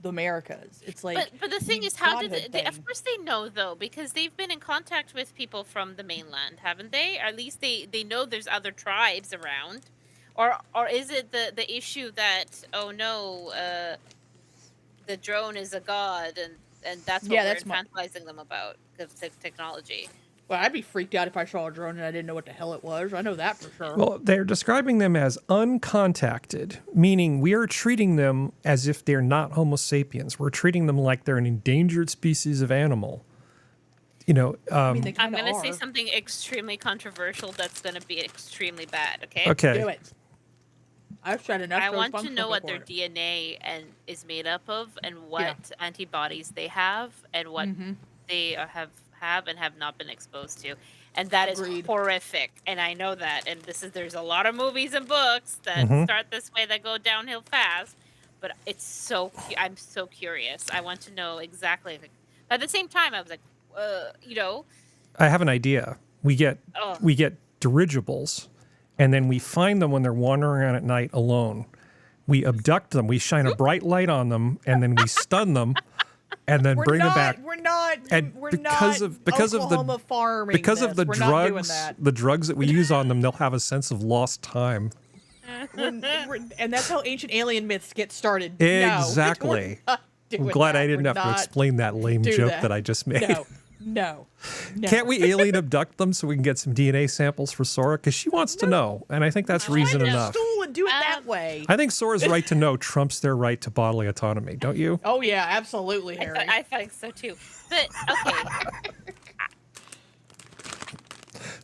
the Americas. It's like, but the thing you is, how gotta did they? Of think- course, they know though, because they've been in contact with people from the mainland, haven't they? Or at least they know there's other tribes around, or is it the issue that, oh no, the drone is a god, and that's what we're infantilizing them about, because technology. Well, I'd be freaked out if I saw a drone and I didn't know what the hell it was. I know that for sure. Well, they're describing them as uncontacted, meaning we are treating them as if they're not Homo sapiens. We're treating them like they're an endangered species of animal. You know, I mean, they I'm kinda going to say are. something extremely controversial that's going to be extremely bad, okay? okay. Do it. I've tried enough. I Joe want to Functional know what their before. DNA is made up of, and what antibodies they have, and what they have and have not been exposed to. And that is Agreed. horrific. And I know that. And there's a lot of movies and books that start this way that go downhill fast. But it's I'm so curious. I want to know exactly. At the same time, I was like, you know. I have an idea. We get dirigibles, and then we find them when they're wandering around at night alone. We abduct them. We shine a bright light on them, and then we stun them, and then bring them back. We're not. And we're because not of because of Oklahoma the farming because of the this. We're not doing drugs that. the drugs that we use on them, they'll have a sense of lost time. And that's how ancient alien myths get started. Exactly. No, I'm glad I didn't have to explain that lame do joke that. that I just made. No. Can't we alien abduct them so we can get some DNA samples for Sora? Because she wants to know, and I think that's reason Find a enough. stool and do it that way. I think Sora's right to know trumps their right to bodily autonomy, don't you? Oh yeah, absolutely, Harry. I think so too. But okay.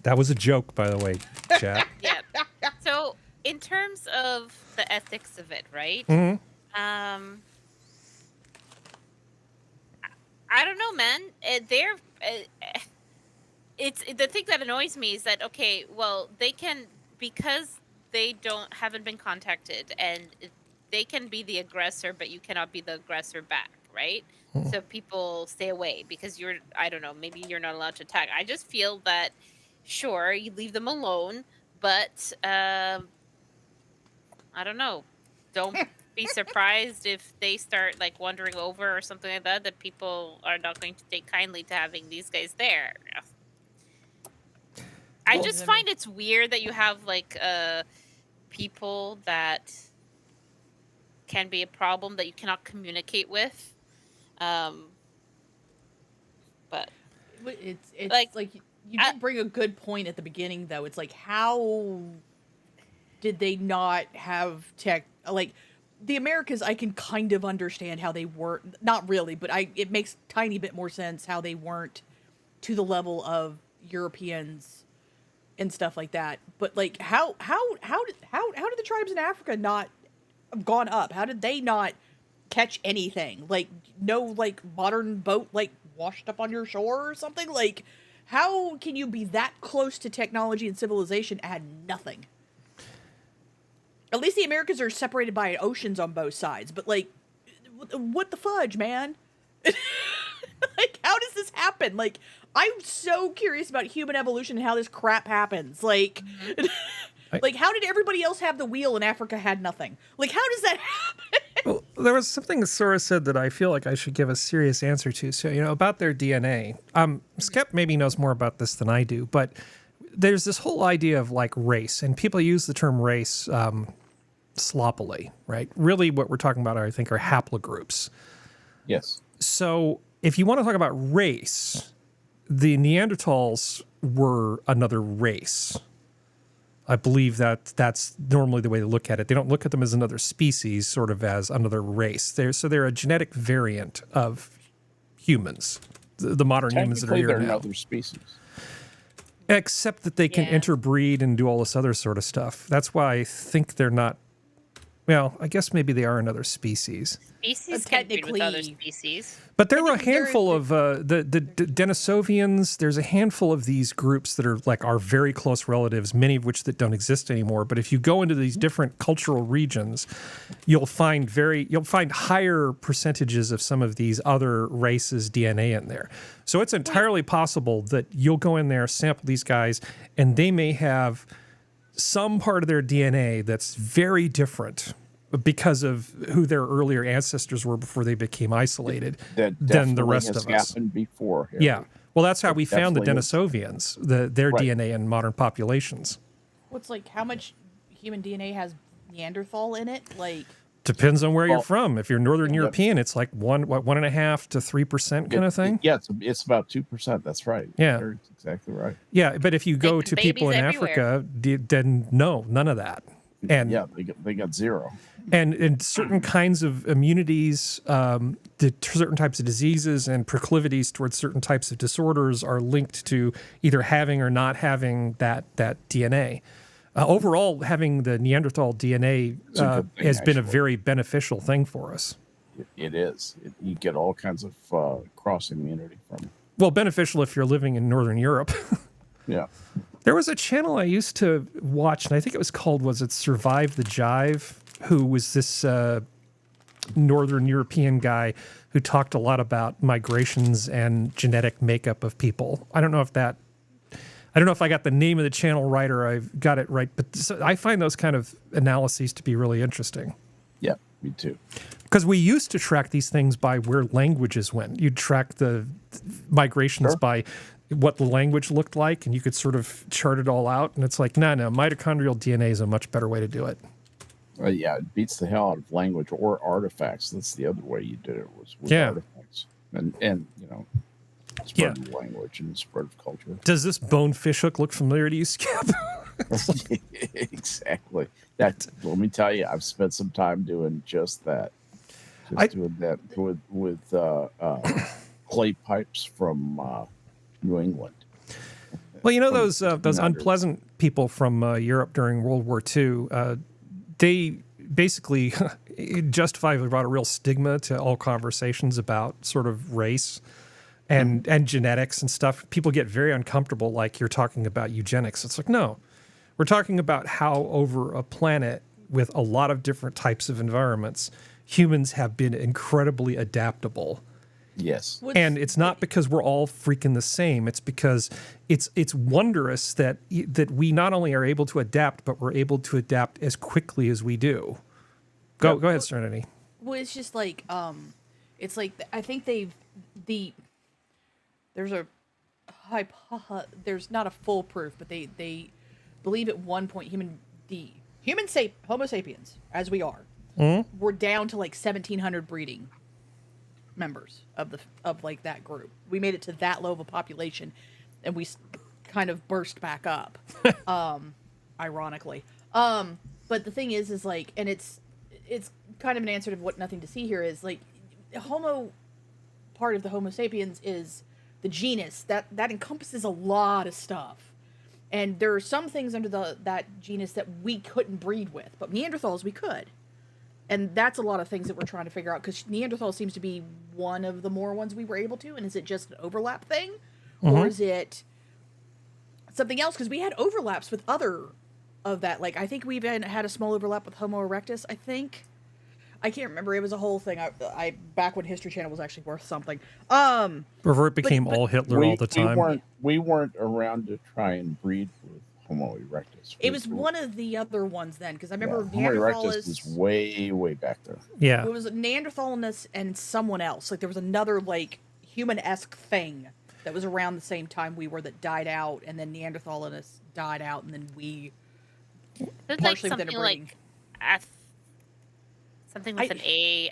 That was a joke, by the way, chat. Yeah. So in terms of the ethics of it, right? I don't know, man. It's the thing that annoys me is that, okay, well, they can, because they haven't been contacted, and they can be the aggressor, but you cannot be the aggressor back, right? So people stay away because I don't know, maybe you're not allowed to attack. I just feel that, sure, you leave them alone, but I don't know. Don't be surprised if they start like wandering over or something like that people are not going to take kindly to having these guys there. I just find it's weird that you have like people that can be a problem that you cannot communicate with. But it's like you did bring a good point at the beginning, though. It's like, how did they not have tech? Like, the Americas, I can kind of understand how they weren't, not really, but it makes a tiny bit more sense how they weren't to the level of Europeans and stuff like that. But like, how did the tribes in Africa not have gone up? How did they not catch anything? Like, no, like, modern boat, like, washed up on your shore or something? Like, how can you be that close to technology and civilization and had nothing? At least the Americas are separated by oceans on both sides, but like, what the fudge, man? Like, how does this happen? Like, I'm so curious about human evolution and how this crap happens. Like, like, how did everybody else have the wheel and Africa had nothing? Like, how does that happen? Well, there was something Sora said that I feel like I should give a serious answer to. So, about their DNA. Skep maybe knows more about this than I do, but there's this whole idea of like race, and people use the term race sloppily, right? Really what we're talking about, I think, are haplogroups. Yes. So if you want to talk about race, the Neanderthals were another race. I believe that that's normally the way to look at it. They don't look at them as another species, sort of as another race. They're a genetic variant of humans, the modern humans that are here they're now. another species. Except that they can interbreed and do all this other sort of stuff. That's why I think they're not Well, I guess maybe they are another species. Species can breed with other technically- species. But there were a Technically, they're- handful of the Denisovians. There's a handful of these groups that are like our very close relatives, many of which that don't exist anymore. But if you go into these different cultural regions, you'll find higher percentages of some of these other races' DNA in there. So it's entirely possible that you'll go in there, sample these guys, and they may have some part of their DNA that's very different because of who their earlier ancestors were before they became isolated That than the definitely rest has of us. happened before. Harry. Yeah. Well, that's how we found the Definitely is. Denisovians, their Right. DNA in modern populations. What's like how much human DNA has Neanderthal in it? Like Depends on where you're Well, from. If you're Northern European, it's like 1.5 to 3% kind of thing. Yeah, it's about 2%. That's right. Yeah. That's exactly right. Yeah, but if you go Making to people in babies everywhere. Africa, then no, none of that. And Yeah, they got zero. and certain kinds of immunities, certain types of diseases and proclivities towards certain types of disorders are linked to either having or not having that DNA. Overall, having the Neanderthal DNA It's a good thing, has been a actually. very beneficial thing for us. It is. You get all kinds of cross immunity from it. Well, beneficial if you're living in Northern Europe. Yeah. There was a channel I used to watch, and I think it was called, Survive the Jive, who was this Northern European guy who talked a lot about migrations and genetic makeup of people. I don't know if I got the name of the channel right or I've got it right, but I find those kind of analyses to be really interesting. Yeah, me too. Because we used to track these things by where languages went. You'd track the migrations Sure. by what the language looked like, and you could sort of chart it all out. And it's like, no, mitochondrial DNA is a much better way to do it. Yeah, it beats the hell out of language or artifacts. That's the other way you did it was with Yeah. artifacts. And spread of language and spread of culture. Does this bone fishhook look familiar to you, Skip? Exactly. Let me tell you, I've spent some time doing just that. Doing that with clay pipes from New England. Well, you know From those 1600s. unpleasant people from Europe during World War II. They basically justifiably brought a real stigma to all conversations about sort of race and genetics and stuff. People get very uncomfortable, like you're talking about eugenics. It's like, no, we're talking about how over a planet with a lot of different types of environments, humans have been incredibly adaptable. Yes. And it's not because we're all freaking the same. It's because it's wondrous that we not only are able to adapt, but we're able to adapt as quickly as we do. Go ahead, Serenity. Well, it's just like it's like I think there's a there's not a full proof, but they believe at one point Homo sapiens, as we are, we're down to like 1,700 breeding members of like that group. We made it to that low of a population, and we kind of burst back up, ironically. But the thing is like, and it's kind of an answer to what Nothing to See Here is like. Homo part of the Homo sapiens is the genus that encompasses a lot of stuff, and there are some things under that genus that we couldn't breed with, but Neanderthals we could. And that's a lot of things that we're trying to figure out, because Neanderthal seems to be one of the more ones we were able to. And is it just an overlap thing? Or is it something else? Because we had overlaps with other of that. Like, I think we even had a small overlap with Homo erectus, I think. I can't remember. It was a whole thing. I back when History Channel was actually worth something. Before it became all Hitler all the time. We weren't around to try and breed with Homo erectus. It was one of the other ones then, because I remember Homo Neanderthal erectus is way back there. Yeah. It was a Neanderthal and someone else. Like there was another like human-esque thing that was around the same time we were that died out, and then Neanderthal and us died out, and then we There's like partially something within a breeding. like something with an A.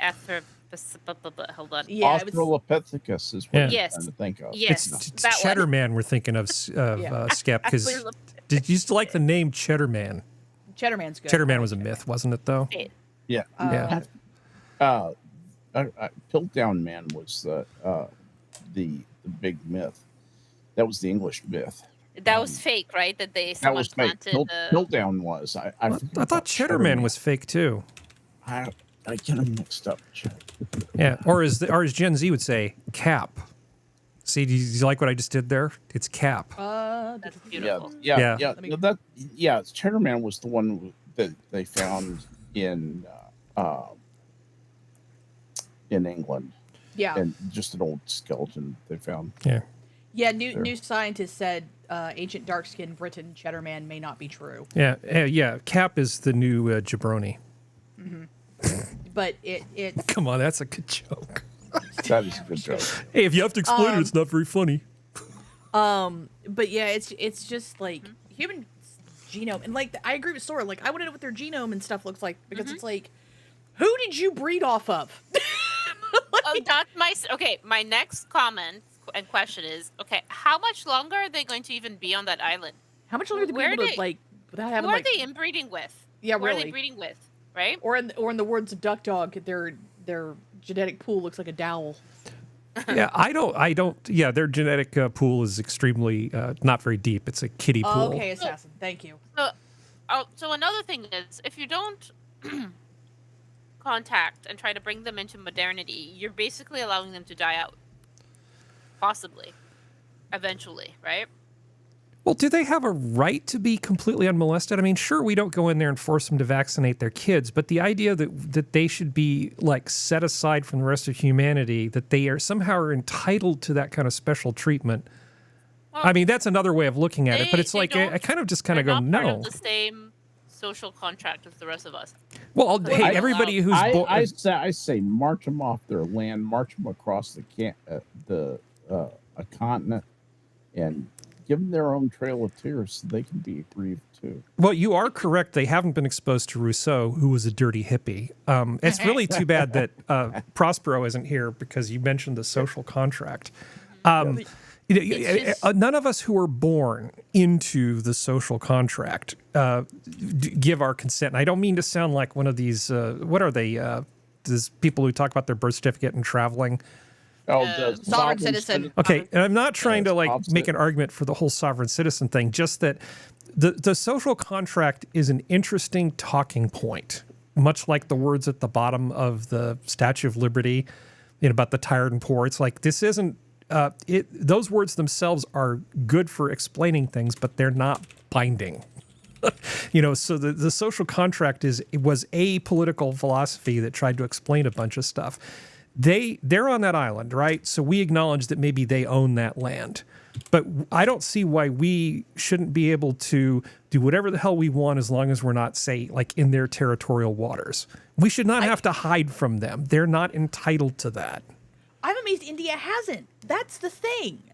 Hold on. Yeah, it was, Australopithecus is what Yeah. I'm trying to think of. Yes. It's that Cheddar one. Man we're thinking of, Skep, because Australopithecus. did you used to like the name Cheddar Man? Cheddar Man's good. Cheddar Man was a myth, wasn't it, though? Yeah. Yeah. Piltdown Man was the big myth. That was the English myth. That was fake, right? That they That someone was fake. planted. Piltdown was. I I thought Cheddar Man was fake, too. I get them mixed up. Yeah, or as Gen Z would say, cap. See, do you like what I just did there? It's cap. That's beautiful. Yeah. Cheddarman was the one that they found in England. Yeah. And just an old skeleton they found. Yeah. Yeah, new scientists said ancient dark-skinned Briton Cheddarman may not be true. Yeah. Cap is the new jabroni. But it Come on, that's a good joke. That is a good joke. Hey, if you have to explain it, it's not very funny. but yeah, it's just like human genome, and like I agree with Sora. Like I want to know what their genome and stuff looks like because it's like, who did you breed off of? That's my next comment and question is, okay, how much longer are they going to even be on that island? How much longer do people like without having who are like they inbreeding with? Yeah, who really. are they breeding with? Right? Or in the words of Duck Dog, their genetic pool looks like a dowel. Yeah, I don't. Yeah, their genetic pool is extremely not very deep. It's a kiddie pool. Oh, okay, assassin. Thank you. So another thing is, if you don't contact and try to bring them into modernity, you're basically allowing them to die out. Possibly. Eventually, right? Well, do they have a right to be completely unmolested? I mean, sure, we don't go in there and force them to vaccinate their kids, but the idea that they should be like set aside from the rest of humanity, that they are somehow entitled to that kind of special treatment. Well, I mean, that's another way of looking at it, but it's like I kind of go, no. Part of the same social contract as the rest of us. Well, hey, everybody who's I say march them off their land, march them across a continent, and give them their own trail of tears so they can be aggrieved too. Well, you are correct. They haven't been exposed to Rousseau, who was a dirty hippie. It's really too bad that Prospero isn't here because you mentioned the social contract. None of us who are born into the social contract give our consent. And I don't mean to sound like one of these, what are they, these people who talk about their birth certificate and traveling. The sovereign citizen. Okay, and I'm not trying to make an argument for the whole sovereign citizen thing, just that the social contract is an interesting talking point, much like the words at the bottom of the Statue of Liberty, about the tired and poor. It's like this isn't those words themselves are good for explaining things, but they're not binding. So the social contract was a political philosophy that tried to explain a bunch of stuff. They're on that island, right? So we acknowledge that maybe they own that land. But I don't see why we shouldn't be able to do whatever the hell we want as long as we're not, say, like in their territorial waters. We should not have to hide from them. They're not entitled to that. I'm amazed India hasn't. That's the thing.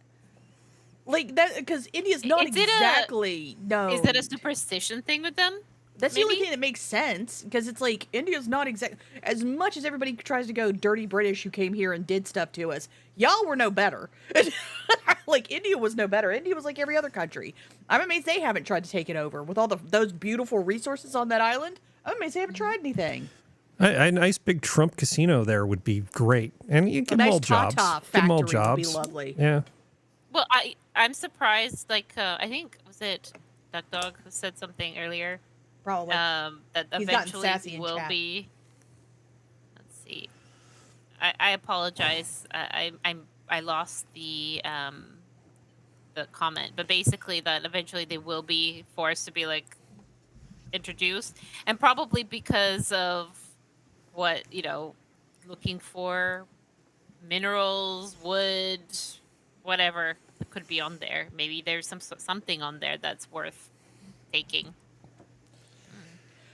Like that, because India's not exactly no. Is that a superstition thing with them? That's the only thing that makes sense, because it's like India's not exact. As much as everybody tries to go dirty British who came here and did stuff to us, y'all were no better. Like India was no better. India was like every other country. I'm amazed they haven't tried to take it over with all those beautiful resources on that island. I'm amazed they haven't tried anything. A nice big Trump casino there would be great, and you give them all jobs. Give them all jobs. Would be lovely. Yeah. Well, I'm surprised. Like I think was it Duck Dog who said something earlier. Probably. That eventually will be. Let's see. I apologize. I lost the comment, but basically that eventually they will be forced to be like introduced, and probably because of what looking for minerals, wood, whatever could be on there. Maybe there's something on there that's worth taking.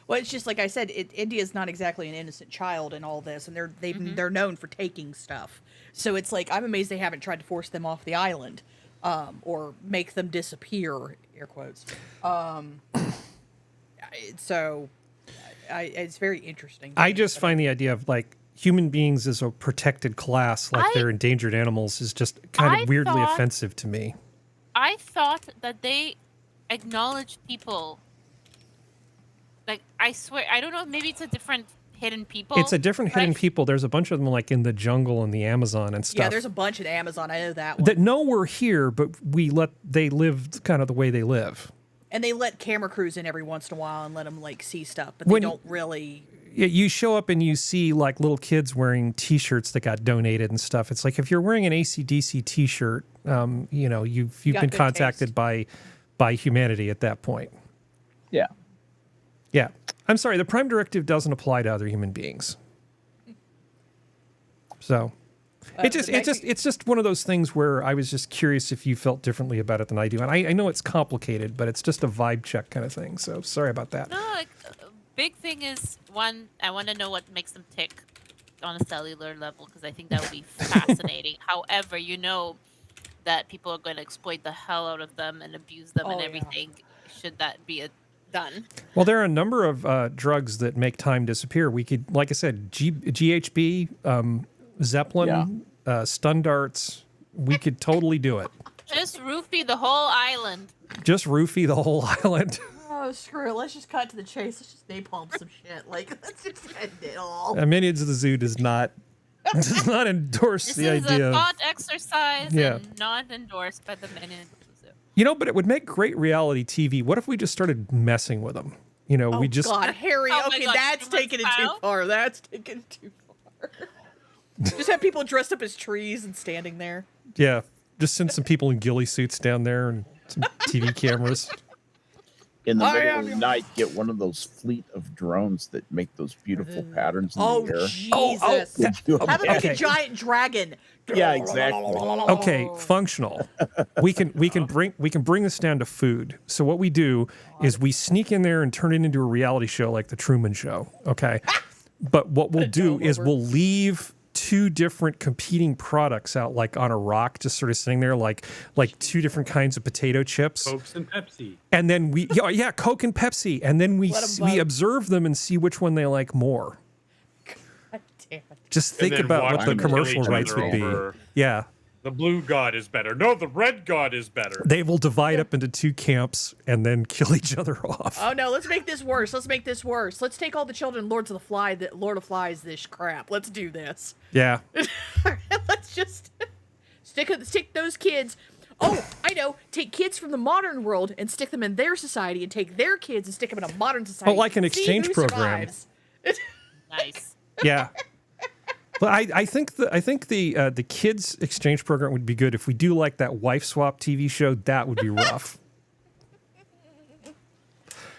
Well, it's just like I said, India's not exactly an innocent child in all this, and they're known for taking stuff. So it's like I'm amazed they haven't tried to force them off the island, or make them disappear. Air quotes. So it's very interesting. I just find the idea of like human beings as a protected class, like they're endangered animals, is just kind of weirdly offensive to me. I thought that they acknowledged people. Like, I swear, I don't know, maybe it's a different hidden people. It's a different hidden people. There's a bunch of them like in the jungle and the Amazon and stuff. Yeah, there's a bunch in Amazon. I know that one. That know we're here, but they live kind of the way they live. And they let camera crews in every once in a while and let them like see stuff, but they don't really. you show up and you see like little kids wearing T-shirts that got donated and stuff. It's like if you're wearing an AC/DC T-shirt, you know, you've Got been good contacted by humanity at that point. Yeah. Yeah. I'm sorry, the Prime Directive doesn't apply to other human beings. So it's just one of those things where I was just curious if you felt differently about it than I do. And I know it's complicated, but it's just a vibe check kind of thing. So sorry about that. No, like, big thing is, one, I want to know what makes them tick on a cellular level, because I think that would be fascinating. However, you know that people are going to exploit the hell out of them and abuse them and everything. Should that be done? Well, there are a number of drugs that make time disappear. We could, like I said, GHB, Zeppelin, stun darts. We could totally do it. Just roofie the whole island. Just roofie the whole island. Oh, screw it. Let's just cut to the chase. Let's just napalm some shit. Like, let's just end it all. Minions of the Zoo does not endorse This the is idea. a thought exercise and not endorsed by the Minions of the Zoo. You know, but it would make great reality TV. What if we just started messing with them? You know, we just God, Harry. Oh my Okay, God, that's humans taking it too style? far. That's taking it too far. Just have people dressed up as trees and standing there. just send some people in ghillie suits down there and some TV cameras. In the middle of the night, get one of those fleet of drones that make those beautiful patterns in Oh, the air. Jesus. Have it like Okay. a giant dragon. Yeah, exactly. Okay, functional. We can bring this down to food. So what we do is we sneak in there and turn it into a reality show like the Truman Show. Okay, but what we'll do is we'll leave two different competing products out, like on a rock, just sort of sitting there, like two different kinds of potato chips, Cokes and Pepsi. and then we Coke and Pepsi, and then we observe them and see which one they like more. God damn it. Just And think then about watch what the them kill commercial each rights other would be. over, Yeah. The blue god is better. No, the red god is better. They will divide up into two camps and then kill each other off. Oh no, let's make this worse. Let's make this worse. Let's take all the children Lord of Flies this crap. Let's do this. Yeah. Let's just stick those kids. Oh, I know. Take kids from the modern world and stick them in their society, and take their kids and stick them in a modern society. Oh, like an See exchange who program. survives. Nice. Yeah. But I think the kids exchange program would be good. If we do like that wife swap TV show, that would be rough.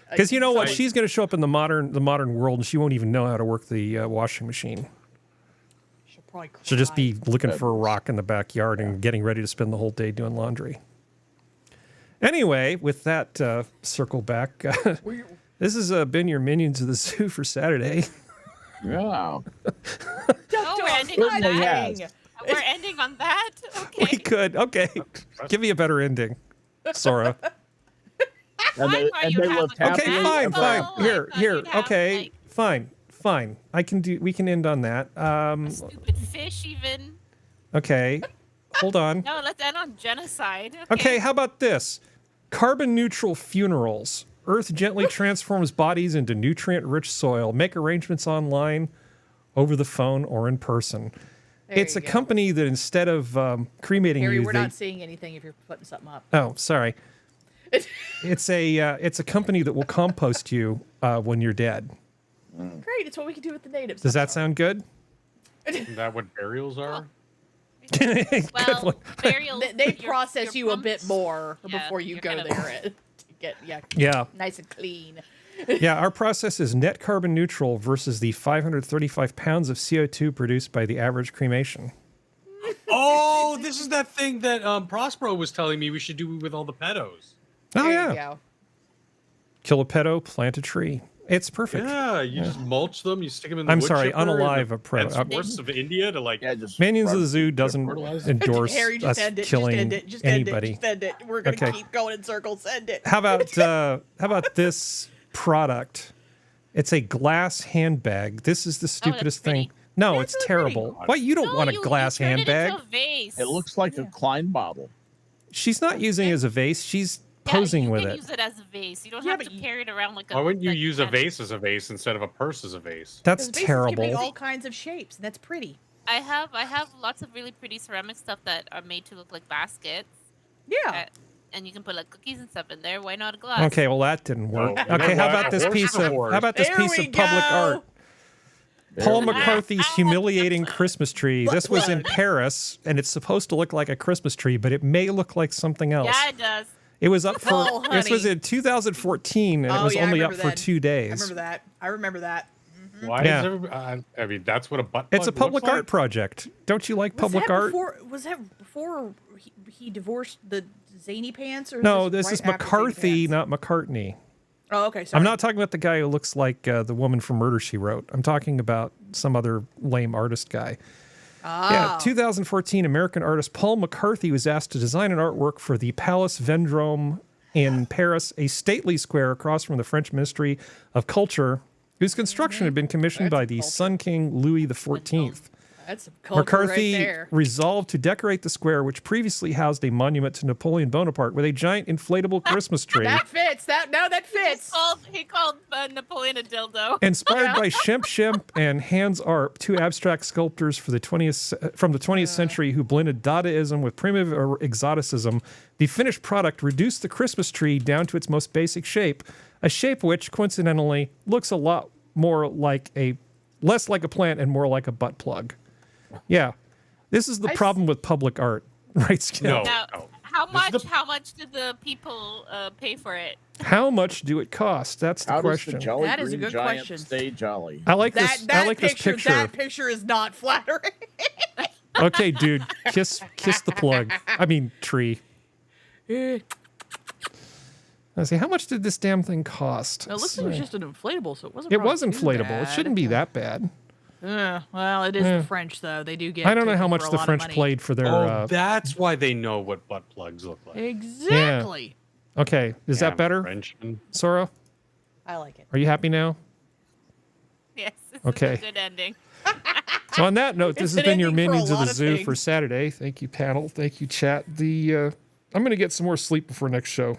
Because you know what, she's going to show up in the modern world, and she won't even know how to work the washing machine. She'll probably cry. She'll just be looking for a rock in the backyard and getting ready to spend the whole day doing laundry. Anyway, with that circle back, this has been your Minions of the Zoo for Saturday. Yeah. Oh, we're ending on that. We're ending on that. Okay. We could. Okay. Give me a better ending, Sora. And they lived happily Okay, fine, ever fine. after. Here. Okay, fine. We can end on that. Stupid fish, even. Okay. Hold on. No, let's end on genocide. Okay, how about this? Carbon neutral funerals. Earth gently transforms bodies into nutrient-rich soil. Make arrangements online, over the phone, or in person. It's a company that instead of cremating Harry, you, we're not seeing anything if you're putting something up. Oh, sorry. It's a company that will compost you when you're dead. Great, it's what we can do with the natives. Does that sound good? Isn't that what burials are? Well, burials. They process you a bit more Yeah, before you you're go gonna- there to get Yeah. nice and clean. Yeah, our process is net carbon neutral versus the 535 pounds of CO2 produced by the average cremation. Oh, this is that thing that Prospero was telling me we should do with all the pedos. Oh, There yeah. you go. Kill a pedo, plant a tree. It's perfect. Yeah, you just mulch them, you stick them in the I'm wood sorry, chipper in unalive the a predo. red forests of India to like. Yeah, just Minions of the Zoo doesn't fertilize. endorse Harry, us just end it. killing Just end it. Just anybody. end it. Just end it. We're gonna Okay. keep going in circles. End it. How about this product? It's a glass handbag. This is the stupidest thing. pretty. No, Yeah, it's it's really terrible. pretty. Why you don't No, want a you glass turn it into handbag? a vase. It looks like a Klein bottle. She's not using it as a vase. She's Yeah, posing you with can it. use it as a vase. You don't Yeah, have but to carry it around like a. Why wouldn't you like use a kind of- vase as a vase instead of a purse as a vase? That's Because vases can make all terrible. kinds of shapes, and that's pretty. I have lots of really pretty ceramic stuff that are made to look like baskets. Yeah. And you can put like cookies and stuff in there. Why not a glass? Okay, well that didn't work. Oh, you Okay, know how what? about this A horse piece is a of horse. how about this There piece we of public go. art? Paul we go. McCarthy's humiliating Christmas tree. This was in Paris, and it's supposed to look like a Christmas tree, but it may look like something else. Yeah, it does. It was up for. Oh, This was honey. in 2014, and it was yeah, I only up remember for that. 2 days. I remember that. I remember that. Why Yeah. is everybody, I mean, that's what a butt It's a plug public looks art like? project. Don't you like public art? Was that before he divorced the Zany Pants? Or No, was this right is after Zany McCarthy, Pants? not McCartney. Oh, okay. Sorry. I'm not talking about the guy who looks like the woman from Murder, She Wrote. I'm talking about some other lame artist guy. Yeah, 2014 American artist Paul McCarthy was asked to design an artwork for the Palace Vendôme in Paris, a stately square across from the French Ministry of Culture, whose construction had been commissioned by the Sun King Louis XIV. That's some culture McCarthy right there. resolved to decorate the square, which previously housed a monument to Napoleon Bonaparte, with a giant inflatable Christmas tree. That fits. That fits. He called Napoleon a dildo. Inspired by Shemp and Hans Arp, two abstract sculptors from the 20th century who blended Dadaism with primitive exoticism, the finished product reduced the Christmas tree down to its most basic shape, a shape which, coincidentally, looks a lot less like a plant and more like a butt plug. Yeah, this is the problem with public art, right, Skip? No. Now, no. how This is much? the- How much did the people pay for it? How much do it cost? That's the How does question. the Jolly That is a Green good Giant question. stay jolly? I like That this. I like this picture. That picture is not flattering. Okay, dude, kiss the plug. I mean, tree. Let's see, how much did this damn thing cost? It looks like it was just an inflatable, so it wasn't. It probably was too inflatable. bad. It shouldn't be that bad. Well, it is the French, though. They do get. I don't know taken how for much a the lot of French money. played for their. Oh, that's why they know what butt plugs look like. Exactly. Okay, is that better, Frenchman. Sora? I like it. Are you happy now? Yes. This Okay. is a good ending. So on that note, this It's has an been your ending for a Minions of the lot of Zoo for things. Saturday. Thank you, panel. Thank you, chat. I'm going to get some more sleep before next show.